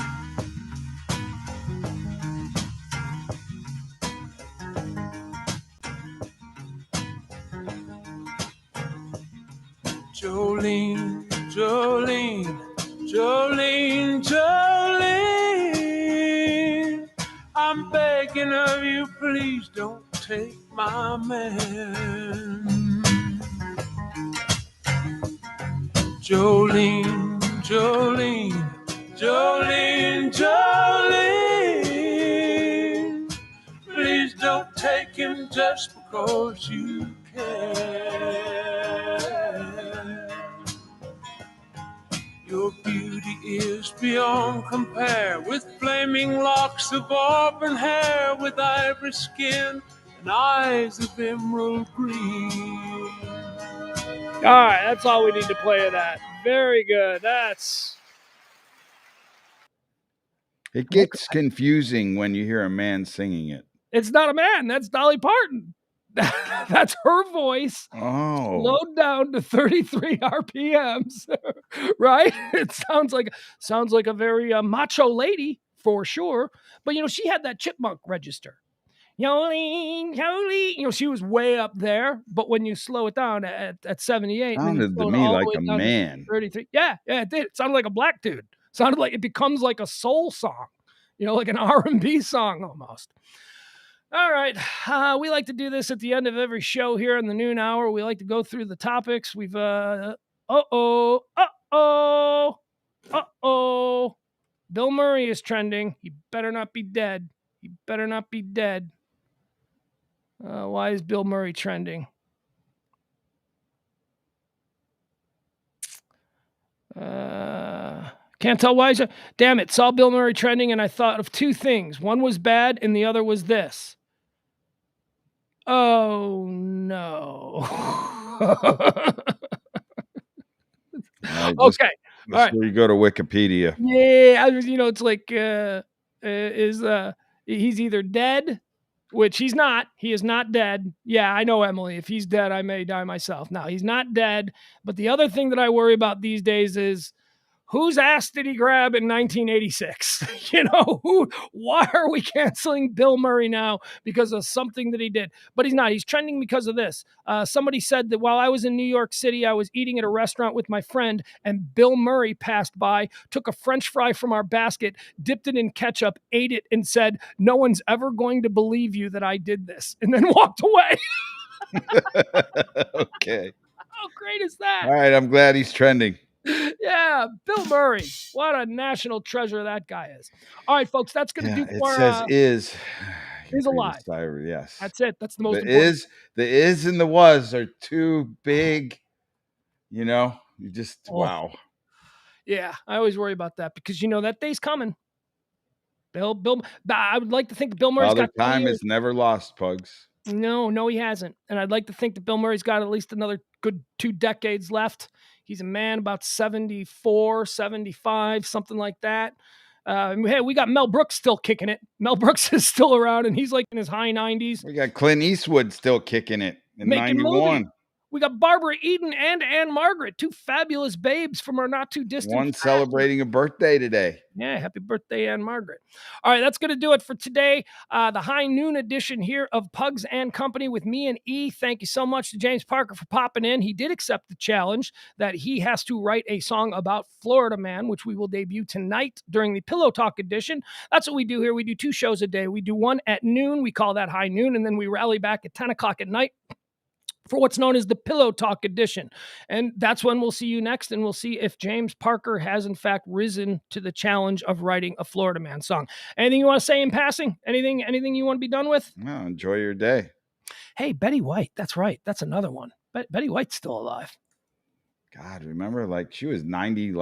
Jolene, Jolene, Jolene, Jolene. I'm begging of you, please don't take my man. Jolene, Jolene, Jolene, Jolene. Please don't take him just because you can. Your beauty is beyond compare, with flaming locks of auburn hair, with ivory skin and eyes of emerald green. All right, that's all we need to play of that. Very good. It gets confusing when you hear a man singing it. It's not a man. That's Dolly Parton. That's her voice slowed down to 33 RPMs, right? It sounds like a very macho lady for sure. But, she had that chipmunk register. Jolene, Jolene. She was way up there. But when you slow it down at 78. Sounded to me like a man. 33. Yeah, it did. It sounded like a black dude. Sounded like it becomes like a soul song, like an R&B song almost. All right. We like to do this at the end of every show here in the noon hour. We like to go through the topics. We've, uh-oh. Bill Murray is trending. He better not be dead. He better not be dead. Why is Bill Murray trending? Can't tell why. Damn it. Saw Bill Murray trending and I thought of two things. One was bad and the other was this. Oh, no. Right, okay. All right. You go to Wikipedia. Yeah. It's like, he's either dead, which he's not. He is not dead. Yeah, I know, Emily. If he's dead, I may die myself. No, he's not dead. But the other thing that I worry about these days is, whose ass did he grab in 1986? Why are we canceling Bill Murray now because of something that he did? But he's not. He's trending because of this. Somebody said that while I was in New York City, I was eating at a restaurant with my friend, and Bill Murray passed by, took a French fry from our basket, dipped it in ketchup, ate it, and said, "No one's ever going to believe you that I did this," and then walked away. Okay. How great is that? All right. I'm glad he's trending. Yeah, Bill Murray. What a national treasure that guy is. All right, folks, that's going to do for... It says is alive. Yes. That's it. That's the most important. The is and the was are too big. You just, wow. Yeah, I always worry about that because, that day's coming. Bill, I would like to think Bill Murray's got time is never lost, Pugs. No, he hasn't. And I'd like to think that Bill Murray's got at least another good 2 decades left. He's a man about 74, 75, something like that. Hey, we got Mel Brooks still kicking it. Mel Brooks is still around, and he's like in his high 90s. We got Clint Eastwood still kicking it in 91. We got Barbara Eden and Anne Margaret, 2 fabulous babes from our not too distant one past. Celebrating a birthday today. Yeah, happy birthday, Anne Margaret. All right, that's going to do it for today. The high noon edition here of Pugs and Company with me and E. Thank you so much to James Parker for popping in. He did accept the challenge that he has to write a song about Florida Man, which we will debut tonight during the Pillow Talk edition. That's what we do here. We do 2 shows a day. We do one at noon. We call that high noon, and then we rally back at 10 o'clock at night for what's known as the Pillow Talk edition. And that's when we'll see you next, and we'll see if James Parker has, in fact, risen to the challenge of writing a Florida Man song. Anything you want to say in passing? Anything you want to be done with? No, enjoy your day. Hey, Betty White. That's right. That's another one. Betty White's still alive. God, remember, she was 90,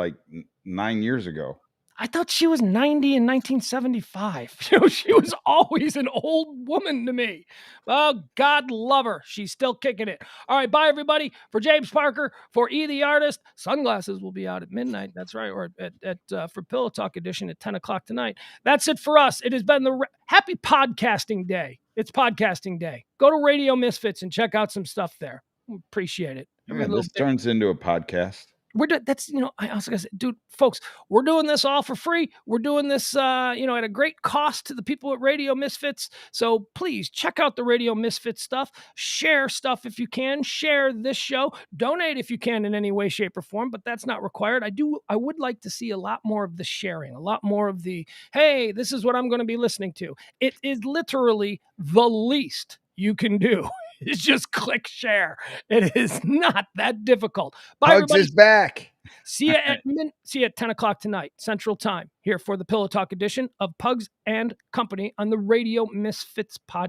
9 years ago. I thought she was 90 in 1975. She was always an old woman to me. Well, God love her. She's still kicking it. All right, bye, everybody. For James Parker, for E the Artist, Sunglasses will be out at midnight. That's right. Or for Pillow Talk edition at 10 o'clock tonight. That's it for us. It has been the happy podcasting day. It's podcasting day. Go to Radio Misfits and check out some stuff there. Appreciate it. This turns into a podcast. I also gotta say, dude, folks, we're doing this all for free. We're doing this, at a great cost to the people at Radio Misfits. So please check out the Radio Misfits stuff. Share stuff if you can. Share this show. Donate if you can in any way, shape, or form, but that's not required. I would like to see a lot more of the sharing, a lot more of the, hey, this is what I'm going to be listening to. It is literally the least you can do. Is just click share. It is not that difficult. Bye, Pugs everybody. is back. See you at 10 o'clock tonight, Central Time, here for the Pillow Talk edition of Pugs and Company on the Radio Misfits podcast.